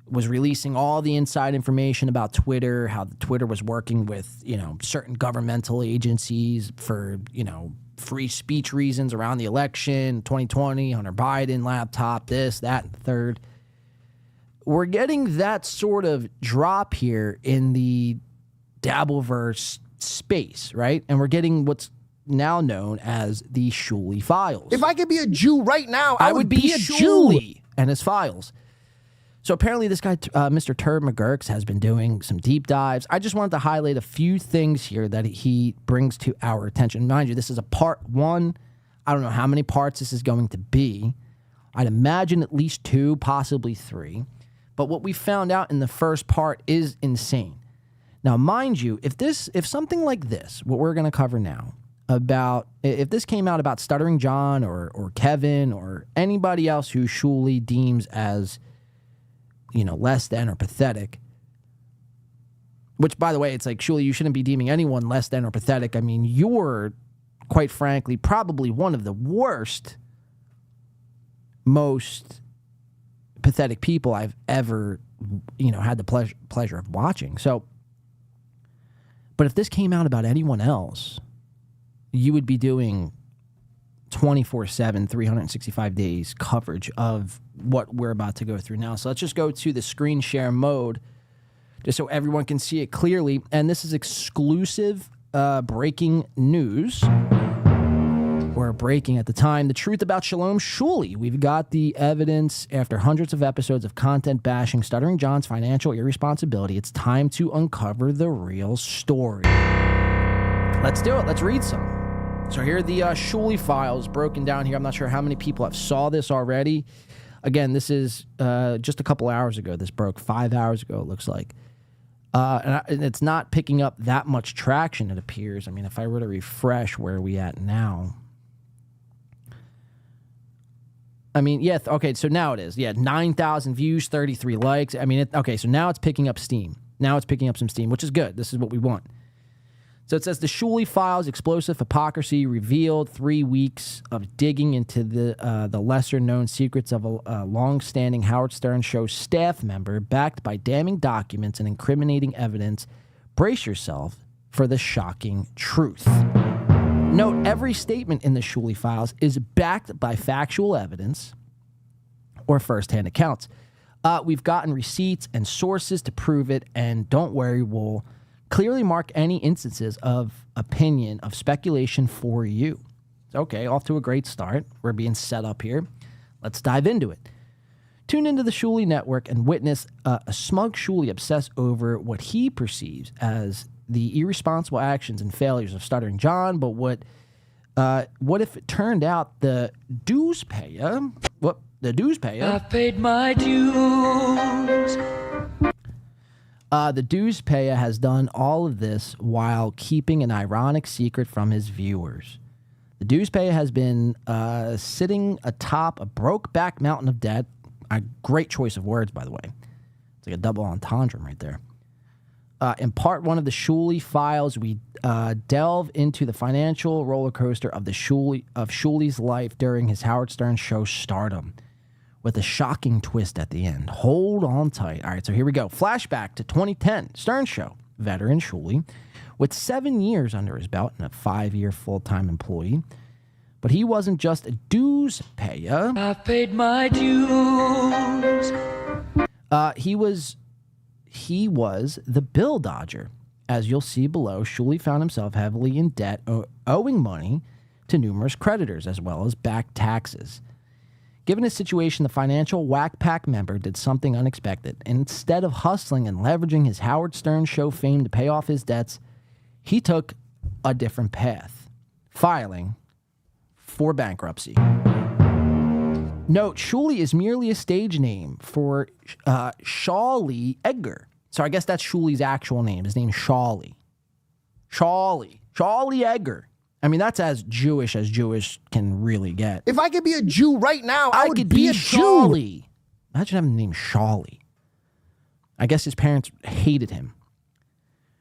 was releasing all the inside information about Twitter, how Twitter was working with, certain governmental agencies for, free speech reasons around the election, 2020, Hunter Biden laptop, this, that, and the third. we're getting that sort of drop here in the Dabbleverse space, right? And we're getting what's now known as the Shuley files. If I could be a Jew right now, I would be a Jew. Shuley and his files. So apparently this guy, Mr. Turd McGurks, has been doing some deep dives. I just wanted to highlight a few things here that he brings to our attention. Mind you, this is a part 1. I don't know how many parts this is going to be. I'd imagine at least 2, possibly 3. But what we found out in the first part is insane. Now, mind you, if something like this, what we're going to cover now, if this came out about Stuttering John or Kevin or anybody else who Shuley deems as, less than or pathetic, which, by the way, it's like, Shuley, you shouldn't be deeming anyone less than or pathetic. I mean, you're, quite frankly, probably one of the worst, most pathetic people I've ever, had the pleasure of watching. So, but if this came out about anyone else, you would be doing 24/7, 365 days coverage of what we're about to go through now. So let's just go to the screen share mode just so everyone can see it clearly. And this is exclusive breaking news. Or breaking at the time. The truth about Shalom Shuley. We've got the evidence after hundreds of episodes of content bashing Stuttering John's financial irresponsibility. It's time to uncover the real story. Let's do it. Let's read some. So here are the Shuley files broken down here. I'm not sure how many people have saw this already. Again, this is just a couple hours ago. This broke 5 hours ago, it looks like. And it's not picking up that much traction, it appears. I mean, if I were to refresh, where are we at now? I mean, yeah, okay, so now it is. Yeah, 9,000 views, 33 likes. I mean, so now it's picking up steam. Now it's picking up some steam, which is good. This is what we want. So it says the Shuley files, explosive hypocrisy revealed, 3 weeks of digging into the lesser-known secrets of a long-standing Howard Stern show staff member backed by damning documents and incriminating evidence. Brace yourself for the shocking truth. Note, every statement in the Shuley files is backed by factual evidence or first-hand accounts. We've gotten receipts and sources to prove it, and don't worry, we'll clearly mark any instances of opinion, of speculation for you. Okay, off to a great start. We're being set up here. Let's dive into it. Tune into the Shuley Network and witness a smug Shuley obsess over what he perceives as the irresponsible actions and failures of Stuttering John, but what if it turned out the dues payer, I paid my dues. The dues payer has done all of this while keeping an ironic secret from his viewers. The dues payer has been sitting atop a broke-back mountain of debt. A great choice of words, by the way. It's like a double entendre right there. In part 1 of the Shuley files, we delve into the financial roller coaster of Shuley's life during his Howard Stern show stardom, with a shocking twist at the end. Hold on tight. All right, so here we go. Flashback to 2010, Stern show. Veteran Shuley, with 7 years under his belt and a 5-year full-time employee. But he wasn't just a dues payer. I paid my dues. He was the bill dodger. As you'll see below, Shuley found himself heavily in debt, owing money to numerous creditors, as well as back taxes. Given his situation, the financial whack pack member did something unexpected. Instead of hustling and leveraging his Howard Stern show fame to pay off his debts, he took a different path, filing for bankruptcy. Note, Shuley is merely a stage name for Shawley Edgar. So I guess that's Shuley's actual name. His name's Shawley. Shawley Edgar. I mean, that's as Jewish can really get. If I could be a Jew right now, I would be a Shawley. Jew. Imagine having the name Shawley. I guess his parents hated him.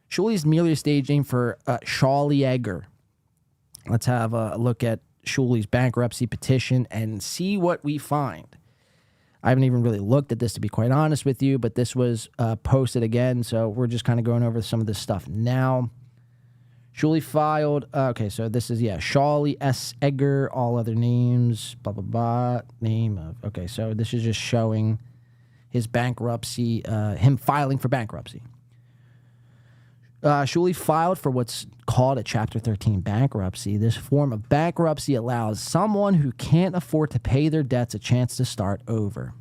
Shuley is merely a stage name for Shawley Edgar. Let's have a look at Shuley's bankruptcy petition and see what we find. I haven't even really looked at this, to be quite honest with you, but this was posted again, so we're just kind of going over some of this stuff now. Shuley filed, okay, so this is, Shawley S. Edgar, all other names, blah, blah, blah, name of, okay, so this is just showing his bankruptcy, him filing for bankruptcy. Shuley filed for what's called a Chapter 13 bankruptcy. This form of bankruptcy allows someone who can't afford to pay their debts a chance to start over.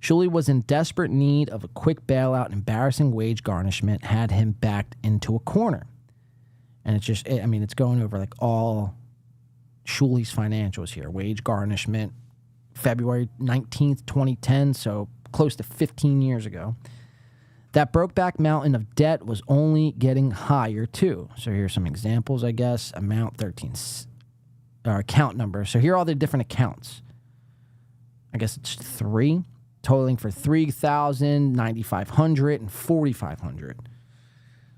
Shuley was in desperate need of a quick bailout, and embarrassing wage garnishment had him backed into a corner. And it's just, I mean, it's going over like all Shuley's financials here. Wage garnishment, February 19th, 2010, so close to 15 years ago. That Brokeback Mountain of debt was only getting higher, too. So here's some examples, I guess. Amount 13, or account number. So here are all the different accounts. I guess it's 3, totaling for $3,000, $9,500, and $4,500.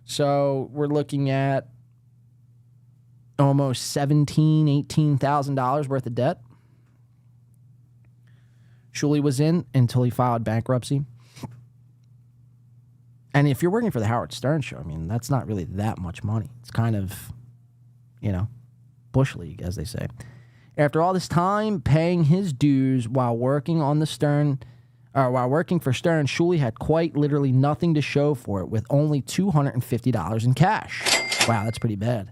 So we're looking at almost $17,000, $18,000 worth of debt. Shuley was in until he filed bankruptcy. And if you're working for the Howard Stern show, I mean, that's not really that much money. It's kind of, bush league, as they say. After all this time paying his dues while working for Stern, Shuley had quite literally nothing to show for it, with only $250 in cash. Wow, that's pretty bad.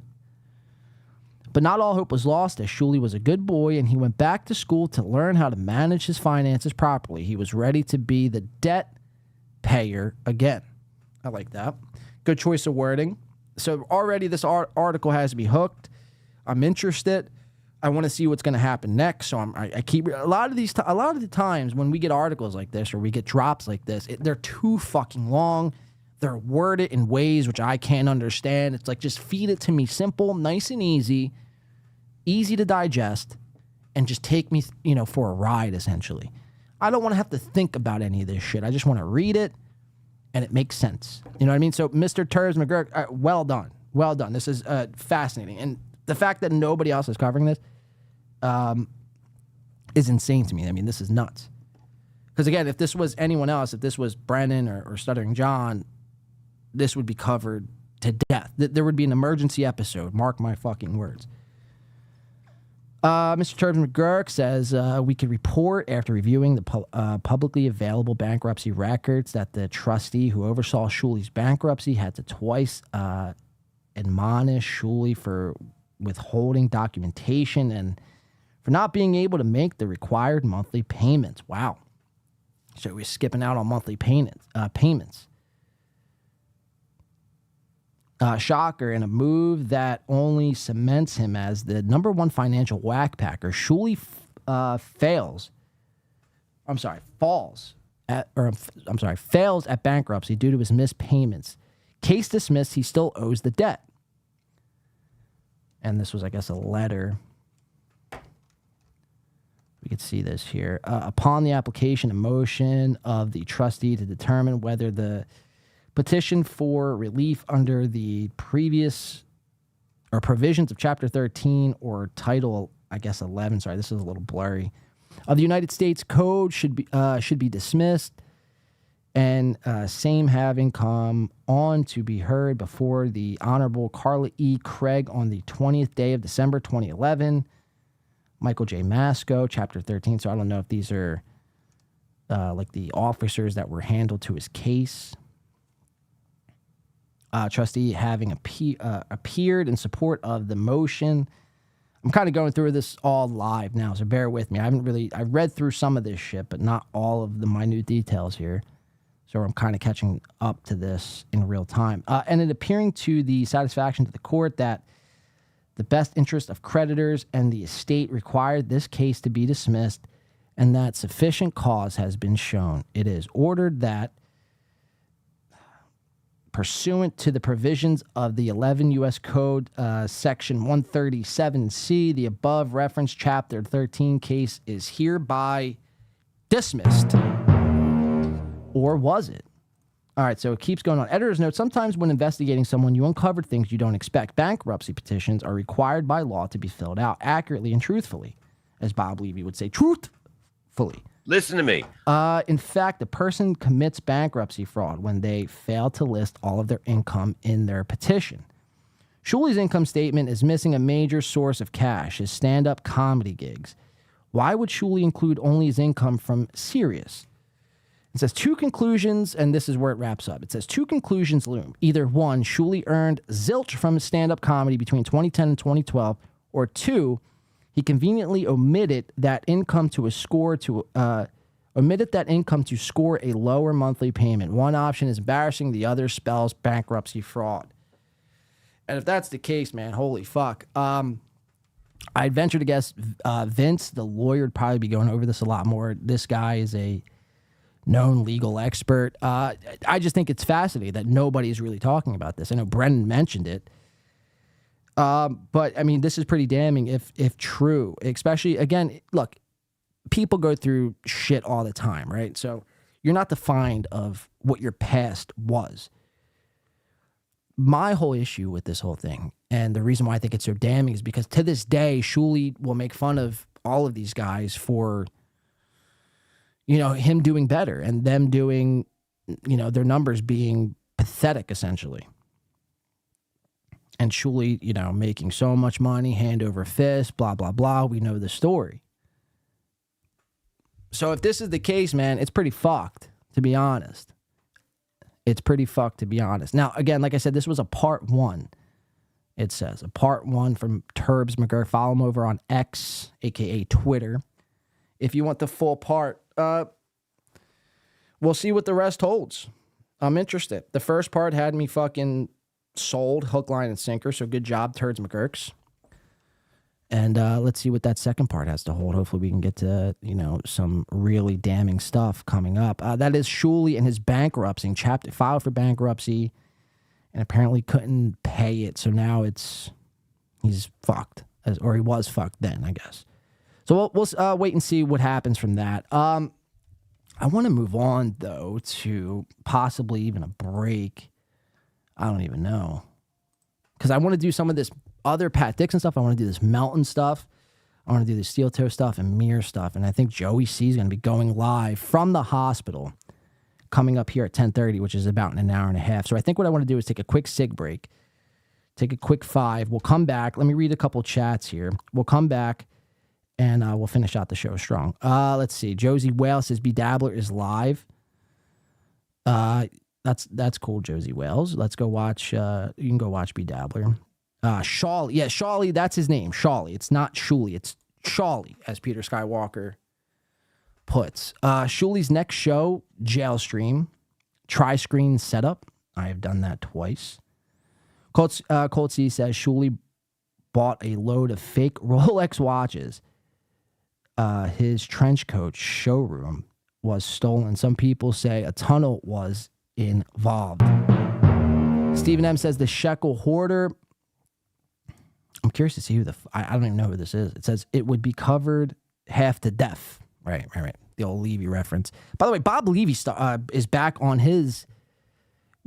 But not all hope was lost, as Shuley was a good boy and he went back to school to learn how to manage his finances properly. He was ready to be the debt payer again. I like that. Good choice of wording. So already this article has me hooked. I'm interested. I want to see what's going to happen next. So I keep a lot of the times when we get articles like this or we get drops like this, they're too fucking long. They're worded in ways which I can't understand. It's like, just feed it to me simple, nice and easy to digest, and just take me, for a ride, essentially. I don't want to have to think about any of this shit. I just want to read it, and it makes sense. You know what I mean? So, Mr. Terz McGurk, well done. Well done. This is fascinating. And the fact that nobody else is covering this is insane to me. I mean, this is nuts. Because, again, if this was anyone else, if this was Brennan or Stuttering John, this would be covered to death. There would be an emergency episode. Mark my fucking words. Mr. Terz McGurk says, we could report after reviewing the publicly available bankruptcy records that the trustee who oversaw Shuley's bankruptcy had to twice admonish Shuley for withholding documentation and for not being able to make the required monthly payments. Wow. So we're skipping out on monthly payments. Shocker, in a move that only cements him as the number one financial whackpacker, Shuley fails at bankruptcy due to his missed payments. Case dismissed, he still owes the debt. And this was, I guess, a letter. We could see this here. Upon the application and motion of the trustee to determine whether the petition for relief under the previous or provisions of Chapter 13 or Title, I guess, 11. Sorry, this is a little blurry. Of the United States Code should be dismissed, and same having come on to be heard before the Honorable Carla E. Craig on the 20th day of December 2011. Michael J. Masco, Chapter 13. So I don't know if these are like the officers that were handled to his case. Trustee having appeared in support of the motion. I'm kind of going through this all live now, so bear with me. I read through some of this shit, but not all of the minute details here. So I'm kind of catching up to this in real time. And it appearing to the satisfaction to the court that the best interest of creditors and the estate required this case to be dismissed, and that sufficient cause has been shown. It is ordered that, pursuant to the provisions of the 11 U.S. Code, Section 137C, the above referenced Chapter 13 case is hereby dismissed. Or was it? All right, so it keeps going on. Editor's note, sometimes when investigating someone, you uncover things you don't expect. Bankruptcy petitions are required by law to be filled out accurately and truthfully. As Bob Levy would say, truthfully. Listen to me. In fact, a person commits bankruptcy fraud when they fail to list all of their income in their petition. Shuley's income statement is missing a major source of cash, his stand-up comedy gigs. Why would Shuley include only his income from Sirius? It says 2 conclusions, and this is where it wraps up. It says 2 conclusions loom. Either 1, Shuley earned zilch from his stand-up comedy between 2010 and 2012, or 2, he conveniently omitted that income to score a lower monthly payment. One option is embarrassing, the other spells bankruptcy fraud. And if that's the case, man, holy fuck. I'd venture to guess Vince, the lawyer, would probably be going over this a lot more. This guy is a known legal expert. I just think it's fascinating that nobody's really talking about this. I know Brennan mentioned it. But, I mean, this is pretty damning if true. Especially, again, look, people go through shit all the time, right? So you're not defined of what your past was. My whole issue with this whole thing, and the reason why I think it's so damning, is because to this day, Shuley will make fun of all of these guys for, him doing better and them doing, their numbers being pathetic, essentially. And Shuley, making so much money, hand over fist, blah, blah, blah. We know the story. So if this is the case, man, it's pretty fucked, to be honest. It's pretty fucked, to be honest. Now, again, like I said, this was a part 1. It says a part 1 from Turbs McGurk. Follow him over on X, a.k.a. Twitter. If you want the full part, we'll see what the rest holds. I'm interested. The first part had me fucking sold, hook, line, and sinker. So good job, Turds McGurks. And let's see what that second part has to hold. Hopefully we can get to, some really damning stuff coming up. That is Shuley and his bankruptcy. Filed for bankruptcy and apparently couldn't pay it. So now he's fucked. Or he was fucked then, I guess. So we'll wait and see what happens from that. I want to move on, though, to possibly even a break. I don't even know. Because I want to do some of this other Pat Dixon stuff. I want to do this Melton stuff. I want to do the Steel Toe stuff and Mir stuff. And I think Joey C is going to be going live from the hospital coming up here at 10:30, which is about an hour and a half. So I think what I want to do is take a quick sig break. Take a quick 5. We'll come back. Let me read a couple chats here. We'll come back and we'll finish out the show strong. Let's see. Josie Wales says B Dabbler is live. That's cool, Josie Wales. Let's go watch. You can go watch B Dabbler. Shawley. Yeah, Shawley, that's his name. Shawley. It's not Shuley. It's Shawley, as Peter Skywalker puts. Shuley's next show, Jail Stream. Tri-screen setup. I have done that twice. Colt C says Shuley bought a load of fake Rolex watches. His trench coat showroom was stolen. Some people say a tunnel was involved. Stephen M says the Shekel Hoarder. I'm curious to see who I don't even know who this is. It says it would be covered half to death. Right. The old Levy reference. By the way, Bob Levy is back on his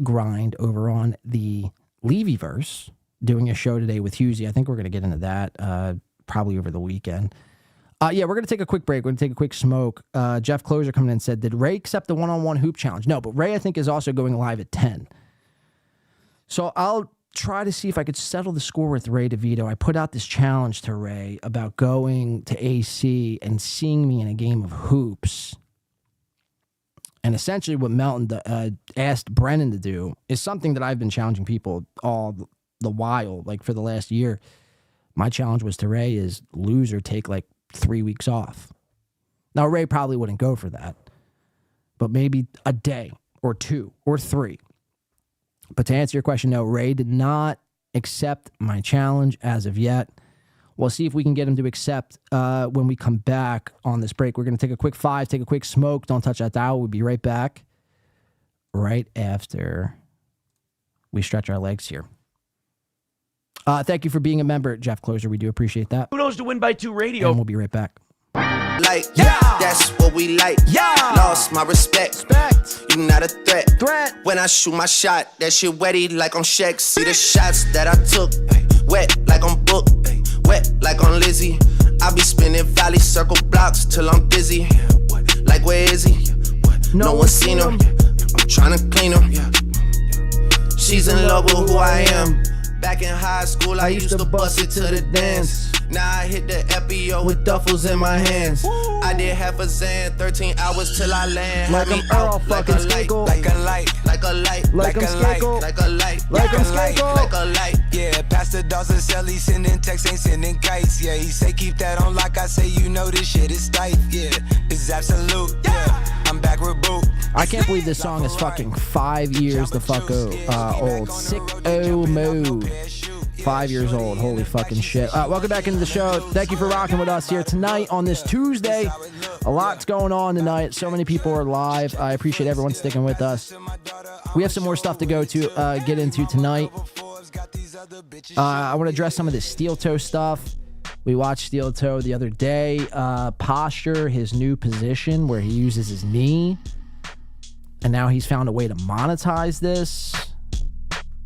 grind over on the Levyverse, doing a show today with Husey. I think we're going to get into that probably over the weekend. Yeah, we're going to take a quick break. We're going to take a quick smoke. Jeff Closer coming in and said, did Ray accept the one-on-one hoop challenge? No, but Ray, I think, is also going live at 10. So I'll try to see if I could settle the score with Ray DeVito. I put out this challenge to Ray about going to AC and seeing me in a game of hoops. And essentially what Melton asked Brennan to do is something that I've been challenging people all the while, like for the last year. My challenge was to Ray is lose or take like 3 weeks off. Now, Ray probably wouldn't go for that, but maybe a day or 2 or 3. But to answer your question, no, Ray did not accept my challenge as of yet. We'll see if we can get him to accept when we come back on this break. We're going to take a quick 5, take a quick smoke. Don't touch that dial. We'll be right back right after we stretch our legs here. Thank you for being a member, Jeff Closer. We do appreciate that. Who knows to win by 2 radio? And we'll be right back. Like, yeah, that's what we like. Yeah, lost my respect. You not a threat. When I shoot my shot, that shit wetty like on Shaq. See the shots that I took, wet like on Book, wet like on Lizzie. I be spinning valley circle blocks till I'm dizzy. Like where is he? No one seen him. I'm trying to clean him. She's in love with who I am. Back in high school, I used to bust it to the dance. Now I hit the FBO with duffels in my hands. I did half a Zan, 13 hours till I land. Like I'm Earl fucking Skakel. Like a light, like a light, like a light, like a light, like a light, like a light. Yeah, Pastor Dawson Sally sending texts, ain't sending kites. Yeah, he say keep that on like I say, you know this shit is tight. Yeah, it's absolute. Yeah, I'm back with boot. I can't believe this song is fucking 5 years the fuck old. Sick O Mode. 5 years old. Holy fucking shit. Welcome back into the show. Thank you for rocking with us here tonight on this Tuesday. A lot's going on tonight. So many people are live. I appreciate everyone sticking with us. We have some more stuff to get into tonight. I want to address some of the steel toe stuff. We watched Steel Toe the other day. Posture, his new position where he uses his knee. And now he's found a way to monetize this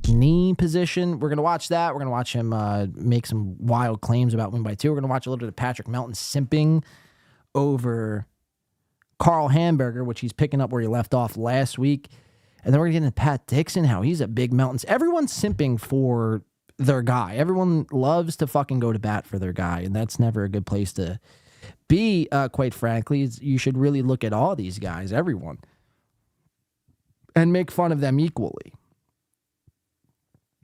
knee position. We're going to watch that. We're going to watch him make some wild claims about win by two. We're going to watch a little bit of Patrick Melton simping over Carl Hamburger, which he's picking up where he left off last week. And then we're going to get into Pat Dixon, how he's a big Melton. Everyone's simping for their guy. Everyone loves to fucking go to bat for their guy, and that's never a good place to be, quite frankly. You should really look at all these guys, everyone, and make fun of them equally.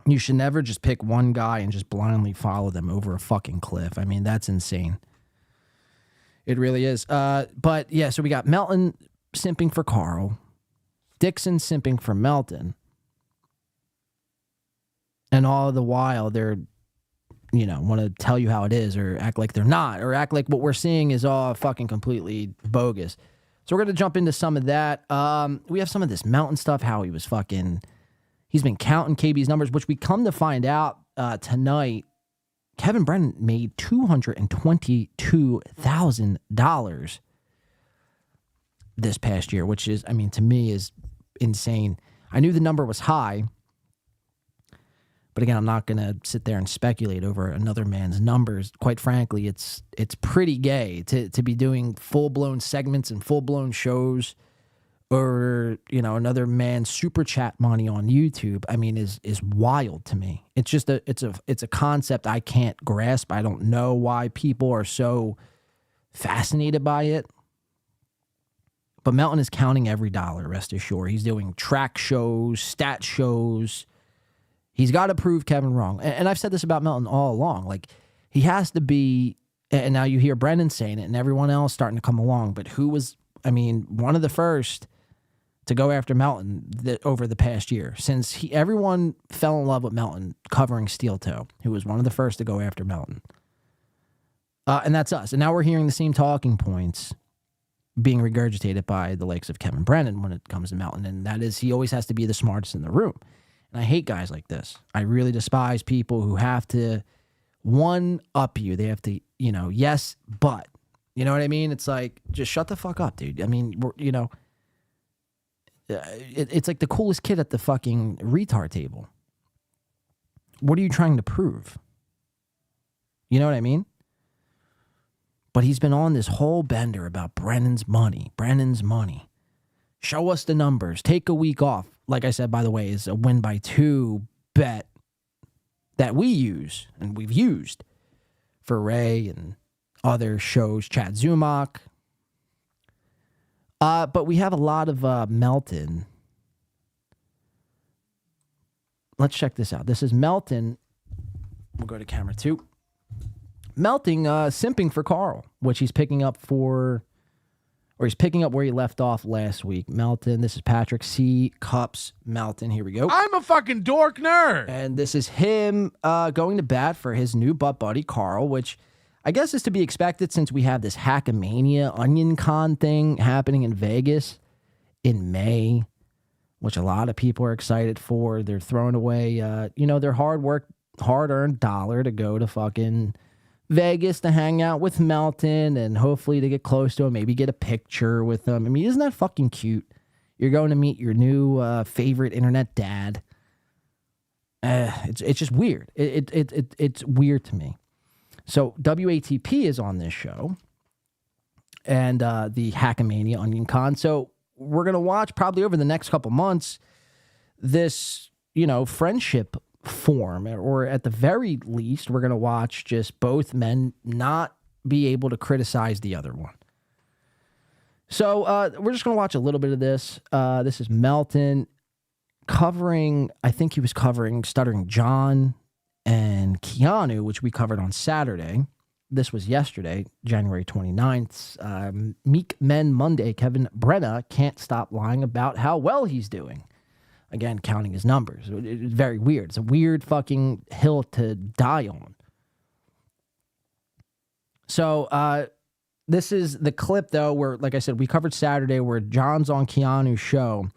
You should never just pick one guy and just blindly follow them over a fucking cliff. I mean, that's insane. It really is. But yeah, so we got Melton simping for Carl, Dixon simping for Melton, and all the while they're, want to tell you how it is or act like they're not, or act like what we're seeing is all fucking completely bogus. So we're going to jump into some of that. We have some of this Melton stuff, how he's been counting KB's numbers, which we come to find out tonight. Kevin Brennan made $222,000 this past year, which is, to me, is insane. I knew the number was high, but again, I'm not going to sit there and speculate over another man's numbers. Quite frankly, it's pretty gay to be doing full-blown segments and full-blown shows or, another man's super chat money on YouTube. Is wild to me. It's just it's a concept I can't grasp. I don't know why people are so fascinated by it. But Melton is counting every dollar, rest assured. He's doing track shows, stat shows. He's got to prove Kevin wrong. And I've said this about Melton all along. Like, he has to be, and now you hear Brendan saying it and everyone else starting to come along. But who was, one of the first to go after Melton over the past year? Since everyone fell in love with Melton covering Steel Toe, who was one of the first to go after Melton. And that's us. And now we're hearing the same talking points being regurgitated by the likes of Kevin Brennan when it comes to Melton. And that is, he always has to be the smartest in the room. And I hate guys like this. I really despise people who have to one-up you. They have to, yes, but. You know what I mean? It's like, just shut the fuck up, dude. It's like the coolest kid at the fucking retard table. What are you trying to prove? You know what I mean? But he's been on this whole bender about Brennan's money. Show us the numbers. Take a week off. Like I said, by the way, is a win by two bet that we use and we've used for Ray and other shows, Chad Zumach. But we have a lot of Melton. Let's check this out. This is Melton. We'll go to camera 2. Melton simping for Carl, which he's picking up where he left off last week. Melton, this is Patrick C. Cups Melton. Here we go. I'm a fucking dork nerd. And this is him going to bat for his new butt buddy, Carl, which I guess is to be expected since we have this Hackamania Onion Con thing happening in Vegas in May, which a lot of people are excited for. They're throwing away, their hard-earned dollar to go to fucking Vegas to hang out with Melton and hopefully to get close to him, maybe get a picture with him. Isn't that fucking cute? You're going to meet your new favorite internet dad. It's just weird. It's weird to me. So WATP is on this show and the Hackamania Onion Con. So we're going to watch probably over the next couple months this, friendship form, or at the very least, we're going to watch just both men not be able to criticize the other one. So we're just going to watch a little bit of this. This is Melton covering, I think he was covering Stuttering John and Keanu, which we covered on Saturday. This was yesterday, January 29th. Meek Men Monday, Kevin Brenna can't stop lying about how well he's doing. Again, counting his numbers. It's very weird. It's a weird fucking hill to die on. So this is the clip, though, where, like I said, we covered Saturday where John's on Keanu's show.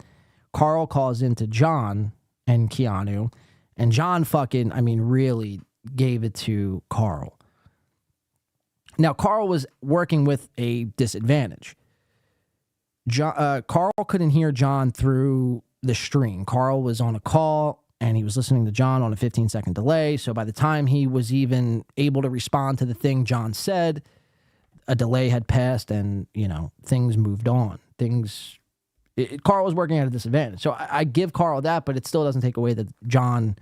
Carl calls into John and Keanu, and John really gave it to Carl. Now, Carl was working with a disadvantage. Carl couldn't hear John through the stream. Carl was on a call, and he was listening to John on a 15-second delay, so by the time he was even able to respond to the thing John said, a delay had passed, and, things moved on. Carl was working at a disadvantage. So I give Carl that, but it still doesn't take away that John,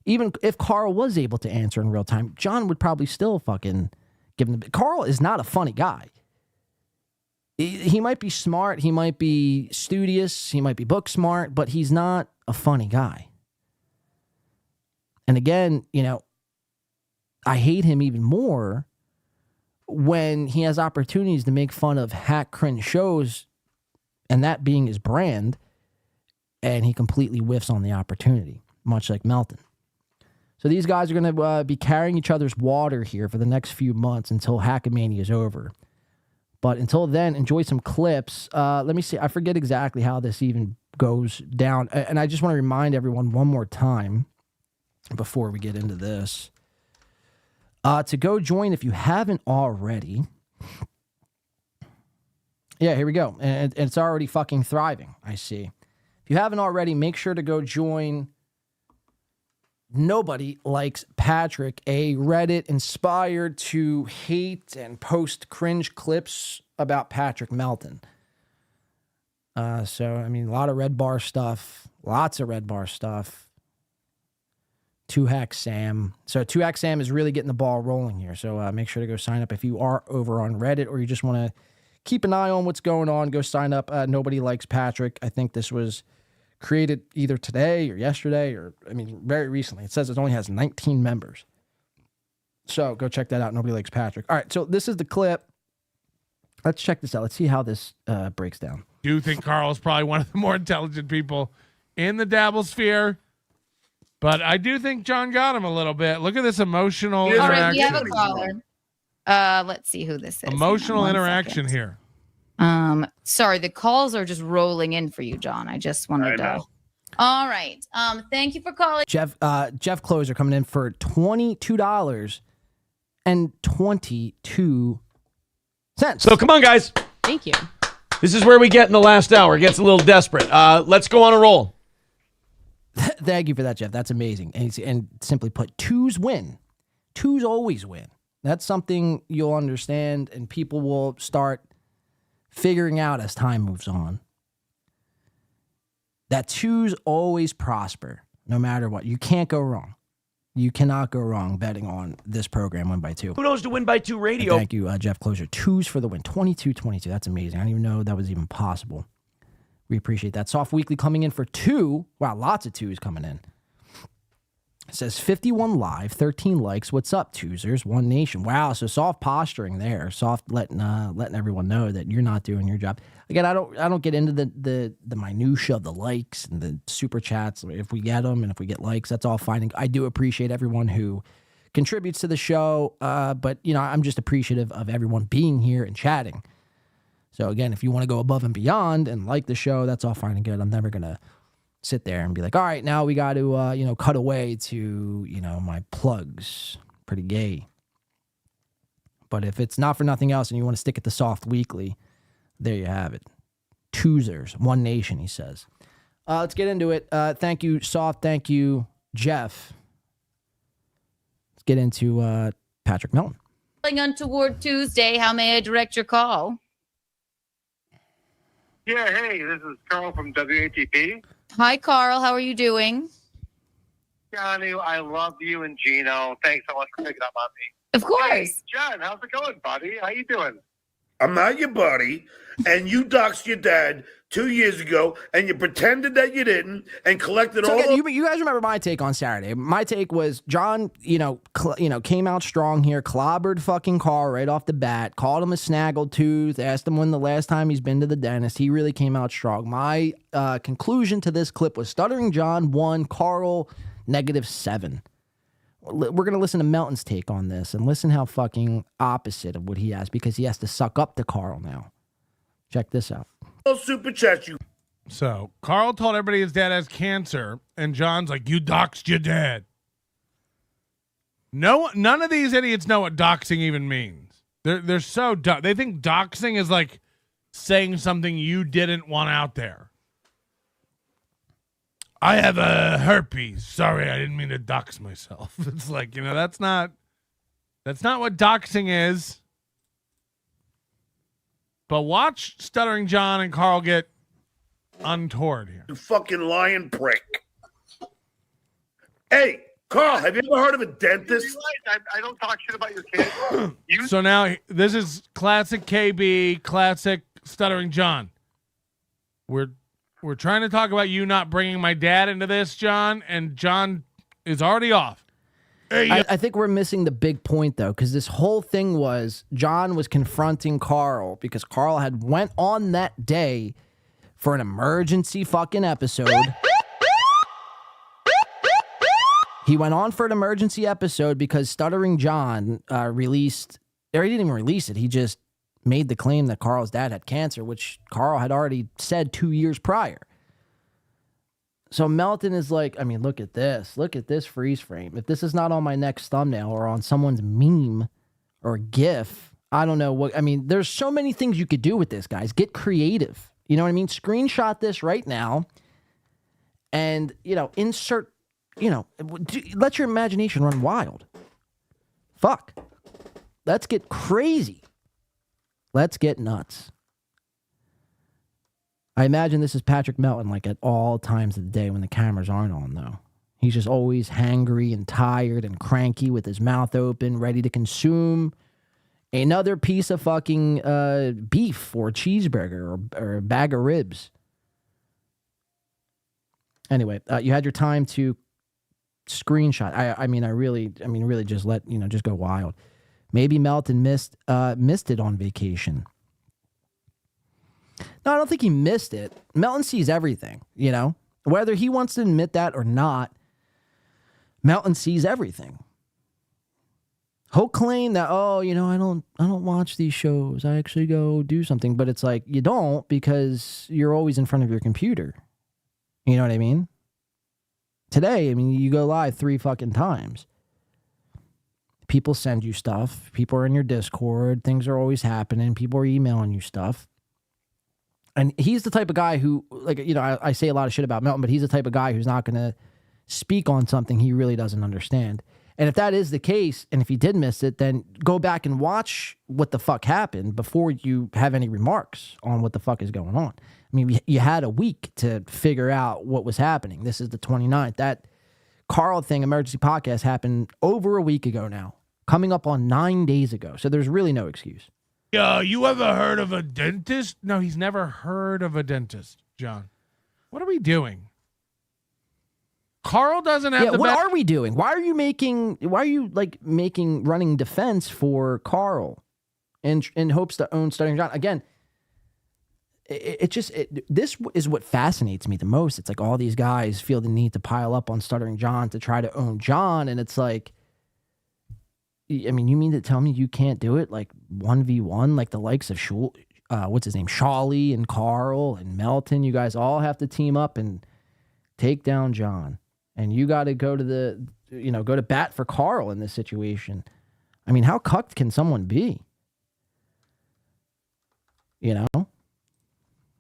even if Carl was able to answer in real time, John would probably still fucking give him Carl is not a funny guy. He might be smart, he might be studious, he might be book smart, but he's not a funny guy. And again, I hate him even more when he has opportunities to make fun of hack cringe shows, and that being his brand, and he completely whiffs on the opportunity, much like Melton. So these guys are going to be carrying each other's water here for the next few months until Hackamania is over. But until then, enjoy some clips. Let me see. I forget exactly how this even goes down. And I just want to remind everyone one more time before we get into this. To go join if you haven't already. Yeah, here we go. And it's already fucking thriving, I see. If you haven't already, make sure to go join Nobody Likes Patrick, a Reddit inspired to hate and post cringe clips about Patrick Melton. A lot of Red Bar stuff. Lots of Red Bar stuff. 2Hack Sam. So 2Hack Sam is really getting the ball rolling here. So make sure to go sign up if you are over on Reddit or you just want to keep an eye on what's going on. Go sign up. Nobody Likes Patrick. I think this was created either today or yesterday or, very recently. It says it only has 19 members. So go check that out. Nobody Likes Patrick. All right, so this is the clip. Let's check this out. Let's see how this breaks down. Do you think Carl's probably one of the more intelligent people in the dabble sphere? But I do think John got him a little bit. Look at this emotional interaction. All right, we have a caller. Let's see who this is. Emotional interaction here. Sorry, the calls are just rolling in for you, John. I just wanted to. All right. Thank you for calling. Jeff Closer coming in for $22.22. So come on, guys. Thank you. This is where we get in the last hour. It gets a little desperate. Let's go on a roll. Thank you for that, Jeff. That's amazing. And simply put, twos win. Twos always win. That's something you'll understand, and people will start figuring out as time moves on. That twos always prosper, no matter what. You can't go wrong. You cannot go wrong betting on this program, Win by Two. Who knows to Win by Two radio? And thank you, Jeff Closer. Twos for the win. 22-22. That's amazing. I didn't even know that was even possible. We appreciate that. Soft Weekly coming in for 2. Wow, lots of 2s coming in. It says 51 live, 13 likes. What's up, Toozers? One Nation. Wow, so soft posturing there. Soft letting everyone know that you're not doing your job. Again, I don't get into the minutia of the likes and the super chats. If we get them and if we get likes, that's all fine. And I do appreciate everyone who contributes to the show. But I'm just appreciative of everyone being here and chatting. So again, if you want to go above and beyond and like the show, that's all fine and good. I'm never gonna sit there and be like, all right, now we got to cut away to my plugs. Pretty gay. But if it's not for nothing else and you want to stick at the Soft Weekly, there you have it. Toozers, One Nation, he says. Let's get into it. Thank you, Soft. Thank you, Jeff. Let's get into Patrick Melton. Untoward Tuesday, how may I direct your call? Yeah, hey, this is Carl from WATP. Hi, Carl. How are you doing? Johnny, I love you and Gino. Thanks so much for picking up on me. Of course. Hey, John, how's it going, buddy? How you doing? I'm not your buddy, and you doxed your dad 2 years ago, and you pretended that you didn't, and collected So all. again, you guys remember my take on Saturday? My take was John, came out strong here, clobbered fucking Carl right off the bat, called him a snaggletooth, asked him when the last time he's been to the dentist. He really came out strong. My conclusion to this clip was Stuttering John 1, Carl -7. We're going to listen to Melton's take on this and listen how fucking opposite of what he has, because he has to suck up to Carl now. Check this out. Super chat you. So Carl told everybody his dad has cancer, and John's like, "You doxed your dad." No, none of these idiots know what doxing even means. They're so dumb. They think doxing is like saying something you didn't want out there. I have a herpes. Sorry, I didn't mean to dox myself. It's like, that's not what doxing is. But watch Stuttering John and Carl get untoward here. You fucking lying prick. Hey, Carl, have you ever heard of a dentist? I don't talk shit about your kids. So now this is classic KB, classic Stuttering John. We're trying to talk about you not bringing my dad into this, John, and John is already off. Hey, I think we're missing the big point, though, because this whole thing was John was confronting Carl because Carl had went on that day for an emergency fucking episode. He went on for an emergency episode because Stuttering John released, or he didn't even release it. He just made the claim that Carl's dad had cancer, which Carl had already said 2 years prior. So Melton is like, I mean, look at this. Look at this freeze frame. If this is not on my next thumbnail or on someone's meme or GIF, I don't know what. I mean, there's so many things you could do with this, guys. Get creative. You know what I mean? Screenshot this right now and, insert, let your imagination run wild. Fuck. Let's get crazy. Let's get nuts. I imagine this is Patrick Melton, like at all times of the day when the cameras aren't on, though. He's just always hangry and tired and cranky with his mouth open, ready to consume another piece of fucking beef or cheeseburger or a bag of ribs. Anyway, you had your time to screenshot. I mean, really just just go wild. Maybe Melton missed it on vacation. No, I don't think he missed it. Melton sees everything, Whether he wants to admit that or not, Melton sees everything. He'll claim that, I don't watch these shows. I actually go do something. But it's like, you don't, because you're always in front of your computer. You know what I mean? Today, you go live 3 fucking times. People send you stuff. People are in your Discord. Things are always happening. People are emailing you stuff. And he's the type of guy who, I say a lot of shit about Melton, but he's the type of guy who's not going to speak on something he really doesn't understand. And if that is the case, and if he did miss it, then go back and watch what the fuck happened before you have any remarks on what the fuck is going on. You had a week to figure out what was happening. This is the 29th. That Carl thing, emergency podcast, happened over a week ago now, coming up on 9 days ago. So there's really no excuse. You ever heard of a dentist? No, he's never heard of a dentist, John. What are we doing? Carl doesn't have the what best. Are we doing? Why are you running defense for Carl in hopes to own Stuttering John? Again, this is what fascinates me the most. It's like all these guys feel the need to pile up on Stuttering John to try to own John, and it's like, you mean to tell me you can't do it like 1v1, like the likes of Shawley and Carl and Melton? You guys all have to team up and take down John, and you got to go to bat for Carl in this situation. How cucked can someone be?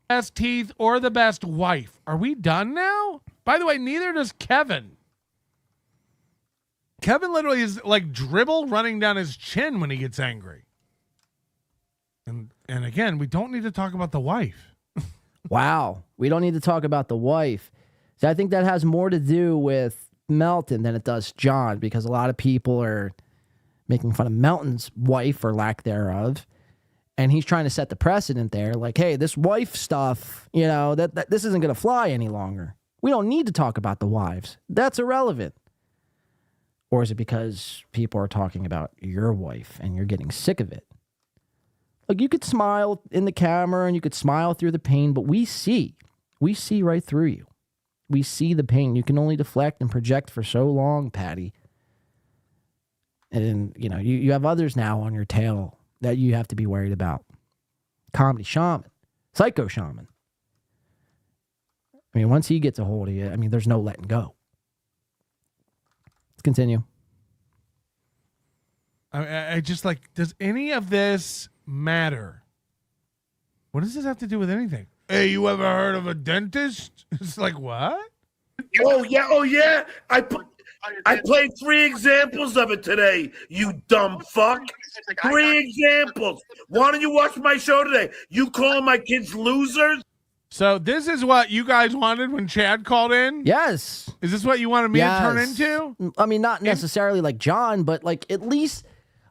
Best teeth or the best wife. Are we done now? By the way, neither does Kevin. Kevin literally is like dribble running down his chin when he gets angry. And again, we don't need to talk about the wife. Wow. We don't need to talk about the wife. So I think that has more to do with Melton than it does John, because a lot of people are making fun of Melton's wife or lack thereof. And he's trying to set the precedent there. Like, hey, this wife stuff, you know, that this isn't going to fly any longer. We don't need to talk about the wives. That's irrelevant. Or is it because people are talking about your wife and you're getting sick of it? Like, you could smile in the camera and you could smile through the pain, but we see right through you. We see the pain. You can only deflect and project for so long, Patty. And, you know, you have others now on your tail that you have to be worried about. Comedy shaman, psycho shaman. I mean, once he gets a hold of you, I mean, there's no letting go. Let's continue. I just like, does any of this matter? What does this have to do with anything? Hey, you ever heard of a dentist? It's like, what? Oh yeah. I played 3 examples of it today, you dumb fuck. 3 examples. Why don't you watch my show today? You calling my kids losers? So this is what you guys wanted when Chad called in? Yes. Is this what you wanted me to turn into? I mean, not necessarily like John, but like at least,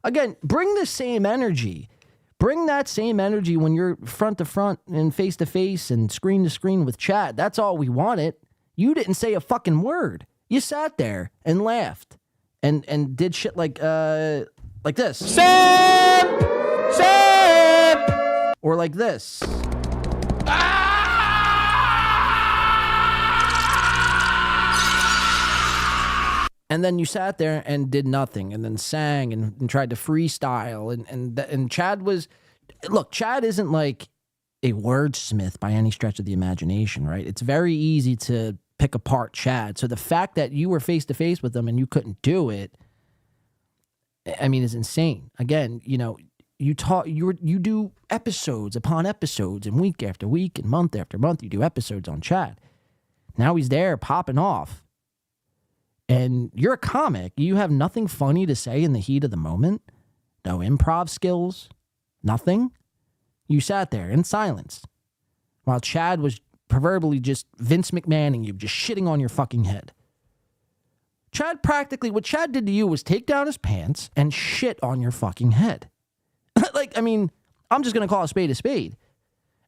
again, bring the same energy. Bring that same energy when you're front to front and face to face and screen to screen with Chad. That's all we wanted. You didn't say a fucking word. You sat there and laughed and did shit like this. Sam! Or like this. And then you sat there and did nothing, and then sang and tried to freestyle. And Chad was, look, Chad isn't like a wordsmith by any stretch of the imagination, right? It's very easy to pick apart Chad. So the fact that you were face to face with him and you couldn't do it, I mean, is insane. Again, you know, you do episodes upon episodes, and week after week and month after month, you do episodes on Chad. Now he's there popping off. And you're a comic. You have nothing funny to say in the heat of the moment. No improv skills. Nothing. You sat there in silence while Chad was proverbially just Vince McMahoning you, just shitting on your fucking head. What Chad did to you was take down his pants and shit on your fucking head. Like, I mean, I'm just going to call a spade a spade.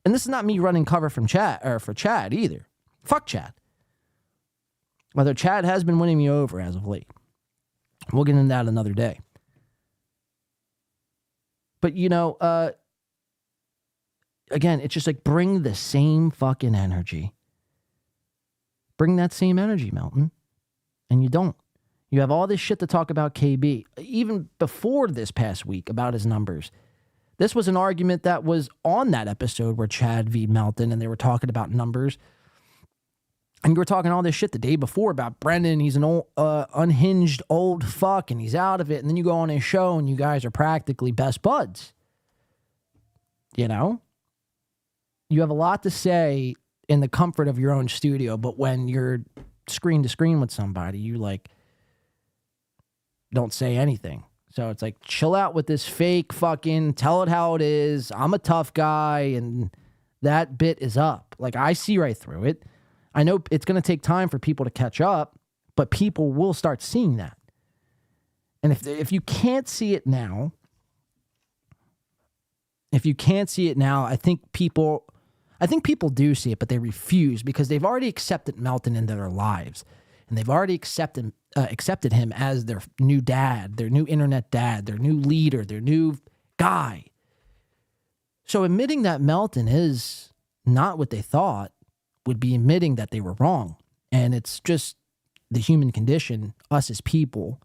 And this is not me running cover from Chad or for Chad either. Fuck Chad. Whether Chad has been winning me over as of late. We'll get into that another day. But, you know, again, it's just like bring the same fucking energy. Bring that same energy, Melton. And you don't. You have all this shit to talk about KB. Even before this past week about his numbers. This was an argument that was on that episode where Chad v. Melton and they were talking about numbers. And you were talking all this shit the day before about Brendan. He's an old, unhinged old fuck, and he's out of it. And then you go on his show, and you guys are practically best buds. You know? You have a lot to say in the comfort of your own studio, but when you're screen to screen with somebody, you, like, don't say anything. So it's like, chill out with this fake fucking, tell it how it is. I'm a tough guy, and that bit is up. Like, I see right through it. I know it's going to take time for people to catch up, but people will start seeing that. And if you can't see it now, I think people do see it, but they refuse because they've already accepted Melton into their lives, and they've already accepted him as their new dad, their new internet dad, their new leader, their new guy. So admitting that Melton is not what they thought would be admitting that they were wrong. And it's just the human condition. Us as people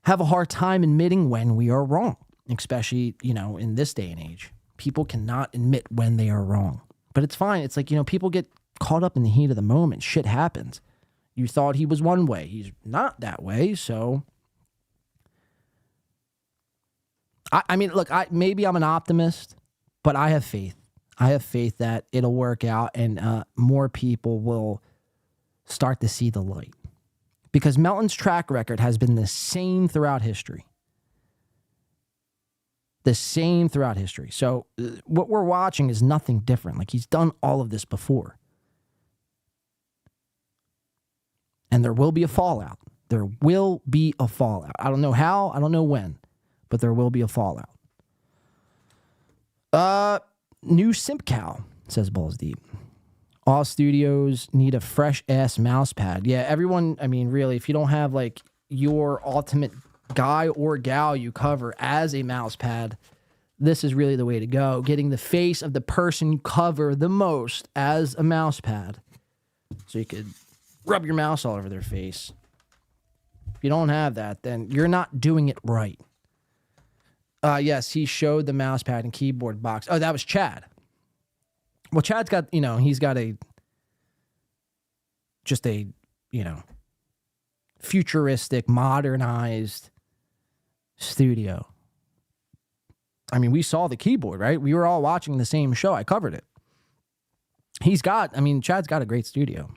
have a hard time admitting when we are wrong, especially, you know, in this day and age. People cannot admit when they are wrong. But it's fine. It's like, you know, people get caught up in the heat of the moment. Shit happens. You thought he was one way. He's not that way. So, I mean, look, maybe I'm an optimist, but I have faith. I have faith that it'll work out and more people will start to see the light. Because Melton's track record has been the same throughout history. The same throughout history. So what we're watching is nothing different. Like, he's done all of this before. And there will be a fallout. There will be a fallout. I don't know how, I don't know when, but there will be a fallout. New Simp Cow, says Balls Deep. All studios need a fresh ass mouse pad. Yeah, everyone, I mean, really, if you don't have like your ultimate guy or gal you cover as a mouse pad, this is really the way to go. Getting the face of the person you cover the most as a mouse pad. So you could rub your mouse all over their face. If you don't have that, then you're not doing it right. Yes, he showed the mouse pad and keyboard box. Oh, that was Chad. Well, Chad's got, he's got just a futuristic, modernized studio. I mean, we saw the keyboard, right? We were all watching the same show. I covered it. Chad's got a great studio.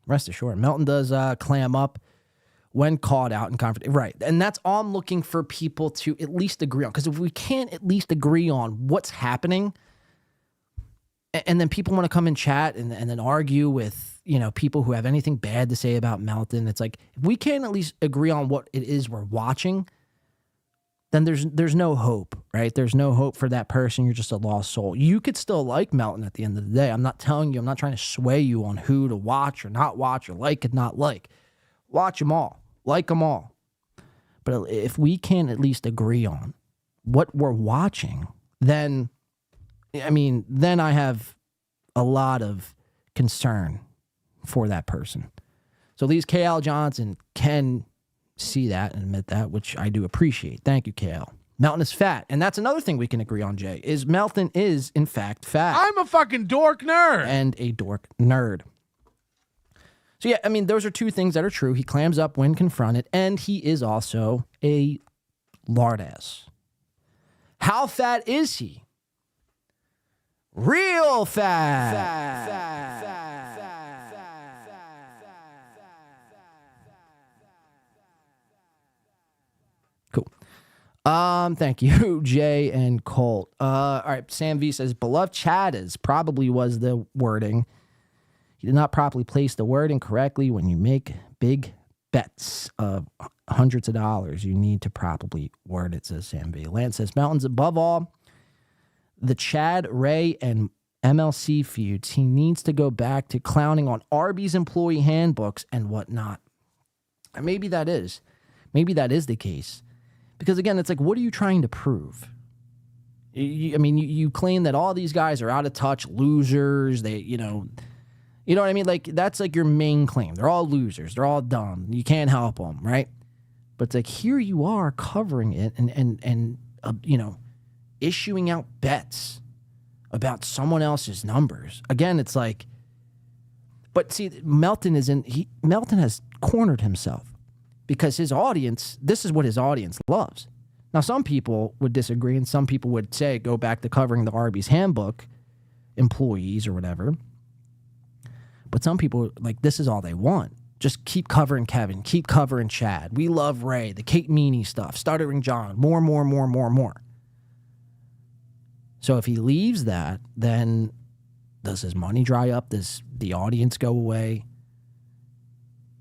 Rest assured. Melton does clam up when called out in conference. Right. And that's all I'm looking for people to at least agree on. Because if we can't at least agree on what's happening, and then people want to come and chat and then argue with, people who have anything bad to say about Melton, it's like, if we can't at least agree on what it is we're watching, then there's no hope, right? There's no hope for that person. You're just a lost soul. You could still like Melton at the end of the day. I'm not telling you, I'm not trying to sway you on who to watch or not watch or like and not like. Watch them all. Like them all. But if we can't at least agree on what we're watching, then I have a lot of concern for that person. So at least KL Johnson can see that and admit that, which I do appreciate. Thank you, KL. Melton is fat. And that's another thing we can agree on, Jay, is Melton is, in fact, fat. I'm a fucking dork nerd. And a dork nerd. So yeah, those are two things that are true. He clams up when confronted, and he is also a lard ass. How fat is he? Real fat. Cool. Thank you, Jay and Colt. All right, Sam V says, beloved Chatters probably was the wording. You did not properly place the wording correctly. When you make big bets of hundreds of dollars, you need to properly word it, says Sam V. Lance says, Mountains above all, the Chad, Ray, and MLC feuds, he needs to go back to clowning on Arby's employee handbooks and whatnot. And maybe that is the case. Because again, it's like, what are you trying to prove? You claim that all these guys are out of touch, losers, you know what I mean? Like, that's like your main claim. They're all losers. They're all dumb. You can't help them, right? But it's like, here you are covering it and issuing out bets about someone else's numbers. Again, it's like, but see, Melton has cornered himself because his audience, this is what his audience loves. Now, some people would disagree, and some people would say, go back to covering the Arby's handbook employees or whatever. But some people, like, this is all they want. Just keep covering Kevin. Keep covering Chad. We love Ray. The Kate Meany stuff. Stuttering John. More. So if he leaves that, then does his money dry up? Does the audience go away?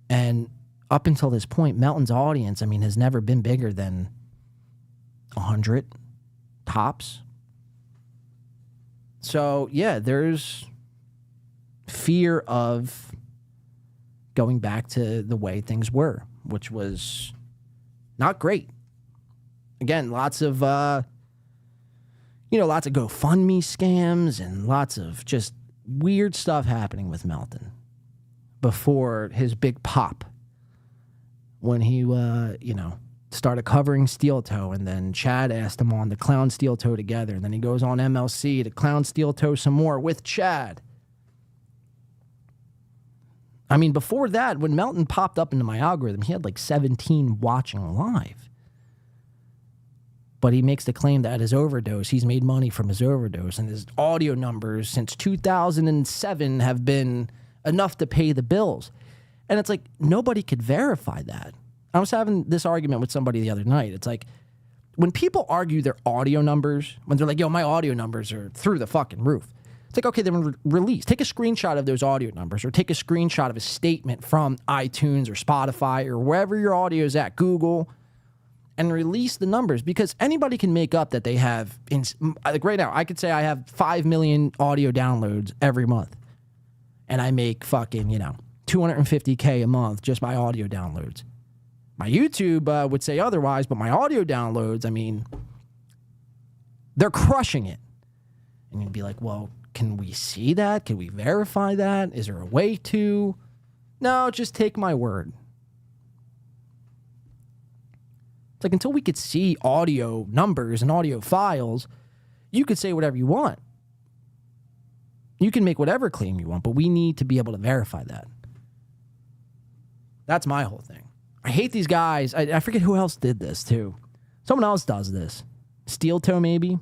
And up until this point, Melton's audience, has never been bigger than 100 tops. So, yeah, there's fear of going back to the way things were, which was not great. Again, lots of GoFundMe scams and lots of just weird stuff happening with Melton before his big pop when he, started covering Steel Toe, and then Chad asked him on to clown Steel Toe together, and then he goes on MLC to clown Steel Toe some more with Chad. Before that, when Melton popped up into my algorithm, he had like 17 watching live. But he makes the claim that his overdose, he's made money from his overdose, and his audio numbers since 2007 have been enough to pay the bills. And it's like, nobody could verify that. I was having this argument with somebody the other night. It's like, when people argue their audio numbers, when they're like, yo, my audio numbers are through the fucking roof. It's like, okay, then release. Take a screenshot of those audio numbers or take a screenshot of a statement from iTunes or Spotify or wherever your audio is at, Google, and release the numbers, because anybody can make up that they have, like right now, I could say I have 5 million audio downloads every month. And I make fucking, $250K a month just by audio downloads. My YouTube would say otherwise, but my audio downloads, I mean, they're crushing it. And you'd be like, well, can we see that? Can we verify that? Is there a way to? No, just take my word. It's like, until we could see audio numbers and audio files, you could say whatever you want. You can make whatever claim you want, but we need to be able to verify that. That's my whole thing. I hate these guys. I forget who else did this, too. Someone else does this. Steel Toe, maybe?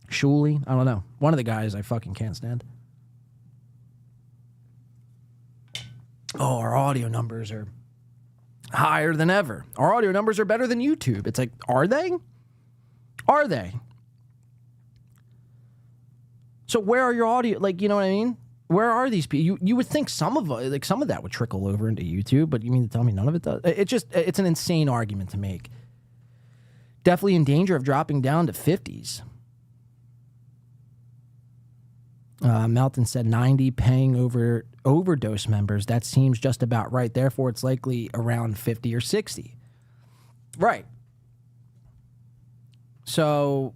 Shuley? I don't know. One of the guys I fucking can't stand. Oh, our audio numbers are higher than ever. Our audio numbers are better than YouTube. It's like, are they? Are they? So where are your audio? Like, you know what I mean? Where are these people? You would think some of that would trickle over into YouTube, but you mean to tell me none of it does? It's an insane argument to make. Definitely in danger of dropping down to 50s. Melton said 90 paying overdose members. That seems just about right. Therefore, it's likely around 50 or 60. Right. So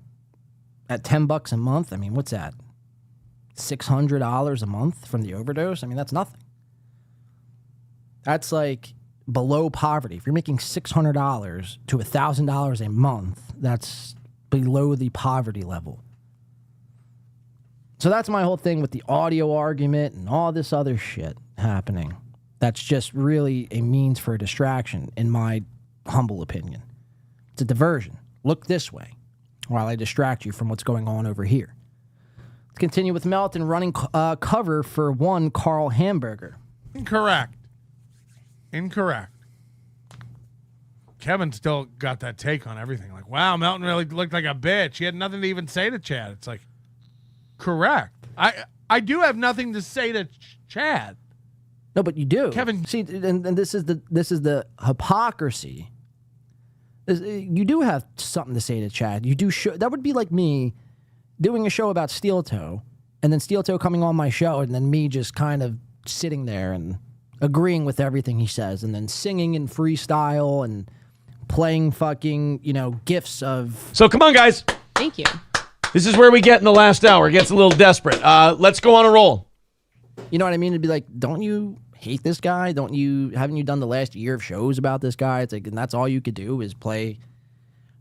at $10 a month, I mean, what's that? $600 a month from the overdose? I mean, that's nothing. That's like below poverty. If you're making $600 to $1,000 a month, that's below the poverty level. So that's my whole thing with the audio argument and all this other shit happening. That's just really a means for a distraction, in my humble opinion. It's a diversion. Look this way while I distract you from what's going on over here. Let's continue with Melton running cover for one Carl Hamburger. Incorrect. Kevin still got that take on everything. Like, wow, Melton really looked like a bitch. He had nothing to even say to Chad. It's like, correct. I do have nothing to say to Chad. No, but you do, Kevin. See, and this is the hypocrisy. You do have something to say to Chad. You do. That would be like me doing a show about Steel Toe, and then Steel Toe coming on my show, and then me just kind of sitting there and agreeing with everything he says, and then singing in freestyle and playing fucking gifs of. So come on, guys. Thank you. This is where we get in the last hour. It gets a little desperate. Let's go on a roll. You know what I mean? It'd be like, don't you hate this guy? Haven't you done the last year of shows about this guy? It's like, and that's all you could do is play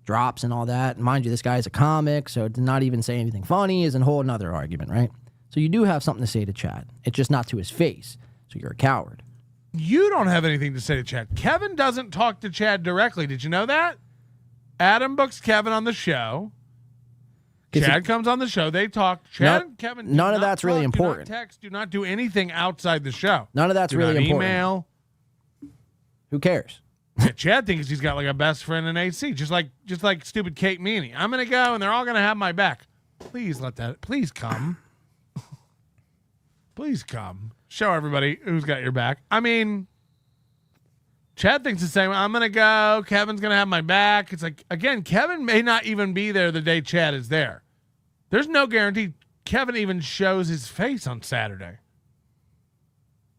drops and all that. And mind you, this guy's a comic, so to not even say anything funny is a whole another argument, right? So you do have something to say to Chad. It's just not to his face. So you're a coward. You don't have anything to say to Chad. Kevin doesn't talk to Chad directly. Did you know that? Adam books Kevin on the show. Chad comes on the show. They talk. Chad and Kevin. None of that's really important. Do not text. Do not do anything outside the show. None of that's really important. Email. Who cares? Yeah, Chad thinks he's got like a best friend in AC, just like stupid Kate Meany. I'm gonna go, and they're all gonna have my back. Please Please come. Please come. Show everybody who's got your back. I mean, Chad thinks the same. I'm gonna go. Kevin's gonna have my back. It's like, again, Kevin may not even be there the day Chad is there. There's no guarantee Kevin even shows his face on Saturday.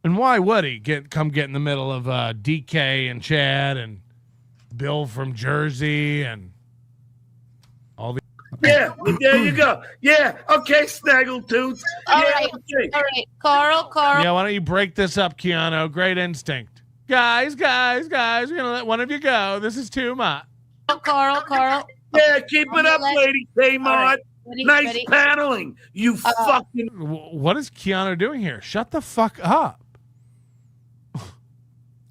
And why would he come get in the middle of DK and Chad and Bill from Jersey and all the. Yeah, well, there you go. Yeah, okay, Snaggletooth. All yeah, right, okay. all right, Carl. Yeah, why don't you break this up, Keanu? Great instinct. Guys, we're gonna let one of you go. This is too much. Carl. Yeah, keep it up, Lady Kmart. Right. Nice paneling. You fucking. What is Keanu doing here? Shut the fuck up.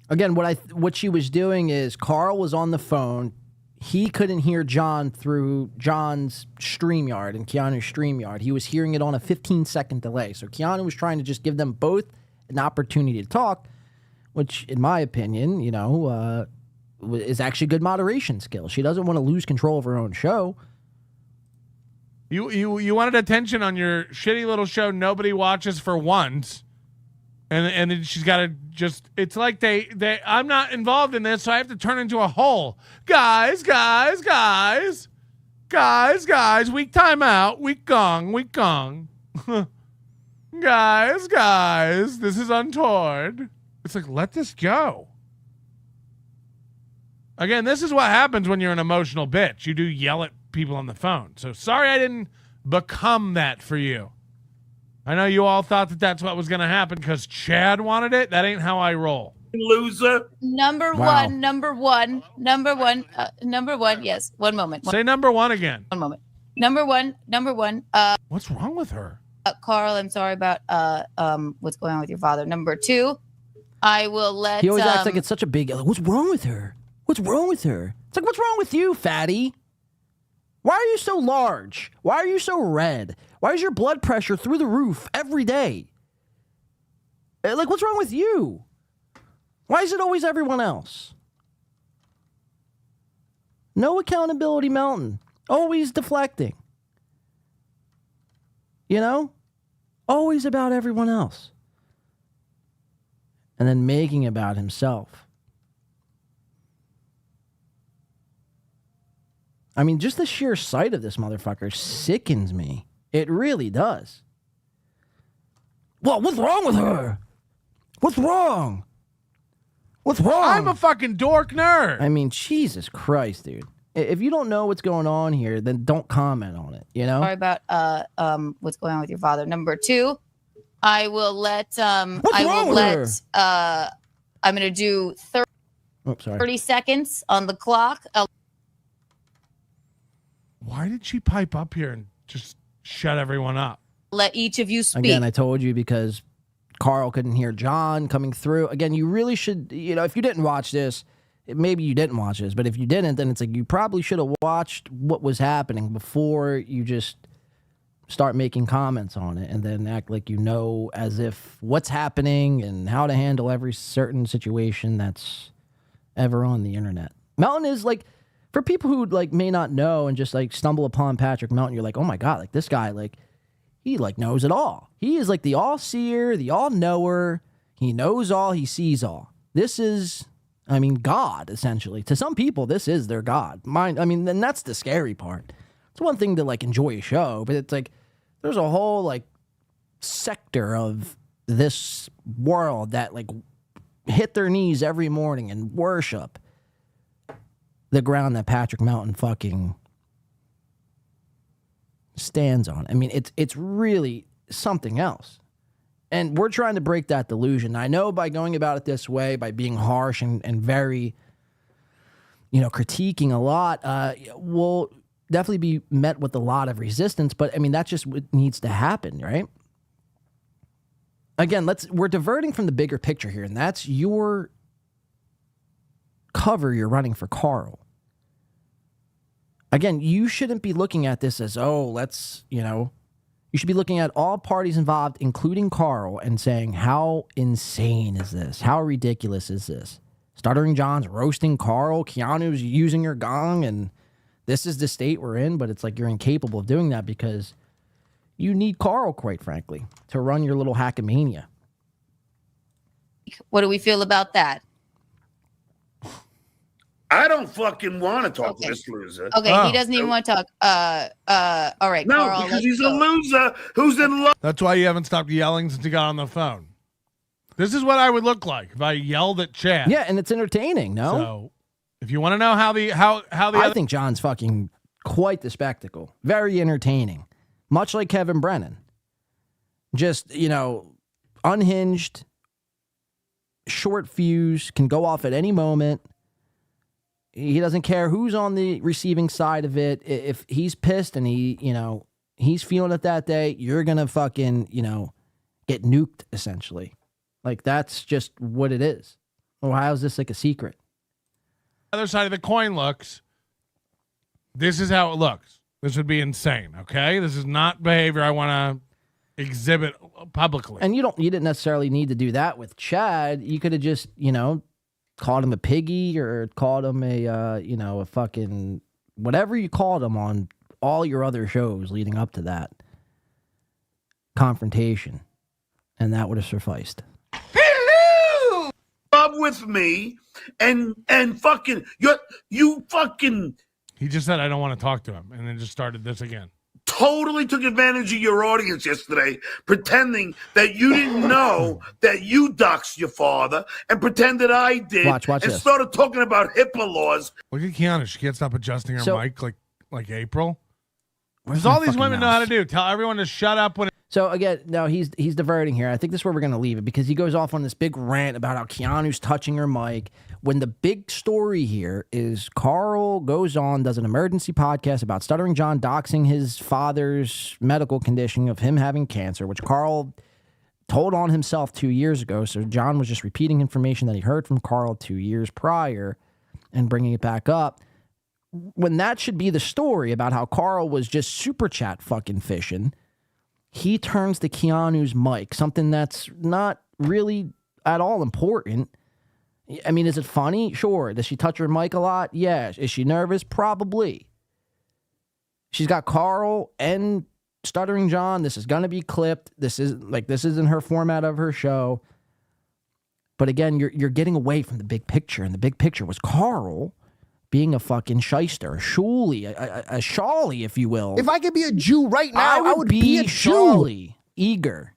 Again, what she was doing is Carl was on the phone. He couldn't hear John through John's StreamYard and Keanu's StreamYard. He was hearing it on a 15-second delay. So Keanu was trying to just give them both an opportunity to talk, which, in my opinion, is actually good moderation skills. She doesn't want to lose control of her own show. You wanted attention on your shitty little show nobody watches for once. And then she's got to just, it's like I'm not involved in this, so I have to turn into a hole. Guys, weak timeout, weak gong. guys, this is untoward. It's like, let this go. Again, this is what happens when you're an emotional bitch. You do yell at people on the phone. So sorry I didn't become that for you. I know you all thought that that's what was going to happen because Chad wanted it. That ain't how I roll. Loser. Number one. Yes. One moment. Say number one again. One moment. Number one. What's wrong with her? Carl, I'm sorry about what's going on with your father. Number two, I will let. He always acts like it's such a big. What's wrong with her? What's wrong with her? It's like, what's wrong with you, fatty? Why are you so large? Why are you so red? Why is your blood pressure through the roof every day? Like, what's wrong with you? Why is it always everyone else? No accountability, Melton. Always deflecting. You know? Always about everyone else. And then making about himself. I mean, just the sheer sight of this motherfucker sickens me. It really does. Well, what's wrong with her? What's wrong? What's wrong? I'm a fucking dork nerd. I mean, Jesus Christ, dude. If you don't know what's going on here, then don't comment on it, you know? Sorry about what's going on with your father. Number two, I will let I'm going to do 30 seconds on the clock. Why did she pipe up here and just shut everyone up? Let each of you speak. Again, I told you because Carl couldn't hear John coming through. Again, you really should, if you didn't watch this, maybe you didn't watch this, but if you didn't, then it's like you probably should have watched what was happening before you just start making comments on it and then act like you know as if what's happening and how to handle every certain situation that's ever on the internet. Melton is like, for people who like may not know and just like stumble upon Patrick Melton, you're like, oh my God, like this guy, like he like knows it all. He is like the all-seer, the all-knower. He knows all, he sees all. This is, I mean, God, essentially. To some people, this is their God. And that's the scary part. It's one thing to like enjoy a show, but it's like there's a whole like sector of this world that like hit their knees every morning and worship the ground that Patrick Melton fucking stands on. I mean, it's really something else. And we're trying to break that delusion. I know by going about it this way, by being harsh and very, critiquing a lot, we'll definitely be met with a lot of resistance. But, I mean, that's just what needs to happen, right? Again, we're diverting from the bigger picture here, and that's your cover you're running for Carl. Again, you shouldn't be looking at this as, you should be looking at all parties involved, including Carl, and saying, how insane is this? How ridiculous is this? Stuttering John's roasting Carl, Keanu's using your gong, and this is the state we're in, but it's like you're incapable of doing that because you need Carl, quite frankly, to run your little hackamania. What do we feel about that? I don't fucking want to talk to this loser. Okay, he doesn't even want to talk. All right, no, Carl, because he's a loser who's in love. That's why you haven't stopped yelling since you got on the phone. This is what I would look like if I yelled at Chad. Yeah, and it's entertaining, no? So, if you want to know how the I think John's fucking quite the spectacle. Very entertaining. Much like Kevin Brennan. Just, unhinged, short fuse, can go off at any moment. He doesn't care who's on the receiving side of it. If he's pissed and he's feeling it that day, you're going to fucking, get nuked, essentially. Like, that's just what it is. Well, how is this like a secret? Other side of the coin looks, this is how it looks. This would be insane, okay? This is not behavior I want to exhibit publicly. And you didn't necessarily need to do that with Chad. You could have just, called him a piggy or called him a fucking whatever you called him on all your other shows leading up to that confrontation, and that would have sufficed. Up with me and fucking you fucking He just said I don't want to talk to him, and then just started this again. totally took advantage of your audience yesterday, pretending that you didn't know that you doxed your father, and pretended I did. Watch and this. started talking about HIPAA laws. Look at Keanu. She can't stop adjusting her So- mic like April. Where's Because all my these fucking women know how to mouse? do. Tell everyone to shut up when. So again, no, he's diverting here. I think this is where we're gonna leave it because he goes off on this big rant about how Keanu's touching her mic. When the big story here is Carl goes on, does an emergency podcast about Stuttering John doxing his father's medical condition of him having cancer, which Carl told on himself 2 years ago. So John was just repeating information that he heard from Carl 2 years prior and bringing it back up. When that should be the story about how Carl was just super chat fucking fishing, he turns to Keanu's mic, something that's not really at all important. I mean, is it funny? Sure. Does she touch her mic a lot? Yeah. Is she nervous? Probably. She's got Carl and Stuttering John. This is going to be clipped. This isn't her format of her show. But again, you're getting away from the big picture, and the big picture was Carl being a fucking shyster, a shooly, a shawly, if you will. If I could be a Jew right now, I would be a Jew. Shawly, eager.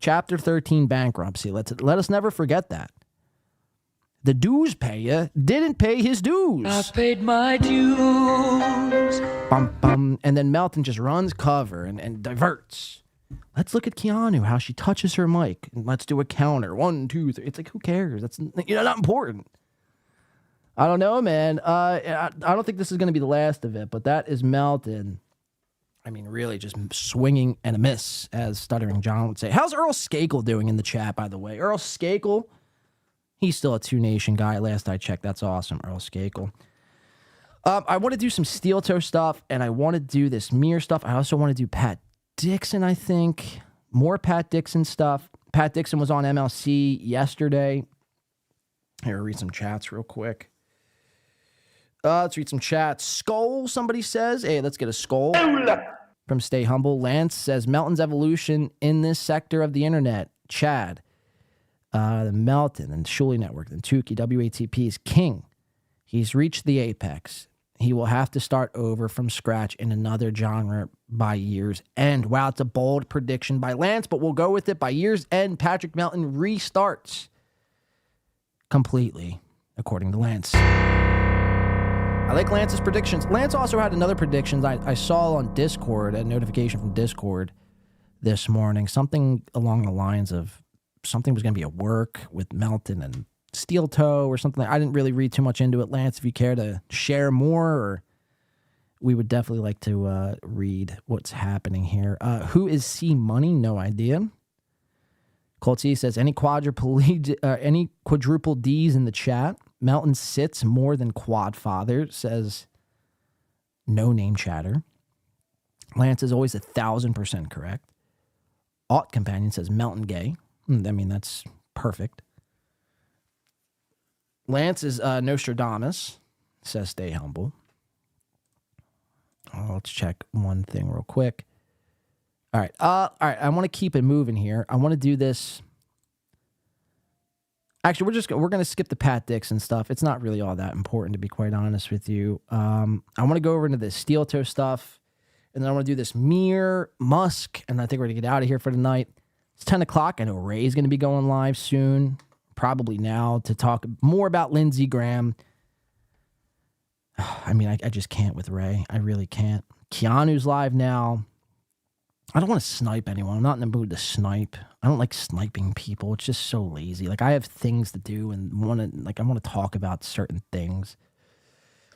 Chapter 13 bankruptcy. Let us never forget that. The dues payer didn't pay his dues. I paid my dues. Bum, bum. And then Melton just runs cover and diverts. Let's look at Keanu, how she touches her mic. And let's do a counter. 1, 2, 3. It's like, who cares? That's not important. I don't know, man. I don't think this is going to be the last of it, but that is Melton. I mean, really just swinging and a miss, as Stuttering John would say. How's Earl Skakel doing in the chat, by the way? Earl Skakel, he's still a Two Nation guy. Last I checked, that's awesome, Earl Skakel. I want to do some steel toe stuff, and I want to do this mirror stuff. I also want to do Pat Dixon, I think. More Pat Dixon stuff. Pat Dixon was on MLC yesterday. Here, read some chats real quick. Let's read some chats. Skull, somebody says. Hey, let's get a skull from Stay Humble. Lance says, Melton's evolution in this sector of the internet. Chad. The Melton and Shuley Network, and Tukey, WATP is king. He's reached the apex. He will have to start over from scratch in another genre by year's end. Wow, it's a bold prediction by Lance, but we'll go with it. By year's end, Patrick Melton restarts completely, according to Lance. I like Lance's predictions. Lance also had another prediction I saw on Discord, a notification from Discord this morning, something along the lines of something was going to be at work with Melton and Steel Toe or something. I didn't really read too much into it. Lance, if you care to share more, or we would definitely like to read what's happening here. Who is C Money? No idea. Colt C says, any quadruple D's in the chat? Melton sits more than Quad Father, says no name chatter. Lance is always 1,000% correct. Aut Companion says Melton gay. I mean, that's perfect. Lance is Nostradamus, says stay humble. Let's check one thing real quick. All right. I want to keep it moving here. I want to do this. Actually, we're going to skip the Pat Dixon stuff. It's not really all that important, to be quite honest with you. I want to go over into the steel toe stuff, and then I want to do this Mir Musk, and I think we're going to get out of here for the night. It's 10 o'clock. I know Ray's going to be going live soon, probably now, to talk more about Lindsey Graham. I mean, I just can't with Ray. I really can't. Keanu's live now. I don't want to snipe anyone. I'm not in the mood to snipe. I don't like sniping people. It's just so lazy. Like, I have things to do and I want to talk about certain things.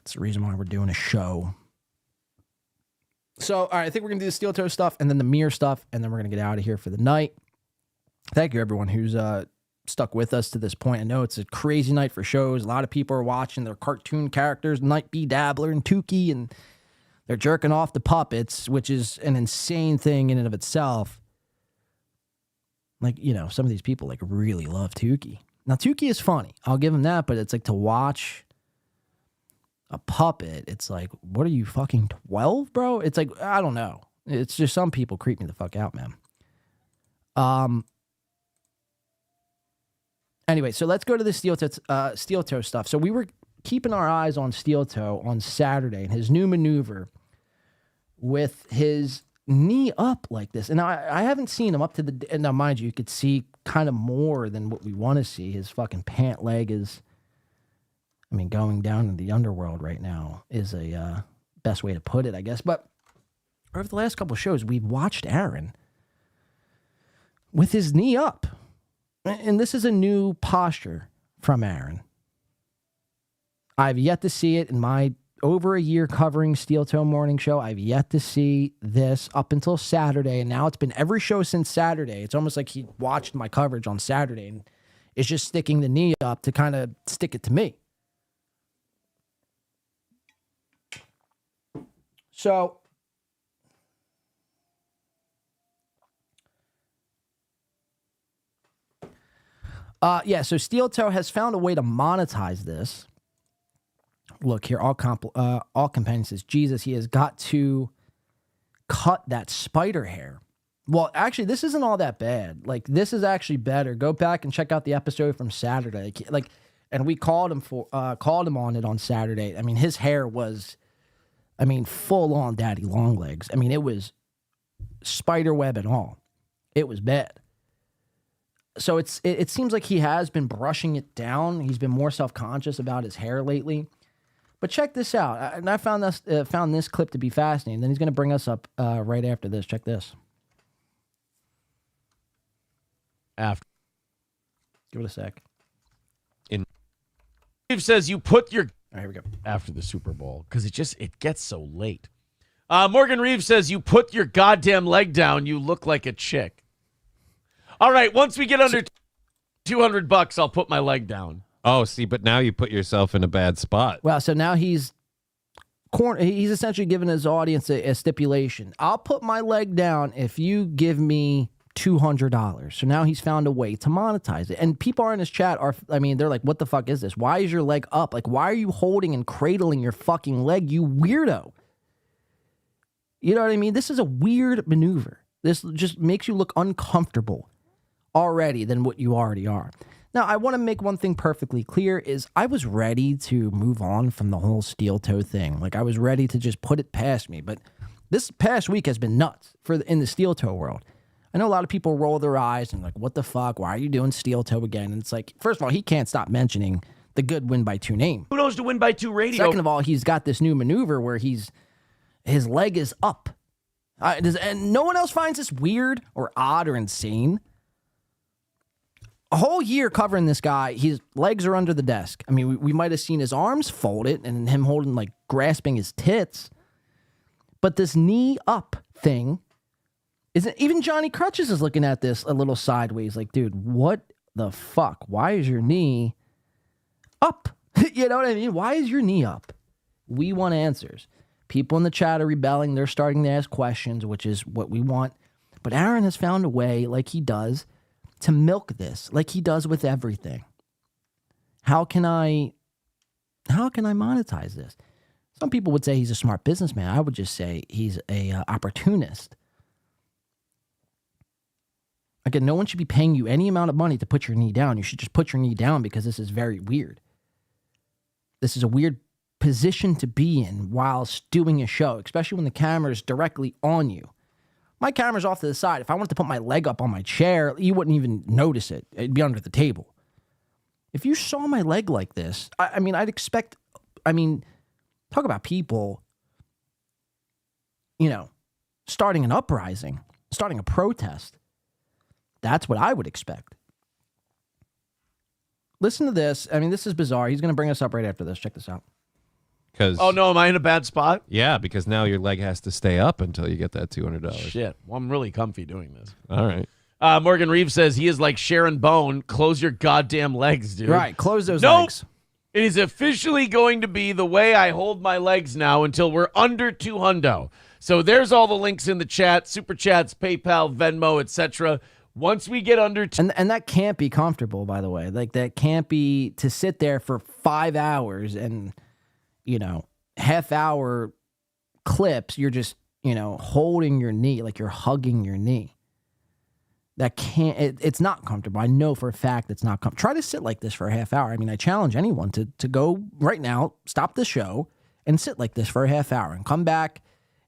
It's the reason why we're doing a show. So, all right, I think we're going to do the steel toe stuff and then the mirror stuff, and then we're going to get out of here for the night. Thank you, everyone who's stuck with us to this point. I know it's a crazy night for shows. A lot of people are watching their cartoon characters, Night B Dabbler and Tukey, and they're jerking off the puppets, which is an insane thing in and of itself. Like, you know, some of these people like really love Tukey. Now, Tukey is funny. I'll give him that, but it's like to watch. a puppet, it's like, what are you, fucking 12, bro? It's like, I don't know. It's just some people creep me the fuck out, man. Anyway, so let's go to the steel toe stuff. So we were keeping our eyes on Steel Toe on Saturday and his new maneuver with his knee up like this. And I haven't seen him up to the, and now mind you could see kind of more than what we want to see. His fucking pant leg is, I mean, going down in the underworld right now is a best way to put it, I guess. But over the last couple of shows, we've watched Aaron with his knee up. And this is a new posture from Aaron. I've yet to see it in my over a year covering Steel Toe Morning Show. I've yet to see this up until Saturday. And now it's been every show since Saturday. It's almost like he watched my coverage on Saturday and is just sticking the knee up to kind of stick it to me. So so Steel Toe has found a way to monetize this. Look here, all companion says, Jesus, he has got to cut that spider hair. Well, actually, this isn't all that bad. Like, this is actually better. Go back and check out the episode from Saturday. Like, and we called him on it on Saturday. I mean, his hair was, I mean, full on daddy long legs. I mean, it was spider web and all. It was bad. So it seems like he has been brushing it down. He's been more self-conscious about his hair lately. But check this out. And I found this clip to be fascinating. Then he's going to bring us up right after this. Check this. After. Give it a sec. Steve says you put your... All right, here we go. After the Super Bowl, because it gets so late. Morgan Reeves says you put your goddamn leg down, you look like a chick. All right, once we get under $200, I'll put my leg down. Oh, see, but now you put yourself in a bad spot. Well, so now he's essentially giving his audience a stipulation. I'll put my leg down if you give me $200. So now he's found a way to monetize it. And people in his chat they're like, what the fuck is this? Why is your leg up? Like, why are you holding and cradling your fucking leg, you weirdo? You know what I mean? This is a weird maneuver. This just makes you look uncomfortable already than what you already are. Now, I want to make one thing perfectly clear is I was ready to move on from the whole Steel Toe thing. Like, I was ready to just put it past me. But this past week has been nuts in the Steel Toe world. I know a lot of people roll their eyes and like, what the fuck? Why are you doing Steel Toe again? And it's like, first of all, he can't stop mentioning the good Win by 2 name. Who knows to Win by 2 radio? Second of all, he's got this new maneuver where his leg is up. And no one else finds this weird or odd or insane. A whole year covering this guy, his legs are under the desk. I mean, we might have seen his arms folded and him holding, like, grasping his tits. But this knee up thing, even Johnny Crutches is looking at this a little sideways. Like, dude, what the fuck? Why is your knee up? You know what I mean? Why is your knee up? We want answers. People in the chat are rebelling. They're starting to ask questions, which is what we want. But Aaron has found a way, like he does, to milk this, like he does with everything. How can I monetize this? Some people would say he's a smart businessman. I would just say he's a opportunist. Again, no one should be paying you any amount of money to put your knee down. You should just put your knee down because this is very weird. This is a weird position to be in whilst doing a show, especially when the camera is directly on you. My camera's off to the side. If I wanted to put my leg up on my chair, you wouldn't even notice it. It'd be under the table. If you saw my leg like this, I'd expect, talk about people, starting an uprising, starting a protest. That's what I would expect. Listen to this. This is bizarre. He's going to bring us up right after this. Check this out. Oh, no, am I in a bad spot? Yeah, because now your leg has to stay up until you get that $200. Shit. Well, I'm really comfy doing this. All right. Morgan Reeves says he is like Sharon Bone. Close your goddamn legs, dude. Right, close those nope. legs. It is officially going to be the way I hold my legs now until we're under 200. So there's all the links in the chat, Super Chats, PayPal, Venmo, etc. Once we get under... And that can't be comfortable, by the way. Like, that can't be to sit there for 5 hours and... half-hour clips, you're just, holding your knee, like you're hugging your knee. That it's not comfortable. I know for a fact it's not comfortable. Try to sit like this for a half hour. I mean, I challenge anyone to go right now, stop the show, and sit like this for a half hour and come back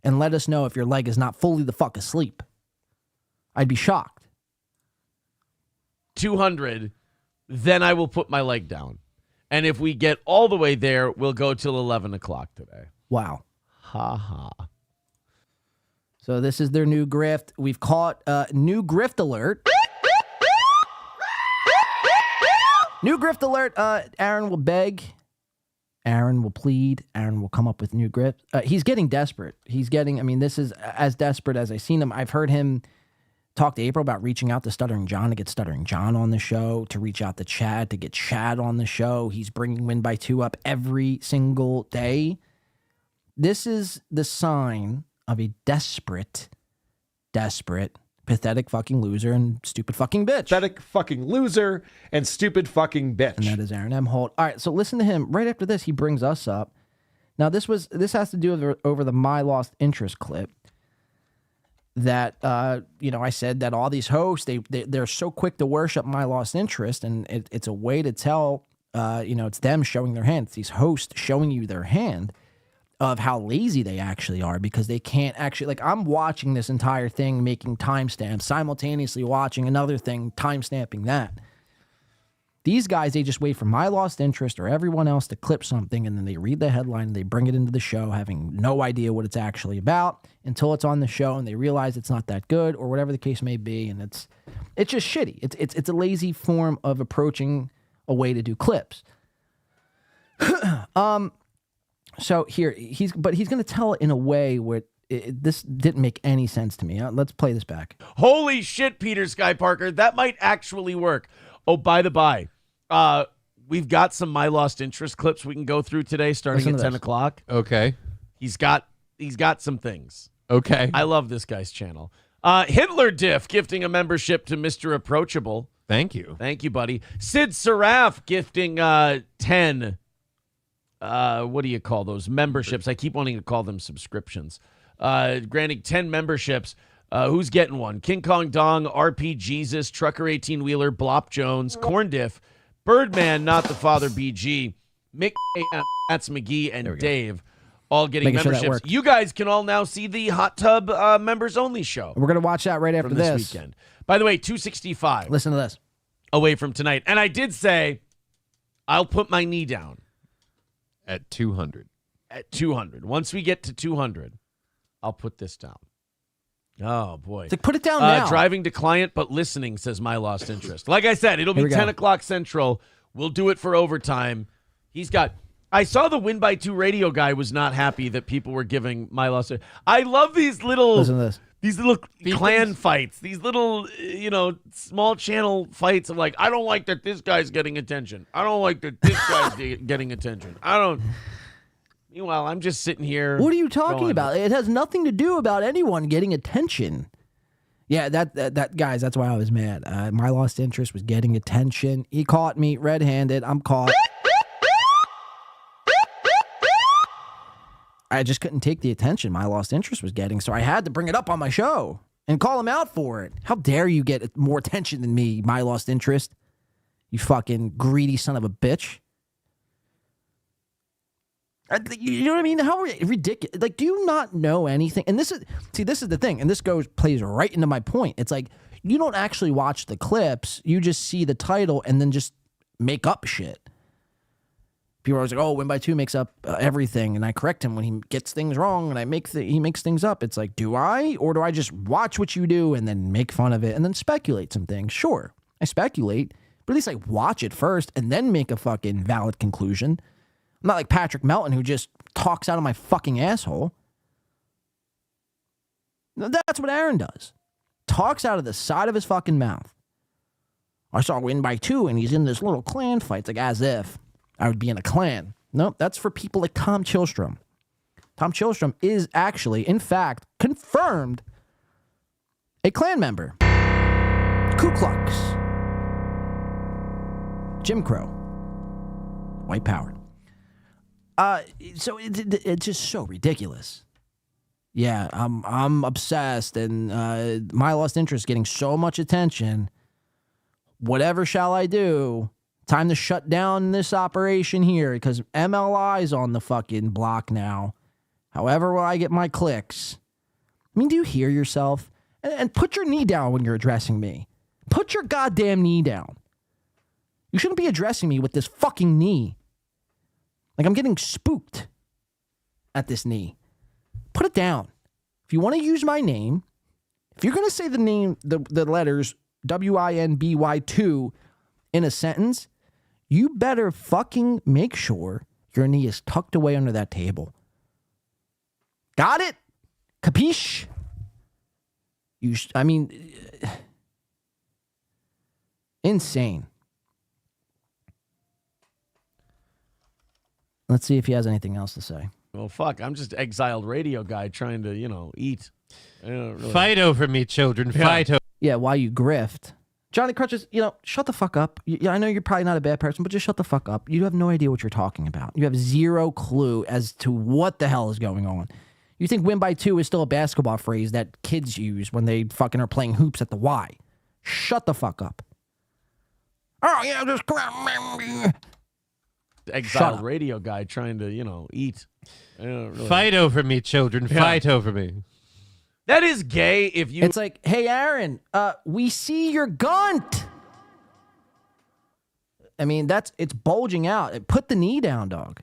and let us know if your leg is not fully the fuck asleep. I'd be shocked. 200, then I will put my leg down. And if we get all the way there, we'll go till 11 o'clock today. Wow. Ha ha. So this is their new grift. We've caught new grift alert. New grift alert. Aaron will beg. Aaron will plead. Aaron will come up with new grift. He's getting desperate. This is as desperate as I've seen him. I've heard him talk to April about reaching out to Stuttering John to get Stuttering John on the show, to reach out to Chad to get Chad on the show. He's bringing Win by 2 up every single day. This is the sign of a desperate, pathetic fucking loser and stupid fucking bitch. Pathetic fucking loser and stupid fucking bitch. And that is Aaron M. Holt. All right, so listen to him. Right after this, he brings us up. Now, this has to do with over the My Lost Interest clip that, I said that all these hosts, they're so quick to worship My Lost Interest, and it's a way to tell, it's them showing their hand. It's these hosts showing you their hand of how lazy they actually are, because they can't actually, like, I'm watching this entire thing, making timestamps, simultaneously watching another thing, timestamping that. These guys, they just wait for My Lost Interest or everyone else to clip something, and then they read the headline and they bring it into the show having no idea what it's actually about until it's on the show and they realize it's not that good or whatever the case may be, and it's just shitty. It's a lazy form of approaching a way to do clips. So here, he's going to tell it in a way where this didn't make any sense to me. Let's play this back. Holy shit, Peter Sky Parker. That might actually work. Oh, by the by, we've got some My Lost Interest clips we can go through today starting at 10 o'clock. Okay. He's got some things. Okay. I love this guy's channel. Hitler Diff gifting a membership to Mr. Approachable. Thank you. Thank you, buddy. Sid Seraph gifting 10 what do you call those? Memberships. I keep wanting to call them subscriptions. Granting 10 memberships. Who's getting one? King Kong Dong, RP Jesus, Trucker 18-Wheeler, Blop Jones, Corn Diff, Birdman, Not the Father BG, Mick, Mats McGee, and Dave all getting memberships. You guys can all now see the Hot Tub members only show. We're going to watch that right after this weekend. By the way, 265. Listen to this. Away from tonight. And I did say I'll put my knee down. At 200. At 200. Once we get to 200, I'll put this down. Oh, boy. So put it down now. Driving to client, but listening, says My Lost Interest. Like I said, it'll be 10 o'clock Central. We'll do it for overtime. I saw the Win by 2 radio guy was not happy that people were giving My Lost Interest. I love these little... Listen to this. These little clan fights, these little, small channel fights of like, I don't like that this guy's getting attention. I don't like that this guy's getting attention. Meanwhile, I'm just sitting here. What are you talking about? It has nothing to do about anyone getting attention. Yeah, that guys, that's why I was mad. My Lost Interest was getting attention. He caught me red-handed. I'm caught. I just couldn't take the attention My Lost Interest was getting, so I had to bring it up on my show and call him out for it. How dare you get more attention than me, My Lost Interest? You fucking greedy son of a bitch. You know what I mean? How ridiculous. Like, do you not know anything? And this is the thing, and this plays right into my point. It's like, you don't actually watch the clips. You just see the title and then just make up shit. People are always like, oh, Win by 2 makes up everything, and I correct him when he gets things wrong, and he makes things up. It's like, do I? Or do I just watch what you do and then make fun of it and then speculate some things? Sure, I speculate, but at least I watch it first and then make a fucking valid conclusion. I'm not like Patrick Melton, who just talks out of my fucking asshole. That's what Aaron does. Talks out of the side of his fucking mouth. I saw Win by 2, and he's in this little clan fight. It's like, as if I would be in a clan. Nope, that's for people like Tom Chillstrom. Tom Chillstrom is actually, in fact, confirmed a clan member. Ku Klux. Jim Crow. White power. So it's just so ridiculous. Yeah, I'm obsessed, and my lost interest getting so much attention. Whatever shall I do? Time to shut down this operation here because MLI's on the fucking block now. However will I get my clicks? I mean, do you hear yourself? And put your knee down when you're addressing me. Put your goddamn knee down. You shouldn't be addressing me with this fucking knee. Like I'm getting spooked at this knee. Put it down. If you want to use my name, if you're going to say the name, the letters WINBY2 in a sentence, you better fucking make sure your knee is tucked away under that table. Got it? Capiche? Insane. Let's see if he has anything else to say. Well, fuck, I'm just exiled radio guy trying to, eat. Fight over me, children. Fight over. Yeah, while you grift. Johnny Crutches, shut the fuck up. I know you're probably not a bad person, but just shut the fuck up. You have no idea what you're talking about. You have zero clue as to what the hell is going on. You think win by 2 is still a basketball phrase that kids use when they fucking are playing hoops at the Y. Shut the fuck up. Oh, yeah, just exiled radio guy trying to, eat. Fight over me, children. Yeah. Fight over me. That is gay if you... It's like, hey, Aaron, we see your gunt. I mean, it's bulging out. Put the knee down, dog.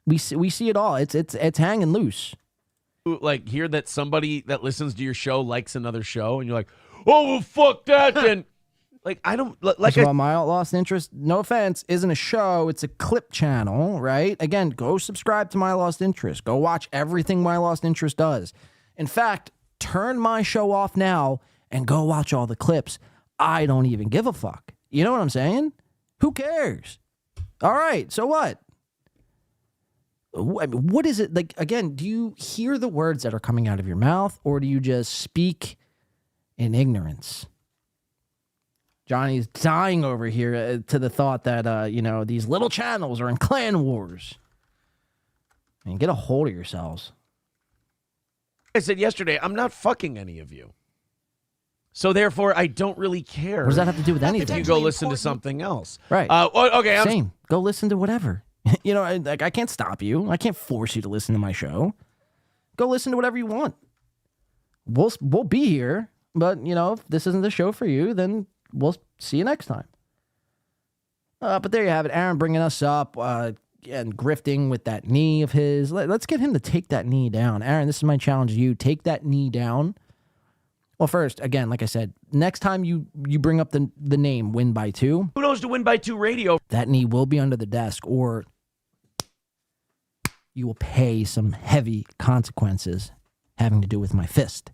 We see it all. It's hanging loose. Like, hear that somebody that listens to your show likes another show, and you're like, oh, well, fuck that, then. Like, I don't... Like, My Lost Interest, no offense, isn't a show. It's a clip channel, right? Again, go subscribe to My Lost Interest. Go watch everything My Lost Interest does. In fact, turn my show off now and go watch all the clips. I don't even give a fuck. You know what I'm saying? Who cares? All right, so what? I mean, what is it? Like, again, do you hear the words that are coming out of your mouth, or do you just speak in ignorance? Johnny's dying over here to the thought that, these little channels are in clan wars. I mean, get a hold of yourselves. I said yesterday, I'm not fucking any of you. So therefore, I don't really care. What does that have to do with anything? If you go listen to something else. Right. Okay. Same. Go listen to whatever. I can't stop you. I can't force you to listen to my show. Go listen to whatever you want. We'll be here, but, if this isn't the show for you, then we'll see you next time. But there you have it. Aaron bringing us up and grifting with that knee of his. Let's get him to take that knee down. Aaron, this is my challenge to you. Take that knee down. Well, first, again, like I said, next time you bring up the name Win by 2. Who knows to Win by 2 radio? That knee will be under the desk, or you will pay some heavy consequences having to do with my fist.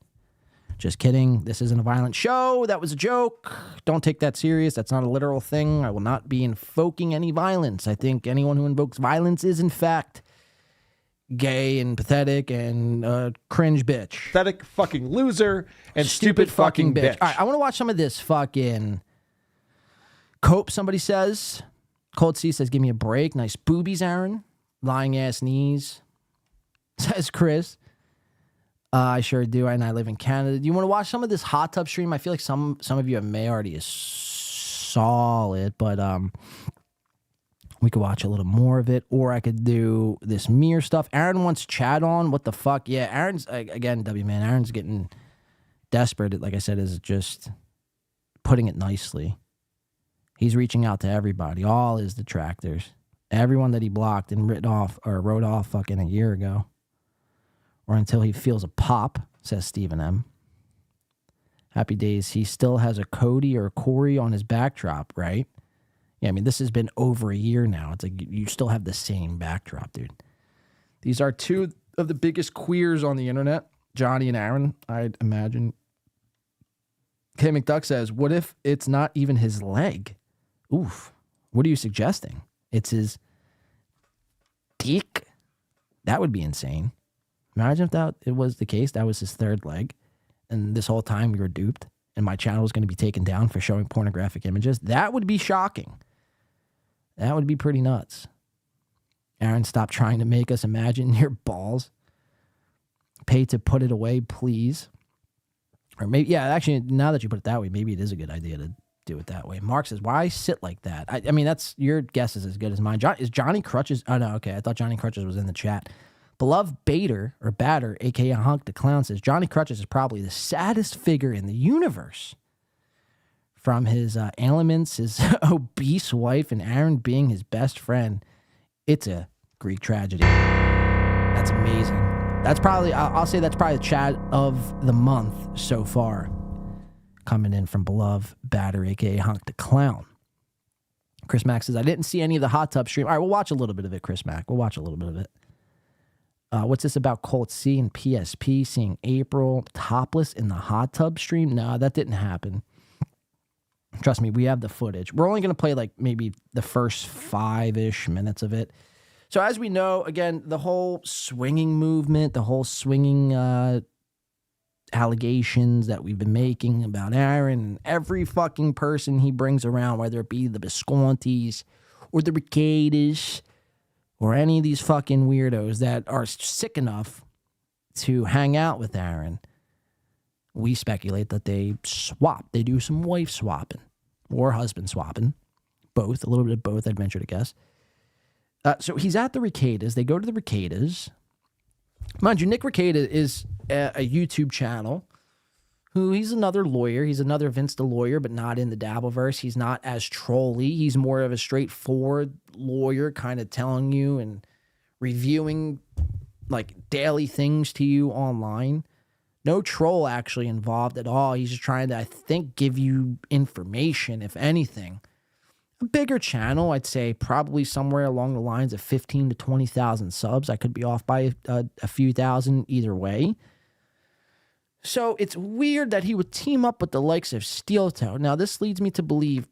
Just kidding. This isn't a violent show. That was a joke. Don't take that serious. That's not a literal thing. I will not be invoking any violence. I think anyone who invokes violence is, in fact, gay and pathetic and cringe bitch. Pathetic fucking loser and stupid fucking bitch. All right, I want to watch some of this fucking cope, somebody says. Cold C says, give me a break. Nice boobies, Aaron. Lying ass knees, says Chris. I sure do, and I live in Canada. Do you want to watch some of this hot tub stream? I feel like some of you may already saw it, but we could watch a little more of it, or I could do this mirror stuff. Aaron wants chat on. What the fuck? Yeah, Aaron's, again, W-Man, Aaron's getting desperate. Like I said, is just putting it nicely. He's reaching out to everybody, all his detractors. Everyone that he blocked and wrote off fucking a year ago. Or until he feels a pop, says Stephen M. Happy days. He still has a Cody or a Corey on his backdrop, right? Yeah, I mean, this has been over a year now. It's like you still have the same backdrop, dude. These are two of the biggest queers on the internet, Johnny and Aaron, I'd imagine. K. McDuck says, what if it's not even his leg? Oof. What are you suggesting? It's his dick? That would be insane. Imagine if it was the case. That was his third leg. And this whole time we were duped. And my channel was going to be taken down for showing pornographic images. That would be shocking. That would be pretty nuts. Aaron, stop trying to make us imagine your balls. Pay to put it away, please. Or maybe, yeah, actually, now that you put it that way, maybe it is a good idea to do it that way. Mark says, why sit like that? I mean, that's your guess is as good as mine. Is Johnny Crutches? Oh, no, okay. I thought Johnny Crutches was in the chat. Beloved Bader, a.k.a. Hunk the Clown, says, Johnny Crutches is probably the saddest figure in the universe. From his ailments, his obese wife, and Aaron being his best friend, it's a Greek tragedy. That's amazing. That's probably, I'll say that's probably the chat of the month so far. Coming in from Beloved Batter, a.k.a. Hunk the Clown. Chris Mack says, I didn't see any of the hot tub stream. All right, we'll watch a little bit of it, Chris Mack. We'll watch a little bit of it. What's this about Colt C and PSP seeing April topless in the hot tub stream? No, that didn't happen. Trust me, we have the footage. We're only going to play like maybe the first 5-ish minutes of it. So as we know, again, the whole swinging movement, the whole swinging allegations that we've been making about Aaron and every fucking person he brings around, whether it be the Viscontis or the Ricadas or any of these fucking weirdos that are sick enough to hang out with Aaron, we speculate that they swap. They do some wife swapping or husband swapping. Both, a little bit of both, I'd venture to guess. So he's at the Ricadas. They go to the Ricadas. Mind you, Nick Ricada is a YouTube channel who he's another lawyer. He's another Vince the lawyer, but not in the Dabbleverse. He's not as trolly. He's more of a straightforward lawyer, kind of telling you and reviewing like daily things to you online. No troll actually involved at all. He's just trying to, I think, give you information, if anything. A bigger channel, I'd say probably somewhere along the lines of 15 to 20,000 subs. I could be off by a few thousand either way. So it's weird that he would team up with the likes of Steel Toe. Now, this leads me to believe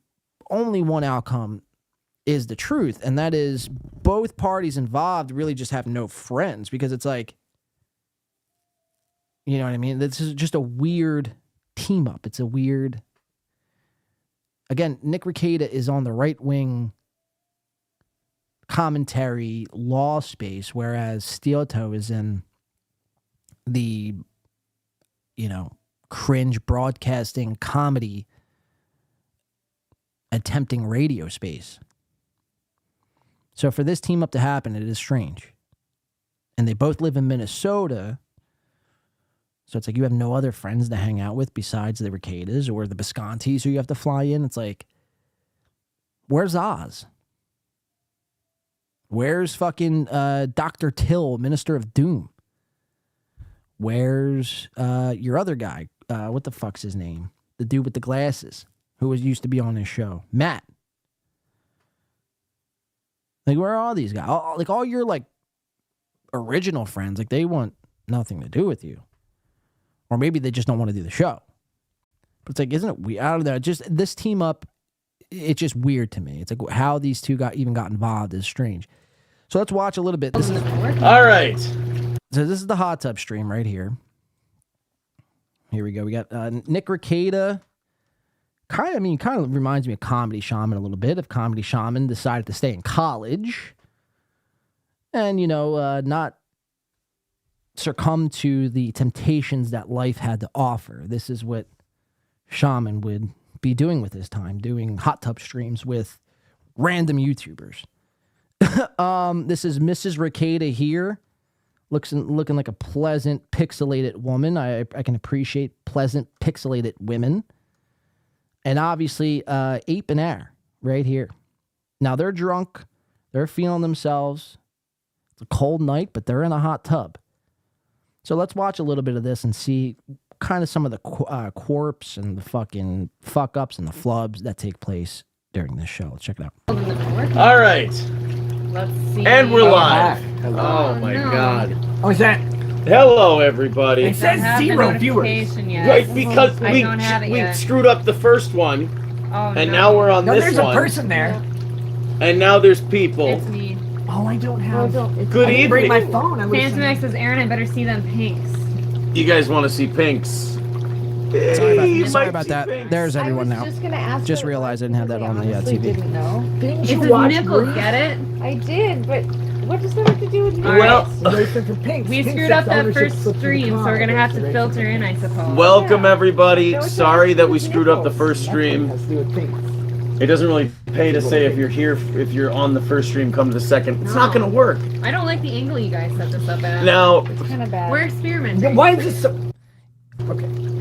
only one outcome is the truth, and that is both parties involved really just have no friends, because it's like, you know what I mean? This is just a weird team up. It's a weird... Again, Nick Ricada is on the right-wing commentary law space, whereas Steel Toe is in the, you know, cringe broadcasting comedy attempting radio space. So for this team up to happen, it is strange. And they both live in Minnesota. So it's like you have no other friends to hang out with besides the Ricadas or the Viscontis who you have to fly in. It's like, where's Oz? Where's fucking Dr. Till, Minister of Doom? Where's your other guy? What the fuck's his name? The dude with the glasses who used to be on this show. Matt. Like, where are all these guys? All your, like, original friends, like, they want nothing to do with you. Or maybe they just don't want to do the show. But it's like, isn't it weird? Out of there, just this team up, it's just weird to me. It's like how these two got involved is strange. So let's watch a little bit. This is all right. So this is the hot tub stream right here. Here we go. We got Nick Ricada. Kind of reminds me of Comedy Shaman a little bit. If Comedy Shaman decided to stay in college and, not succumb to the temptations that life had to offer. This is what Shaman would be doing with his time, doing hot tub streams with random YouTubers. This is Mrs. Ricada here, looking like a pleasant, pixelated woman. I can appreciate pleasant, pixelated women. And obviously, Ape and Air right here. Now, they're drunk. They're feeling themselves. It's a cold night, but they're in a hot tub. So let's watch a little bit of this and see kind of some of the corpse and the fucking fuck-ups and the flubs that take place during this show. Let's check it out. All right. Let's see. And we're live. Hello. Oh, my God. Oh, is that? Hello, everybody. It says 0 viewers. Right, because we screwed up the first one, and now we're on this one. There's a person there. And now there's people. It's me. Oh, I don't have. Good I didn't bring evening. my phone. Phantom X says, Aaron, I better see them pinks. You guys want to see pinks? Sorry about that. Pinks. There's everyone now. Just gonna ask. Just realized I didn't have that on the TV. Didn't know. Didn't It's you a watch nickel, Grease? get it? I did, but What does that have to do with All right. we screwed up that first stream, so we're gonna have to filter in, I suppose. Welcome everybody. Sorry that we screwed up the first stream. It doesn't really pay to say if you're here, if you're on the first stream, come to the second. It's not gonna work. I don't like the angle you guys set this up at. Now, it's kind of bad. We're experimenting. Why is this so?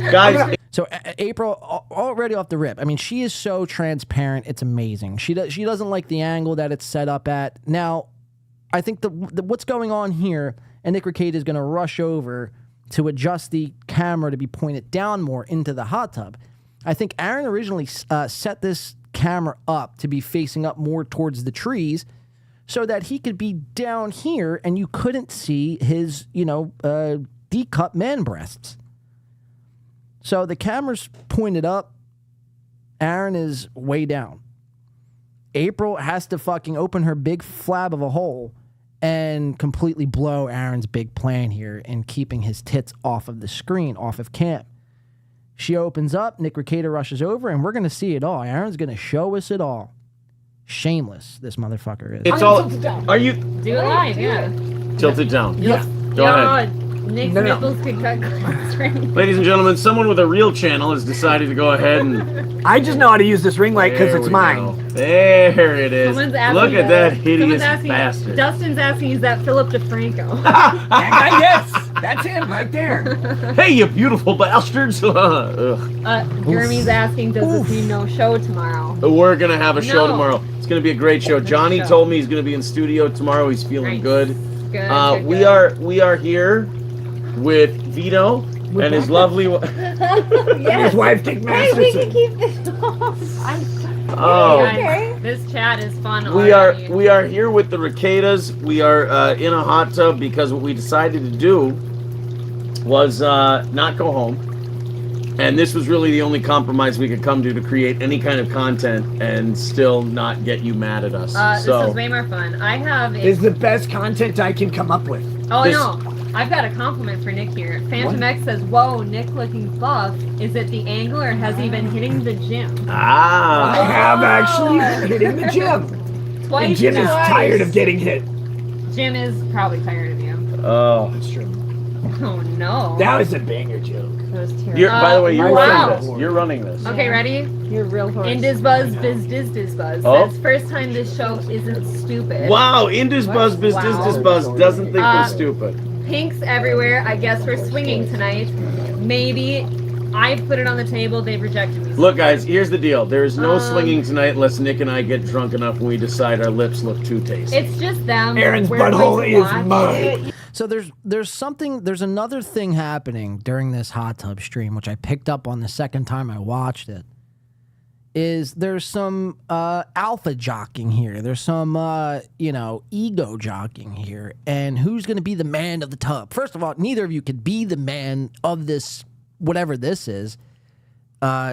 Guys. So April, already off the rip, I mean, she is so transparent. It's amazing. She doesn't like the angle that it's set up at. Now, I think what's going on here, and Nick Ricade is going to rush over to adjust the camera to be pointed down more into the hot tub. I think Aaron originally set this camera up to be facing up more towards the trees so that he could be down here and you couldn't see his, D-cup man breasts. So the camera's pointed up. Aaron is way down. April has to fucking open her big flab of a hole and completely blow Aaron's big plan here in keeping his tits off of the screen, off of cam. She opens up, Nick Ricada rushes over, and we're going to see it all. Aaron's going to show us it all. Shameless, this motherfucker is. It's all. Are you Do it live, yeah. tilted down? Yeah. Go ahead. Nick's nipples could cut glass ring. Ladies and gentlemen, someone with a real channel has decided to go ahead and. I just know how to use this ring light because There it's we mine. go. There it is. Someone's asking, Look at that someone's hideous asking, bastard. Dustin's asking, is that Philip DeFranco? That guy, yes, that's him right there. Hey, you beautiful bastards! Ugh. Jeremy's asking, does this mean no show tomorrow? We're gonna have a show No. tomorrow. It's gonna be a great show. Johnny told me he's gonna be in studio tomorrow. He's feeling good. Good, We are here with Vito and his lovely. His wife, Dick Hey, Masterson. we can keep this off. Oh. This chat is fun. We already. are here with the Ricadas. We are in a hot tub because what we decided to do was not go home, and this was really the only compromise we could come to create any kind of content and still not get you mad at us. This is way more fun. I have a... Is the best content I can come up with. Oh, no. I've got a compliment for Nick here. Phantom X says, whoa, Nick looking buff. Is it the angle or has he been hitting the gym? Ah. I have actually been hitting the gym. Twice. And Jim is twice. tired of getting hit. Jim is probably tired of you. Oh. That's true. Oh, no. That was a banger joke. That was terrible. By the way, you're wow. running this. You're running this. Okay, ready? You're real horse. Indiz Buzz, Biz Diz Diz Buzz. Oh. Says, first time this show isn't stupid. Wow, Indus Buzz, Biz Wow. Diz Diz Buzz doesn't think we're stupid. Pinks everywhere. I guess we're swinging tonight. Maybe. I put it on the table. They've rejected me. Look, guys, here's the deal. There is no swinging tonight unless Nick and I get drunk enough when we decide our lips look too tasty. It's just them. Aaron's We're butthole going to is watch mine. it. So there's another thing happening during this hot tub stream, which I picked up on the second time I watched it. Is there's some alpha jockeying here. There's some ego jockeying here. And who's going to be the man of the tub? First of all, neither of you could be the man of this, whatever this is.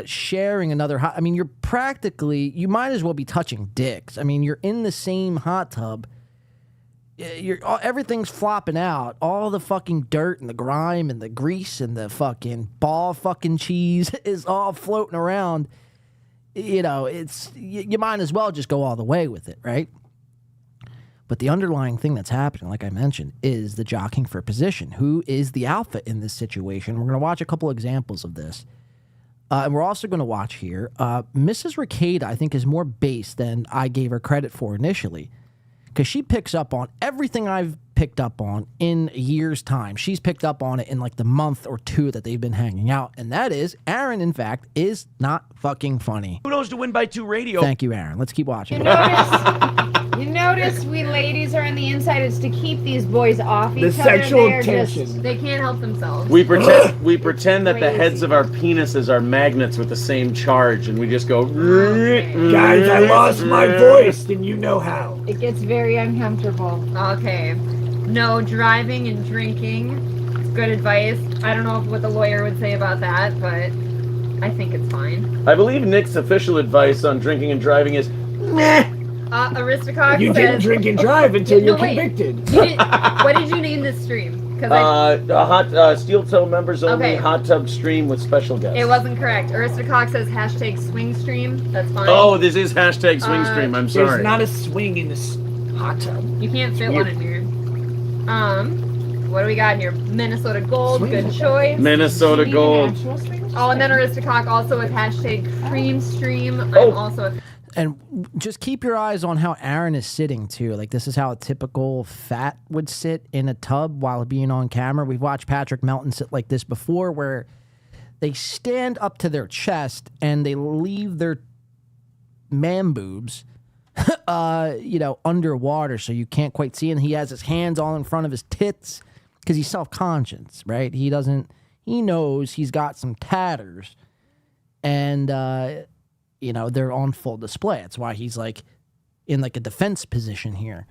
Sharing another hot. I mean, you might as well be touching dicks. I mean, you're in the same hot tub. Everything's flopping out. All the fucking dirt and the grime and the grease and the fucking ball fucking cheese is all floating around. You might as well just go all the way with it, right? But the underlying thing that's happening, like I mentioned, is the jockeying for position. Who is the alpha in this situation? We're going to watch a couple examples of this. And we're also going to watch here. Mrs. Ricada, I think, is more base than I gave her credit for initially. Because she picks up on everything I've picked up on in a year's time. She's picked up on it in like the month or two that they've been hanging out. And that is, Aaron, in fact, is not fucking funny. Who knows to win by 2 radio? Thank you, Aaron. Let's keep watching. You notice we ladies are on the inside. It's to keep these boys off each other. sexual They're tension. just- They can't help themselves. We pretend that the heads of our penises are magnets with the same charge, and we just go. Guys, I lost my voice, and you know how. It gets very uncomfortable. Okay. No driving and drinking. It's good advice. I don't know what the lawyer would say about that, but I think it's fine. I believe Nick's official advice on drinking and driving is meh. Aristocox You says, didn't drink and drive until you're wait. convicted. What did you name this stream? Because A hot steel toe members only Okay. hot tub stream with special guests. it wasn't correct. Aristocox says hashtag swing stream. That's fine. Oh, this is hashtag swing stream. I'm sorry. There's not a swing in this. Hot tub. You can't fit one in here. What do we got here? Minnesota Gold, good choice. Minnesota Gold. Oh, and then Aristocock also with hashtag cream stream. I'm also a And just keep your eyes on how Aaron is sitting too. Like this is how a typical fat would sit in a tub while being on camera. We've watched Patrick Melton sit like this before, where they stand up to their chest and they leave their man boobs, underwater, so you can't quite see. And he has his hands all in front of his tits because he's self-conscious, right? He knows he's got some tatters, and they're on full display. That's why he's like in like a defense position here.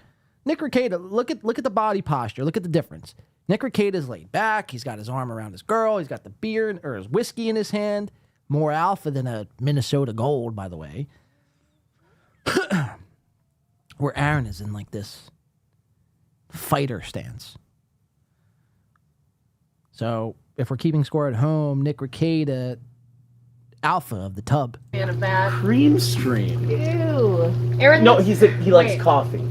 Nick Rekieta, look at the body posture. Look at the difference. Nick Rekieta's laid back. He's got his arm around his girl. He's got the beer or his whiskey in his hand. More alpha than a Minnesota Gold, by the way. Where Aaron is in like this fighter stance. So if we're keeping score at home, Nick Rekieta, alpha of the tub. fan of that. Cream stream. Ew. Aaron. No, he likes coffee.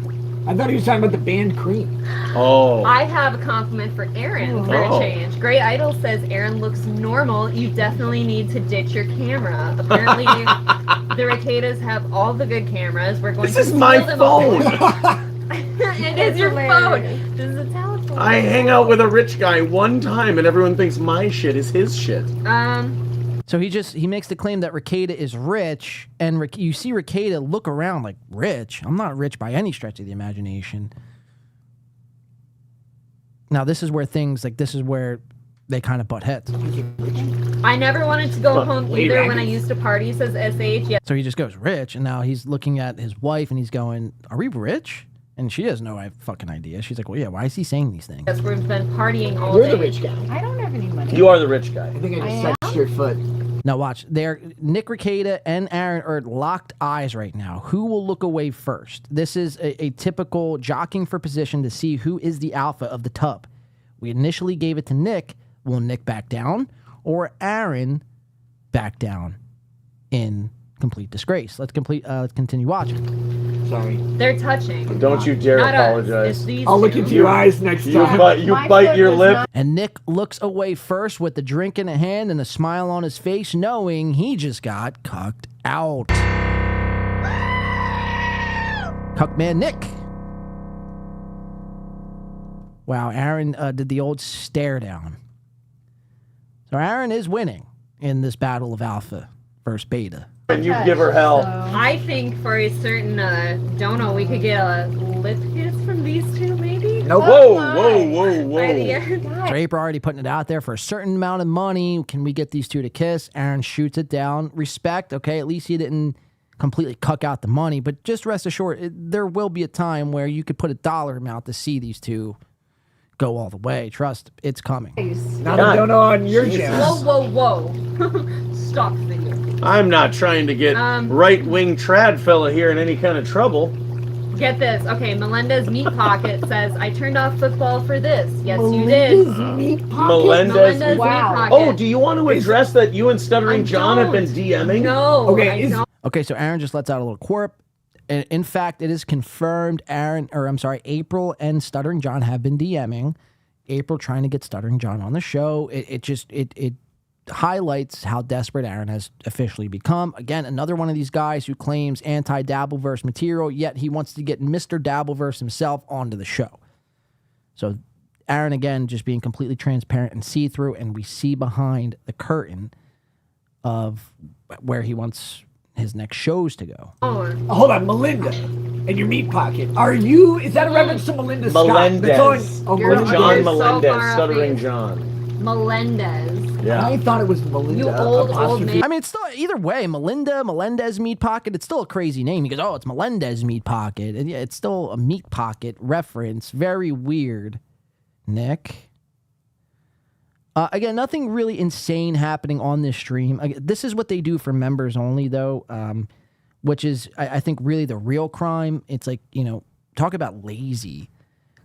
I thought he was talking about the band Cream. Oh. I have a compliment for Aaron for a change. Great Idol says Aaron looks normal. You definitely need to ditch your camera. Apparently, the Rekieta's have all the good cameras. We're going This to is my steal them all. phone. It is your phone. This is a telephone. I hang out with a rich guy one time and everyone thinks my shit is his shit. So he makes the claim that Rekieta is rich, and you see Rekieta look around like, rich? I'm not rich by any stretch of the imagination. Now, this is where they kind of butt heads. I never wanted to go home either when I used to party, says SH. Yeah. So he just goes, rich, and now he's looking at his wife, and he's going, are we rich? And she has no fucking idea. She's like, well, yeah, why is he saying these things? That's where we've been partying all You're day. the rich guy. I don't have any money. You are the rich guy. I think I just touched your foot. Now watch, Nick Rekieta and Aaron are locked eyes right now. Who will look away first? This is a typical jockeying for position to see who is the alpha of the tub. We initially gave it to Nick. Will Nick back down or Aaron back down in complete disgrace? Let's continue watching. Sorry. They're touching. Don't you dare Not apologize. Us. It's these I'll look two. into your eyes next time. You bite your lip. And Nick looks away first with the drink in a hand and a smile on his face, knowing he just got cucked out. Cuckman Nick. Wow, Aaron did the old stare down. So Aaron is winning in this battle of alpha versus beta. And you give her hell. I think for a certain dono, we could get a lip kiss from these two, maybe? Nope. Whoa. By the end. So April already putting it out there for a certain amount of money. Can we get these two to kiss? Aaron shoots it down. Respect. Okay, at least he didn't completely cuck out the money. But just rest assured, there will be a time where you could put a dollar amount to see these two go all the way. Trust, it's coming. Not a dono on your channel. Whoa. Stop the video. I'm not trying to get right-wing trad fella here in any kind of trouble. Get this. Okay, Melendez Meat Pocket says, I turned off football for this. Yes, you did. Melendez Meat Pocket. Oh, do you want to address that you and Stuttering John have been DMing? No. Okay, so Aaron just lets out a little quirp. In fact, it is confirmed April and Stuttering John have been DMing. April trying to get Stuttering John on the show. It highlights how desperate Aaron has officially become. Again, another one of these guys who claims anti-Dabbleverse material, yet he wants to get Mr. Dabbleverse himself onto the show. So Aaron, again, just being completely transparent and see-through, and we see behind the curtain of where he wants his next shows to go. Hold on, Melinda and your meat pocket. Is that a reference to Melinda Melendez. Scott? John Melendez, Stuttering John. Melendez. Yeah. I thought it was Melinda. You old man. I mean, it's still, either way, Melendez Meat Pocket, it's still a crazy name. He goes, oh, it's Melendez Meat Pocket. And yeah, it's still a meat pocket reference. Very weird, Nick. Again, nothing really insane happening on this stream. This is what they do for members only, though, which is, I think, really the real crime. It's like, talk about lazy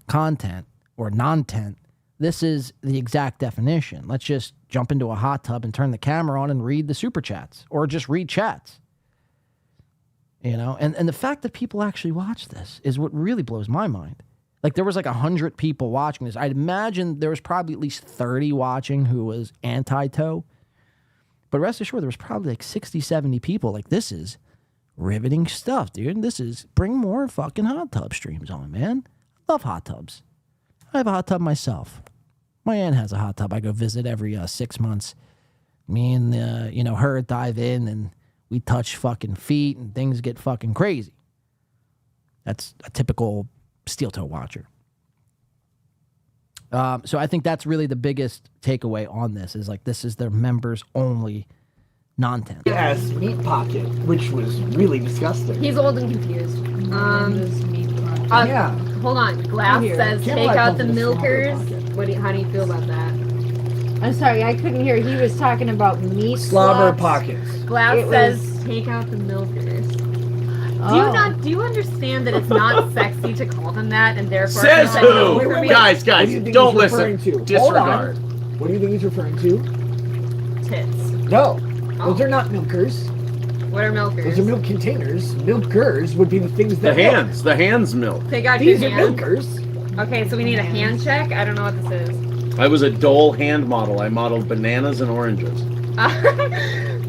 content or non-tent. This is the exact definition. Let's just jump into a hot tub and turn the camera on and read the super chats, or just read chats. You know, and the fact that people actually watch this is what really blows my mind. Like there was like 100 people watching this. I'd imagine there was probably at least 30 watching who was anti-toe. But rest assured, there was probably like 60, 70 people. Like, this is riveting stuff, dude. This is, bring more fucking hot tub streams on, man. I love hot tubs. I have a hot tub myself. My aunt has a hot tub. I go visit every 6 months. Me and, her dive in and we touch fucking feet and things get fucking crazy. That's a typical steel toe watcher. So I think that's really the biggest takeaway on this is like this is their members only non-tent. Yes, Meat Pocket, which was really disgusting. He's old and confused. Yeah. Hold on. Glass Here, says Kim take likes out the the milkers. How do you feel about that? I'm sorry, I couldn't hear. He was talking about meat Slobber slots. pockets. Glass It says take out the milkers. Do you understand that it's not sexy to call them that and therefore Says that who? information- Guys, What do you think don't he's referring listen. to? Disregard. Hold on. What do you think he's referring to? Tits. No. Those are not milkers. What are milkers? Those are milk containers. Milkers would be the things The that hands milk. Take out These your are hand. milkers. Okay, so we need a hand check. I don't know what this is. I was a Dole hand model. I modeled bananas and oranges.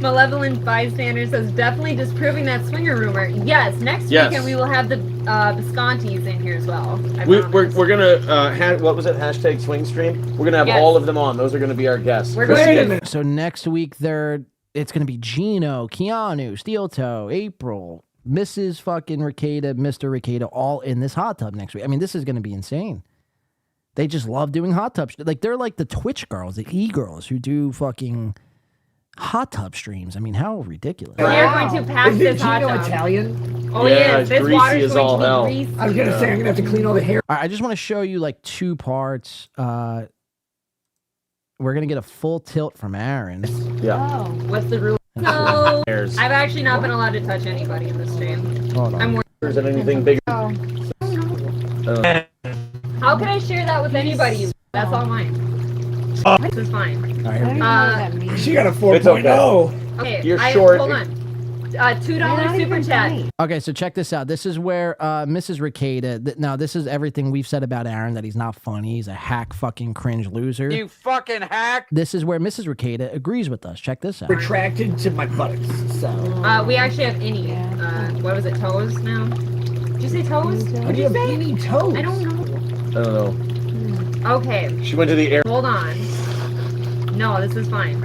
Malevolent bystander says definitely disproving that swinger rumor. Yes, next Yes. weekend we will have the Viscontis in here as well. We're gonna what was it? Hashtag swing stream. We're gonna have Yes. all of them on. Those are gonna be our guests. So next week it's gonna be Gino, Keanu, Steel Toe, April, Mrs. fucking Ricada, Mr. Ricada, all in this hot tub next week. I mean, this is gonna be insane. They just love doing hot tubs. Like they're like the Twitch girls, the e-girls who do fucking hot tub streams. I mean, how ridiculous. We are going to pass Isn't this hot Gino tub. Italian? Oh, Yeah, yes. This greasy water's as going all to be hell. greasy. I was gonna say I'm gonna have to clean all the hair. All right, I just want to show you like two parts. We're gonna get a full tilt from Aaron. Yeah. What's the rule? No. Hairs. I've actually not been allowed to touch anybody in this stream. Hold on. I'm worried. Is it anything bigger? How can I share that with anybody? That's all mine. This is fine. All right, She got a It's 4.0. Okay, You're short. Hold on. $2 super chat. Okay, so check this out. This is where Mrs. Ricada. Now, this is everything we've said about Aaron, that he's not funny. He's a hack, fucking cringe loser. You fucking hack. This is where Mrs. Ricada agrees with us. Check this out. Retracted to my buttocks. So. We actually have any. What was it? Toes now? Did you say toes? What do you have any toes? I don't know. I don't know. Okay. She went to the air. Hold on. No, this is fine.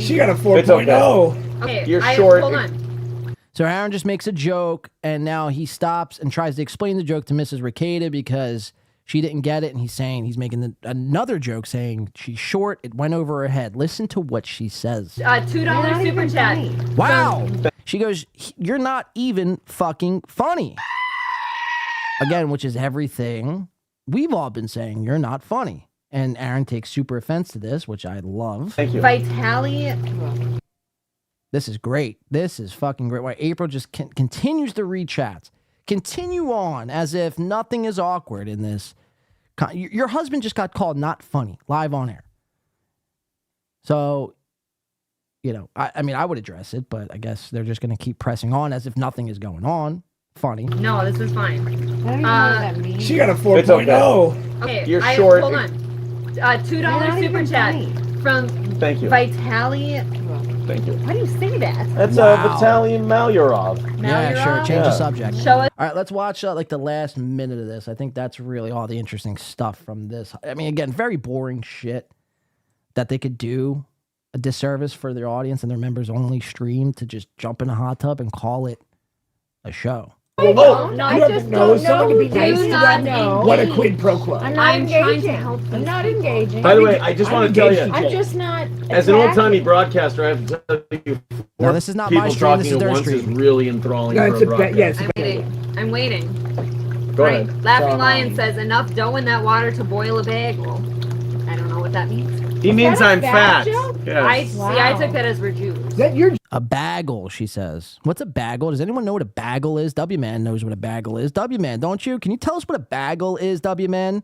She got a It's okay. 4.0. Okay. You're short. Hold on. So Aaron just makes a joke, and now he stops and tries to explain the joke to Mrs. Ricada because she didn't get it, and he's making another joke saying she's short. It went over her head. Listen to what she says. $2 super chat. Wow. She goes, "You're not even fucking funny." Again, which is everything we've all been saying. You're not funny. And Aaron takes super offense to this, which I love. Thank you. Vitali. This is great. This is fucking great. Why April just continues to read chats. Continue on as if nothing is awkward in this. Your husband just got called not funny live on air. So, I mean, I would address it, but I guess they're just going to keep pressing on as if nothing is going on. Funny. No, this is fine. She got a 4.0. Okay. You're short. Hold on. $2 super chat from Thank you. Vitali. Thank you. How do you say that? That's Wow. Vitaly Malyarov. Yeah, sure. Change the subject. Show us. All right, let's watch like the last minute of this. I think that's really all the interesting stuff from this. I mean, again, very boring shit that they could do a disservice for their audience and their members only stream to just jump in a hot tub and call it a show. Whoa, No, you I have just to know don't someone know. to be nice Do to not them. What a engage. quid pro quo. I'm not I'm trying to engaging. help I'm these not people. engaging. By the way, I just want to tell you, I'm just not. as an old-timey attacking. broadcaster, I have to tell you, No, this is not people my stream. This talking is at their once is stream. really enthralling No, for it's a a bet. broadcaster. Yes, I'm waiting. I'm waiting. Go Right. ahead. Laughing So, Lion says enough dough in that water to boil a bagel. I don't know what that means. He means I'm fat. Yes. I took that as we're Jews. A bagel, she says. What's a bagel? Does anyone know what a bagel is? W-Man knows what a bagel is. W-Man, don't you? Can you tell us what a bagel is, W-Man?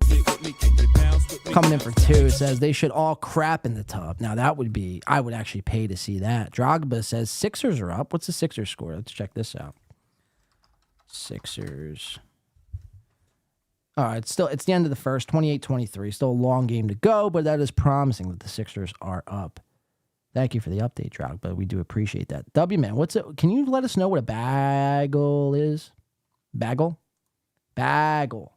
Coming in for 2 says they should all crap in the tub. Now that would be, I would actually pay to see that. Drogba says Sixers are up. What's the Sixers score? Let's check this out. Sixers. All right, it's the end of the first, 28-23. Still a long game to go, but that is promising that the Sixers are up. Thank you for the update, Drogba. We do appreciate that. W-Man, can you let us know what a bagel is? Bagel? Bagel.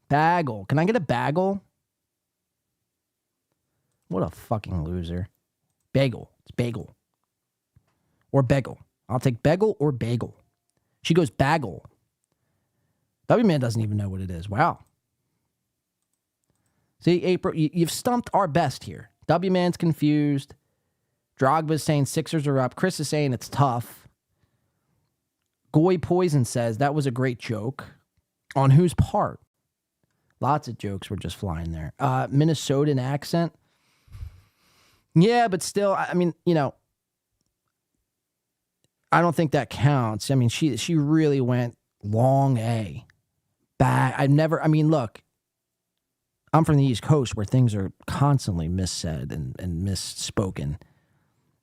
Bagel. Can I get a bagel? What a fucking loser. Bagel. It's bagel. Or bagel. I'll take bagel or bagel. She goes bagel. W-Man doesn't even know what it is. Wow. See, April, you've stumped our best here. W-Man's confused. Drogba's saying Sixers are up. Chris is saying it's tough. Goy Poison says that was a great joke. On whose part? Lots of jokes were just flying there. Minnesotan accent. Yeah, but still, I mean, I don't think that counts. I mean, she really went long A. Look, I'm from the East Coast where things are constantly missaid and misspoken.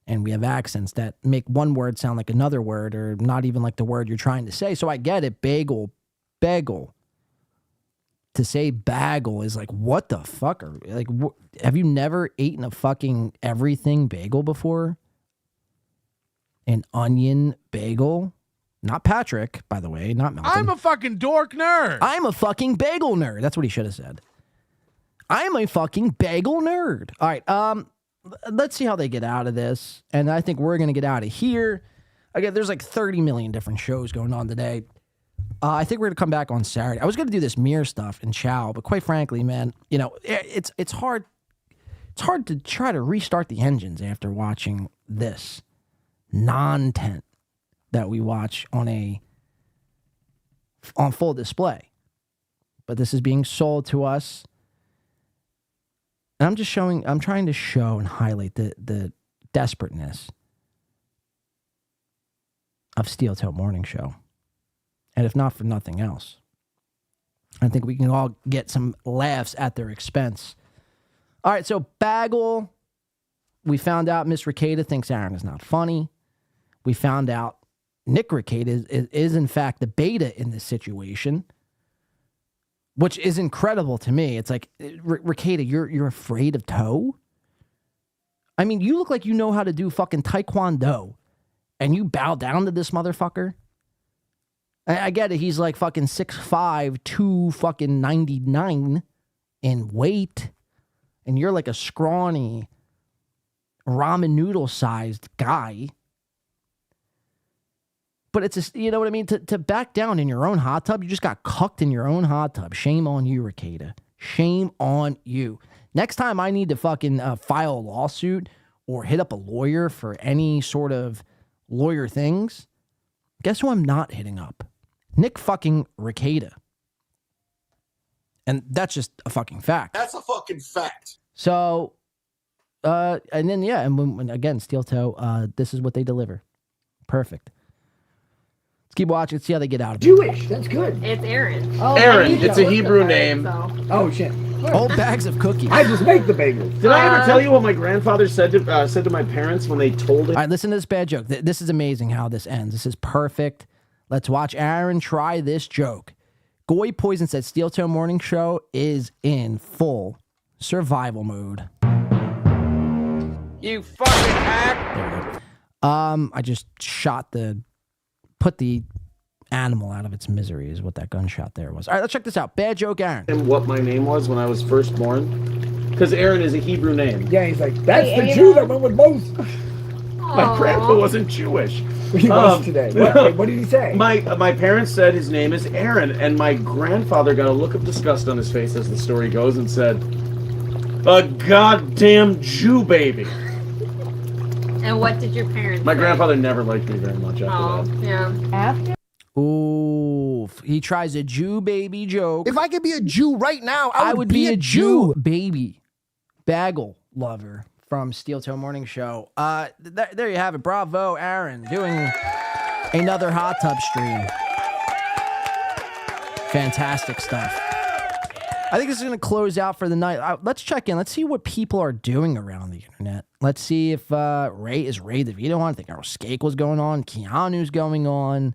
And we have accents that make one word sound like another word or not even like the word you're trying to say. So I get it. Bagel. To say bagel is like, what the fuck? Have you never eaten a fucking everything bagel before? An onion bagel? Not Patrick, by the way, not Malcolm. I'm a fucking dork nerd. I'm a fucking bagel nerd. That's what he should have said. I'm a fucking bagel nerd. All right, let's see how they get out of this. And I think we're going to get out of here. Again, there's like 30 million different shows going on today. I think we're going to come back on Saturday. I was going to do this mirror stuff and chow, but quite frankly, man, it's hard. It's hard to try to restart the engines after watching this non-tent that we watch on full display. But this is being sold to us. And I'm trying to show and highlight the desperateness of Steel Toe Morning Show. And if not for nothing else, I think we can all get some laughs at their expense. All right, so Bagel, we found out Miss Ricada thinks Aaron is not funny. We found out Nick Ricada is in fact the beta in this situation, which is incredible to me. It's like, Ricada, you're afraid of Toe? I mean, you look like you know how to do fucking Taekwondo, and you bow down to this motherfucker? I get it. He's like fucking 6'5", 299 in weight. And you're like a scrawny, ramen noodle sized guy. But it's just, you know what I mean? To back down in your own hot tub, you just got cucked in your own hot tub. Shame on you, Ricada. Shame on you. Next time I need to fucking file a lawsuit or hit up a lawyer for any sort of lawyer things, guess who I'm not hitting up? Nick fucking Ricada. And that's just a fucking fact. That's a fucking fact. So, and then, yeah, and when again, Steel Toe, this is what they deliver. Perfect. Let's keep watching, see how they get out of it. Jewish, that's good. It's Aaron. Oh, Aaron, it's a Hebrew name. Oh, shit. Old bags of cookies. I just make the bagels. Did I ever tell you what my grandfather said to my parents when they told him? All right, listen to this bad joke. This is amazing how this ends. This is perfect. Let's watch Aaron try this joke. Goy Poison said Steel Toe Morning Show is in full survival mode. You fucking hack. I just put the animal out of its misery is what that gunshot there was. All right, let's check this out. Bad joke, Aaron. And what my name was when I was first born? Because Aaron is a Hebrew name. Yeah, he's like, that's the Jew that went with Moses. My grandpa wasn't Jewish. He was today. What did he say? My parents said his name is Aaron, and my grandfather got a look of disgust on his face as the story goes and said, "A goddamn Jew baby." And what did your parents My say? grandfather never liked me very much after that. Yeah. Ooh, Wolf. He tries a Jew baby joke. If I could be a Jew right now, I would be a Jew baby. Bagel lover from Steel Toe Morning Show. There you have it. Bravo, Aaron, doing another hot tub stream. Fantastic stuff. I think this is going to close out for the night. Let's check in. Let's see what people are doing around the internet. Let's see if Ray DeVito on. I think Earl Skake was going on. Keanu's going on.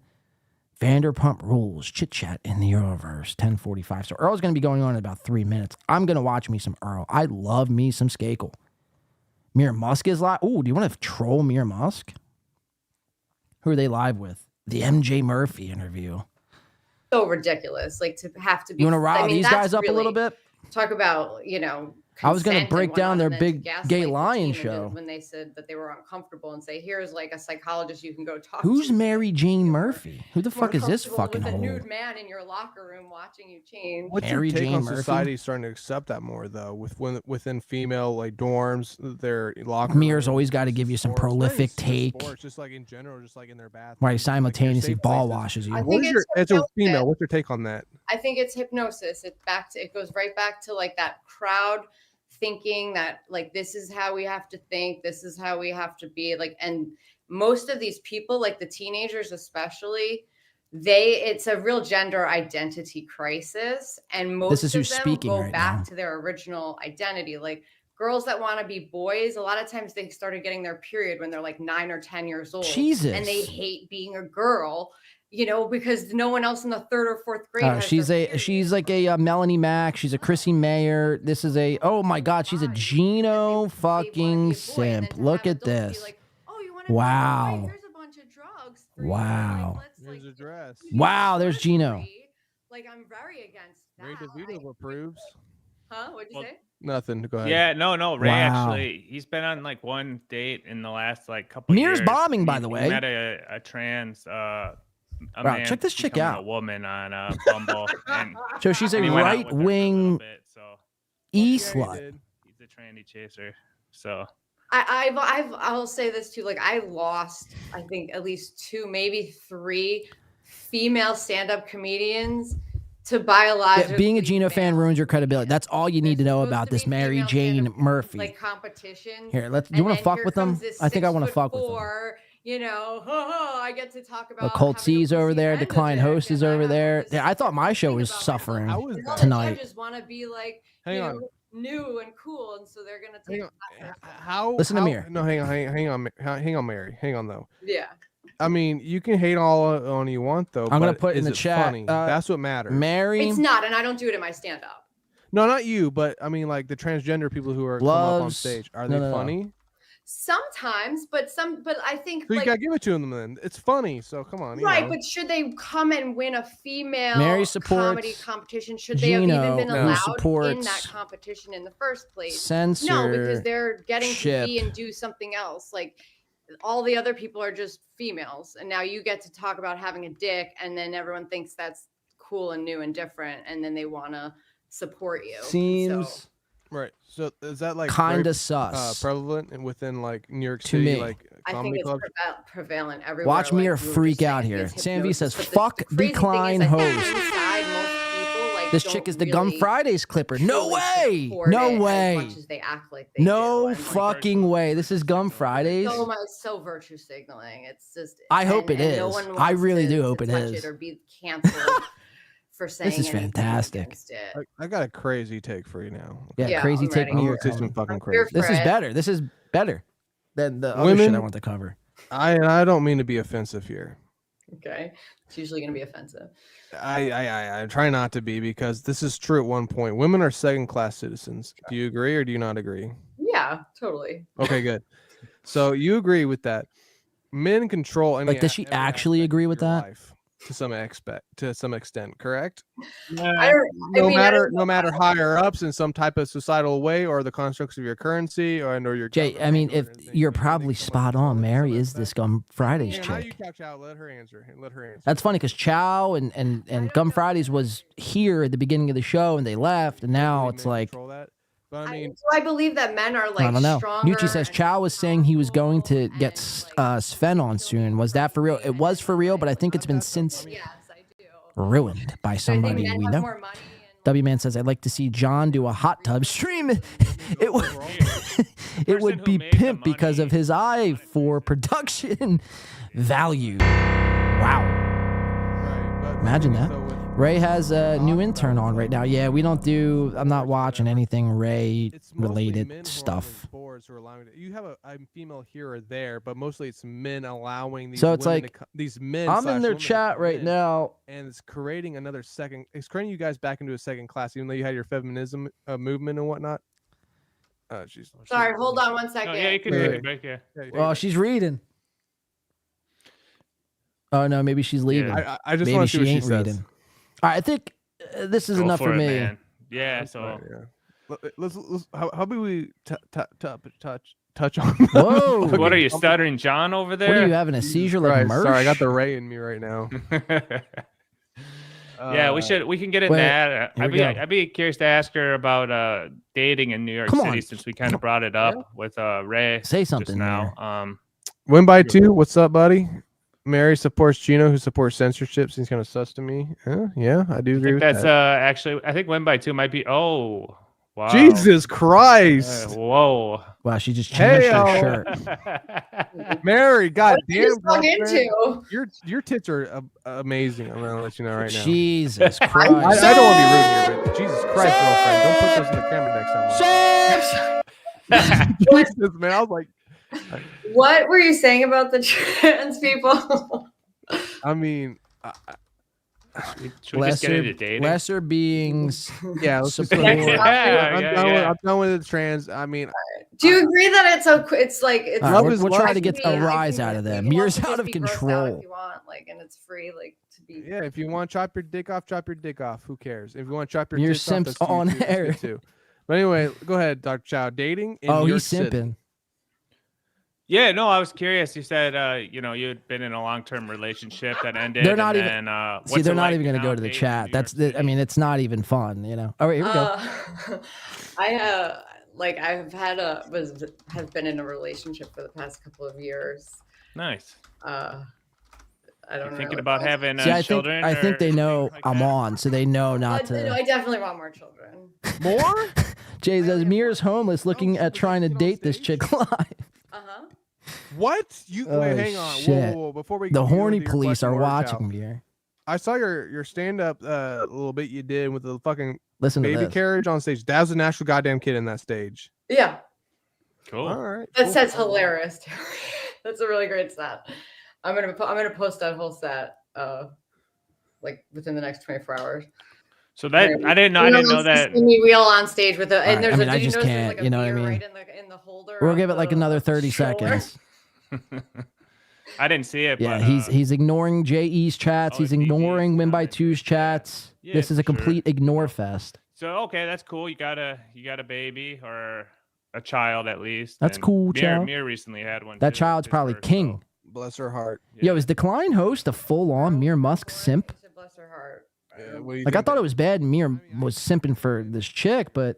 Vanderpump Rules. Chit Chat in the Euroverse. 10:45. So Earl's going to be going on in about 3 minutes. I'm going to watch me some Earl. I love me some Skakel. Mir Musk is live. Ooh, do you want to troll Mir Musk? Who are they live with? The MJ Murphy interview. So ridiculous, like to have to be. You want to rile these guys up a little bit? Talk about, you know. I was going to break down their big gay gaslight lion the team show. when they said that they were uncomfortable and say, "Here's like a psychologist you can go talk Who's to." Mary Jane Murphy? Who the More fuck is this comfortable fucking with a hole? nude man in your locker room watching you change. What's Mary your take Jane on Murphy? society starting to accept that more though? Within female like dorms, their locker. Mir's always got to give you some prolific take. Sports, just like in general, just like in their bathroom. Where he simultaneously ball washes you. What is your, as a female, what's your take on that? I think it's hypnosis. It goes right back to like that crowd thinking that like this is how we have to think, this is how we have to be, like, and most of these people, like the teenagers especially, it's a real gender identity crisis, and most This is of who's them speaking go right back now. to their original identity. Like girls that want to be boys, a lot of times they started getting their period when they're like 9 or 10 years old. Jesus. And they hate being a girl, you know, because no one else in the 3rd or 4th grade has She's like a Melanie Mack. She's a Chrissy Mayer. This is oh my God, she's a Gino fucking simp. Look at this. Wow. Here's a bunch of drugs. Wow. Here's a dress. Wow, there's Gino. Like I'm very against that. Ray DeVito approves. Huh? What'd you say? Nothing. Go ahead. Yeah, no. Ray Wow. actually, he's been on like one date in the last like couple. Mir's years. bombing, by He- the he way. met a trans. A Wow, man check this chick becoming out. A woman on Bumble. And So she's a he went out with her for a little right-wing bit, so e-slut. he's a tranny chaser. So I'll say this too. Like I lost, I think at least 2, maybe 3 female stand-up comedians to biologically Being a Gino fan ruins your credibility. That's all you need to know about this Mary Jane Murphy. like competition. Here, do you want to fuck with them? I think I want to fuck with them. You know, I get to talk The about Colt C's over there. Decline Host is over there. Yeah, I thought my show was suffering tonight. Judges want to be like, Hang you on. know, new and cool, and so they're gonna take. How? Listen to Mir. No, hang on, Mary. Hang on though. Yeah. I mean, you can hate all on you want though. I'm gonna but put in is the it chat, Funny? That's what matters. Mary. It's not, and I don't do it in my stand-up. No, not you, but I mean, like the transgender people who are come up on Loves- stage. Are no, they no, no. funny? Sometimes, but I think So you like gotta give it to them then. It's funny, so come on. You right, know. but should they come and win a female Mary supports comedy competition? Should they have even Gino, been who allowed in supports that competition in the first place? No, because they're getting to be censorship. and do something else. Like all the other people are just females, and now you get to talk about having a dick, and then everyone thinks that's cool and new and different, and then they want to support you. Seems So- Right. So is that like Kinda very, sus. prevalent and within like New York To City, me. like I think comedy it's clubs? prevalent everywhere. Watch like Mir we were freak just out saying, here. it's Sam V hypnosis, says, but "Fuck the crazy thing decline is, I think host." inside, most people, like, This don't chick is the Gum really Fridays clipper. No truly way. support it No as way. much as they act like they No fucking way. This is Gum Fridays. so virtue signaling. It's just. I hope it no is. one I wants really to do hope it touch is. or be canceled for saying This is anything fantastic. against it. I got a crazy take for you now. Yeah, Yeah, crazy I'm take ready. me. I'm gonna say some fucking crazy. This is it. better. This is better than the other Women- shit I want to cover. I don't mean to be offensive here. Okay, it's usually going to be offensive. I try not to be because this is true at one point. Women are second class citizens. Do you agree or do you not agree? Yeah, totally. Okay, good. So you agree with that. Men control any Like, does she actually agree with that? life to some extent, correct? I No mean, no matter higher ups in some type of societal way or the constructs of your currency or your Jay, I mean, if you're probably spot on, Mary is this Gum Fridays how you chick. couch out, let her answer. That's funny because Chow and Gum Fridays was here at the beginning of the show and they left, and now it's like But I mean, So I believe that men are like I don't know. stronger. Nucci says Chow was saying he was going to get Sven on soon. Was that for real? It was for real, but I think it's been since. Yes, I do. ruined by somebody we know. W Man says, I'd like to see John do a hot tub stream. It would, it would be pimp because of his eye for production value. Wow. Imagine that. Ray has a new intern on right now. Yeah, I'm not watching anything Ray related stuff. You have a female here or there, but mostly it's men allowing these. So it's women like these men. I'm in their chat right now, and it's creating another second. It's creating you guys back into a second class, even though you had your feminism movement and whatnot. Sorry, hold on 1 second. No, yeah, you can take it back. Yeah. Oh, she's reading. Oh no, maybe she's leaving. I just maybe want to see what she ain't says. reading. All right, I think this is enough for me. Man. Yeah. So let's how about we touch on? Whoa! What are you stuttering, John, over there? What are you having a seizure like Mersh? Sorry, I got the Ray in me right now. Yeah, we can get in that. I'd be curious to ask her about dating in New York City since we kind of brought it up with Ray. Say something just now. Win by 2. What's up, buddy? Mary supports Gino, who supports censorship. Seems kind of sus to me. Yeah, I do agree with that's that. actually, I think win by 2 might be. Oh, wow! Jesus Christ! Whoa! Wow, she just changed her shirt. Mary, goddamn, your tits are amazing. I'm gonna let you know right now. Jesus Christ! I don't want to be rude here, but Jesus Christ, girlfriend, don't put those in the camera next time. Jesus, man, I was like. What were you saying about the trans people? I mean, should we just get into dating? Lesser beings. Yeah, let's just support. I'm done with the trans. I mean, do you agree that it's like it's we're trying to get a rise out of them. Mirror's out of control. If you want, like, and it's free, like, to be. Yeah, if you want to chop your dick off, chop your dick off. Who cares? If you want to chop your Mirror dick simps off, that's on you too. air. That's good too. But anyway, go ahead, Dr. Chow. Dating in New York He's simping. City. Yeah, no, I was curious. You said, you had been in a long-term relationship that ended. They're not even. They're not even going to go to the chat. I mean, it's not even fun. All right, here we go. I have been in a relationship for the past couple of years. Nice. I don't know. Thinking about having children? I think they know I'm on, so they know not to. I definitely want more children. More? Jay says Mirror's homeless, looking at trying to date this chick live. What? Wait, hang on. Whoa. Before we the horny police are watching me here. I saw your stand-up a little bit you did with the fucking baby carriage on stage. That was an actual goddamn kid in that stage. Yeah. Cool. All right. That set's hilarious. That's a really great set. I'm gonna post that whole set like within the next 24 hours. So that I didn't know that. Me wheel on stage with the and there's I just can't. Like you know what I mean? Right in the holder. We'll give it like another 30 seconds. I didn't see it. Yeah, but, he's ignoring JE's chats. He's ignoring Win by 2's chats. Yeah, this is a complete ignore fest. So okay, that's cool. You got a baby or a child at least. That's and cool, child. Mir recently had one. That child's probably king. So. Bless her heart. Yeah. Yo, is Decline host a full-on Mir Musk simp? Bless her heart. Like I thought it was bad. Mir was simping for this chick, but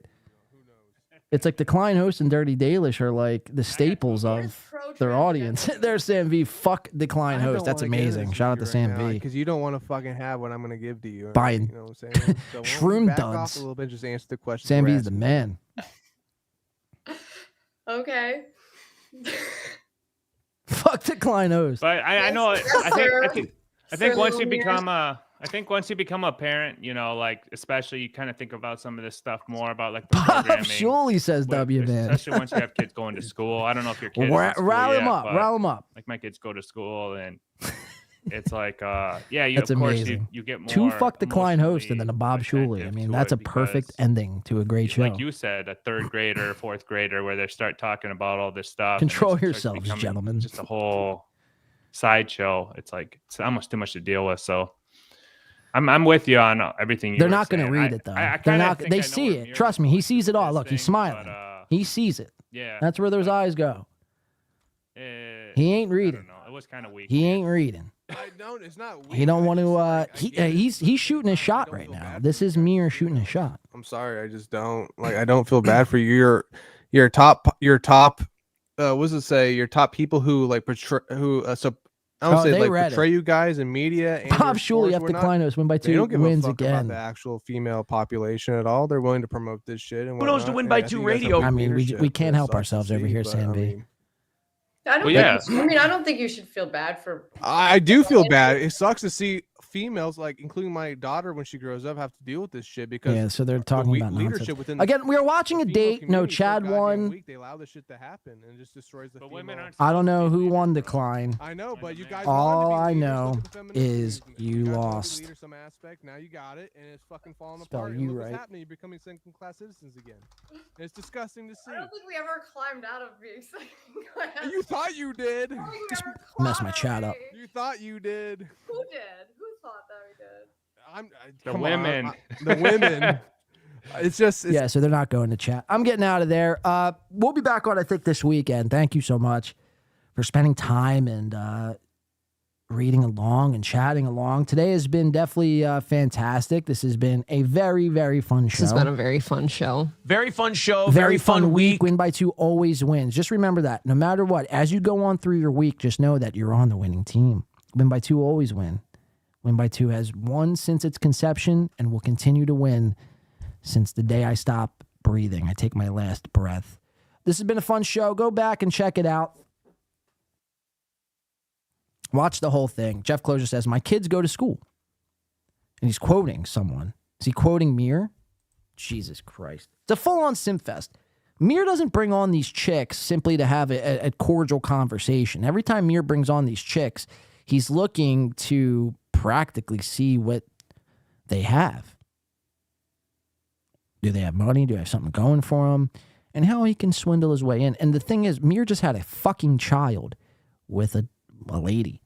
it's like Decline host and Dirty Dalish are like the staples of their audience. There's Sam V. Fuck Decline host. That's amazing. Shout out to Sam V. Because you don't want to fucking have what I'm gonna give to you. Buying you know what I'm saying? So shroom back off duds. a little bit, just answer the question. Sam V's the man. Okay. Fuck Decline host. But I know. I think once you become a parent, like especially you kind of think about some of this stuff more about like the programming. Surely says W man. Especially once you have kids going to school. I don't know if your kids rile them up. Like my kids go to school and it's like you that's of course amazing. You get more. 2 fuck Decline host and then a Bob Shuley. I mean, that's a perfect ending to a great show. Like you said, a 3rd grader, 4th grader, where they start talking about all this stuff. Control yourselves, gentlemen. Just a whole sideshow. It's like it's almost too much to deal with. So I'm with you on everything. They're not going to read it though. They're not. They see it. Trust me. He sees it all. Look, he's smiling. He sees it. Yeah. That's where those eyes go. He ain't reading. It was kind of weak. He ain't reading. I don't. It's not weak. He don't want to. He's shooting his shot right now. This is Mir shooting his shot. I'm sorry. I just don't like. I don't feel bad for you. Your top. What does it say? Your top people who like portray I don't say they like read portray it. you guys in media. And Bob your Shuley, sports, F. we're Declinos, win by They 2, don't give wins a fuck again. about the actual female population at all. They're willing to promote this shit. And Who knows to whatnot, win and by I 2 think you guys have radio? good I mean, we leadership. can't It help sucks ourselves to over see, here, but, Sam I V. mean, I don't. Well, yeah. I mean, I don't think you should feel bad for. I do feel bad. It sucks to see females, like including my daughter, when she grows up, have to deal with this shit because Yeah, so they're talking about leadership nonsense. within Again, we are watching a female date. No, community is so Chad goddamn won. weak. They allow this shit to happen and it just destroys the female. I don't know who won Decline. I know, but you guys. All wanted to I be leaders, know look at the feminist is movement. you guys wanted to be lost. leaders some aspect. Now you got it, and it's fucking falling Spell apart. you and look right. what's happening. You're becoming second-class citizens again. And it's disgusting to see. I don't think we ever climbed out of being second class. You thought you did. Mess my chat up. You thought you did. Who did? Who thought that we did? The Come women. On, the women. It's just Yeah, so they're not going to chat. I'm getting out of there. We'll be back on, I think, this weekend. Thank you so much for spending time and reading along and chatting along. Today has been definitely fantastic. This has been a very, very fun show. This has been a very fun show. Very fun show. Very fun week. Win by 2 always wins. Just remember that. No matter what, as you go on through your week, just know that you're on the winning team. Win by 2 always win. Win by 2 has won since its conception and will continue to win since the day I stop breathing. I take my last breath. This has been a fun show. Go back and check it out. Watch the whole thing. Jeff Closer says, my kids go to school. And he's quoting someone. Is he quoting Mir? Jesus Christ. It's a full-on simfest. Mir doesn't bring on these chicks simply to have a cordial conversation. Every time Mir brings on these chicks, he's looking to practically see what they have. Do they have money? Do they have something going for them? And how he can swindle his way in. And the thing is, Mir just had a fucking child with a lady.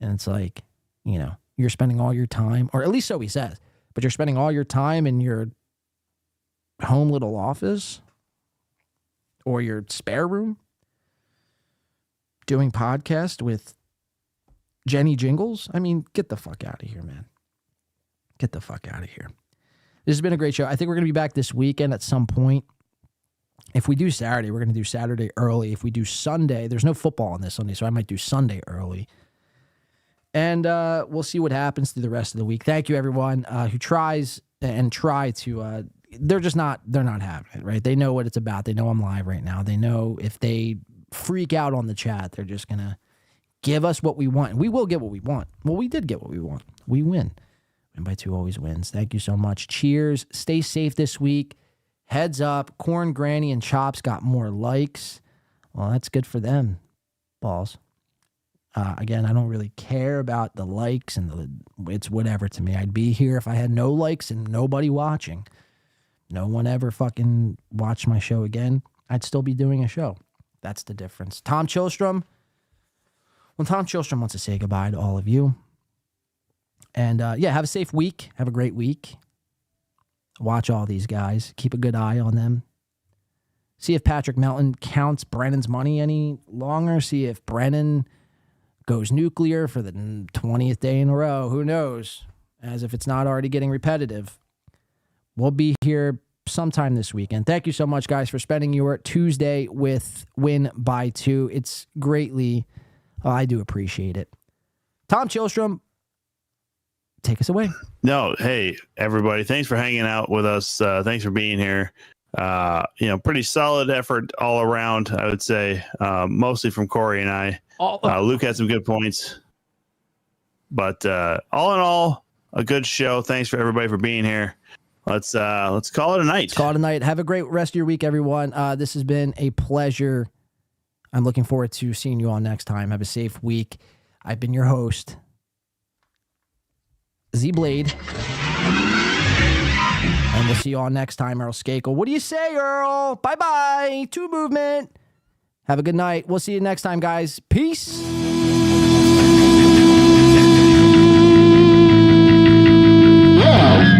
And it's like, you know, you're spending all your time, or at least so he says, but you're spending all your time in your home little office or your spare room doing podcast with Jenny Jingles. I mean, get the fuck out of here, man. Get the fuck out of here. This has been a great show. I think we're going to be back this weekend at some point. If we do Saturday, we're going to do Saturday early. If we do Sunday, there's no football on this Sunday, so I might do Sunday early. And we'll see what happens through the rest of the week. Thank you, everyone who tries and try to. They're not having it, right? They know what it's about. They know I'm live right now. They know if they freak out on the chat, they're just going to give us what we want. And we will get what we want. Well, we did get what we want. We win. Win by 2 always wins. Thank you so much. Cheers. Stay safe this week. Heads up. Corn, Granny, and Chops got more likes. Well, that's good for them. Balls. Again, I don't really care about the likes and it's whatever to me. I'd be here if I had no likes and nobody watching. No one ever fucking watched my show again. I'd still be doing a show. That's the difference. Tom Chilstrom. Well, Tom Chilstrom wants to say goodbye to all of you. And yeah, have a safe week. Have a great week. Watch all these guys. Keep a good eye on them. See if Patrick Melton counts Brennan's money any longer. See if Brennan goes nuclear for the 20th day in a row. Who knows? As if it's not already getting repetitive. We'll be here sometime this weekend. Thank you so much, guys, for spending your Tuesday with Win by 2. It's greatly, I do appreciate it. Tom Chilstrom, take us away. No, hey, everybody. Thanks for hanging out with us. Thanks for being here. Pretty solid effort all around, I would say, mostly from Corey and I. Luke had some good points. But all in all, a good show. Thanks for everybody for being here. Let's call it a night. Let's call it a night. Have a great rest of your week, everyone. This has been a pleasure. I'm looking forward to seeing you all next time. Have a safe week. I've been your host, Z-Blade. And we'll see you all next time, Earl Skakel. What do you say, Earl? Bye-bye. 2 movement. Have a good night. We'll see you next time, guys. Peace. Wow.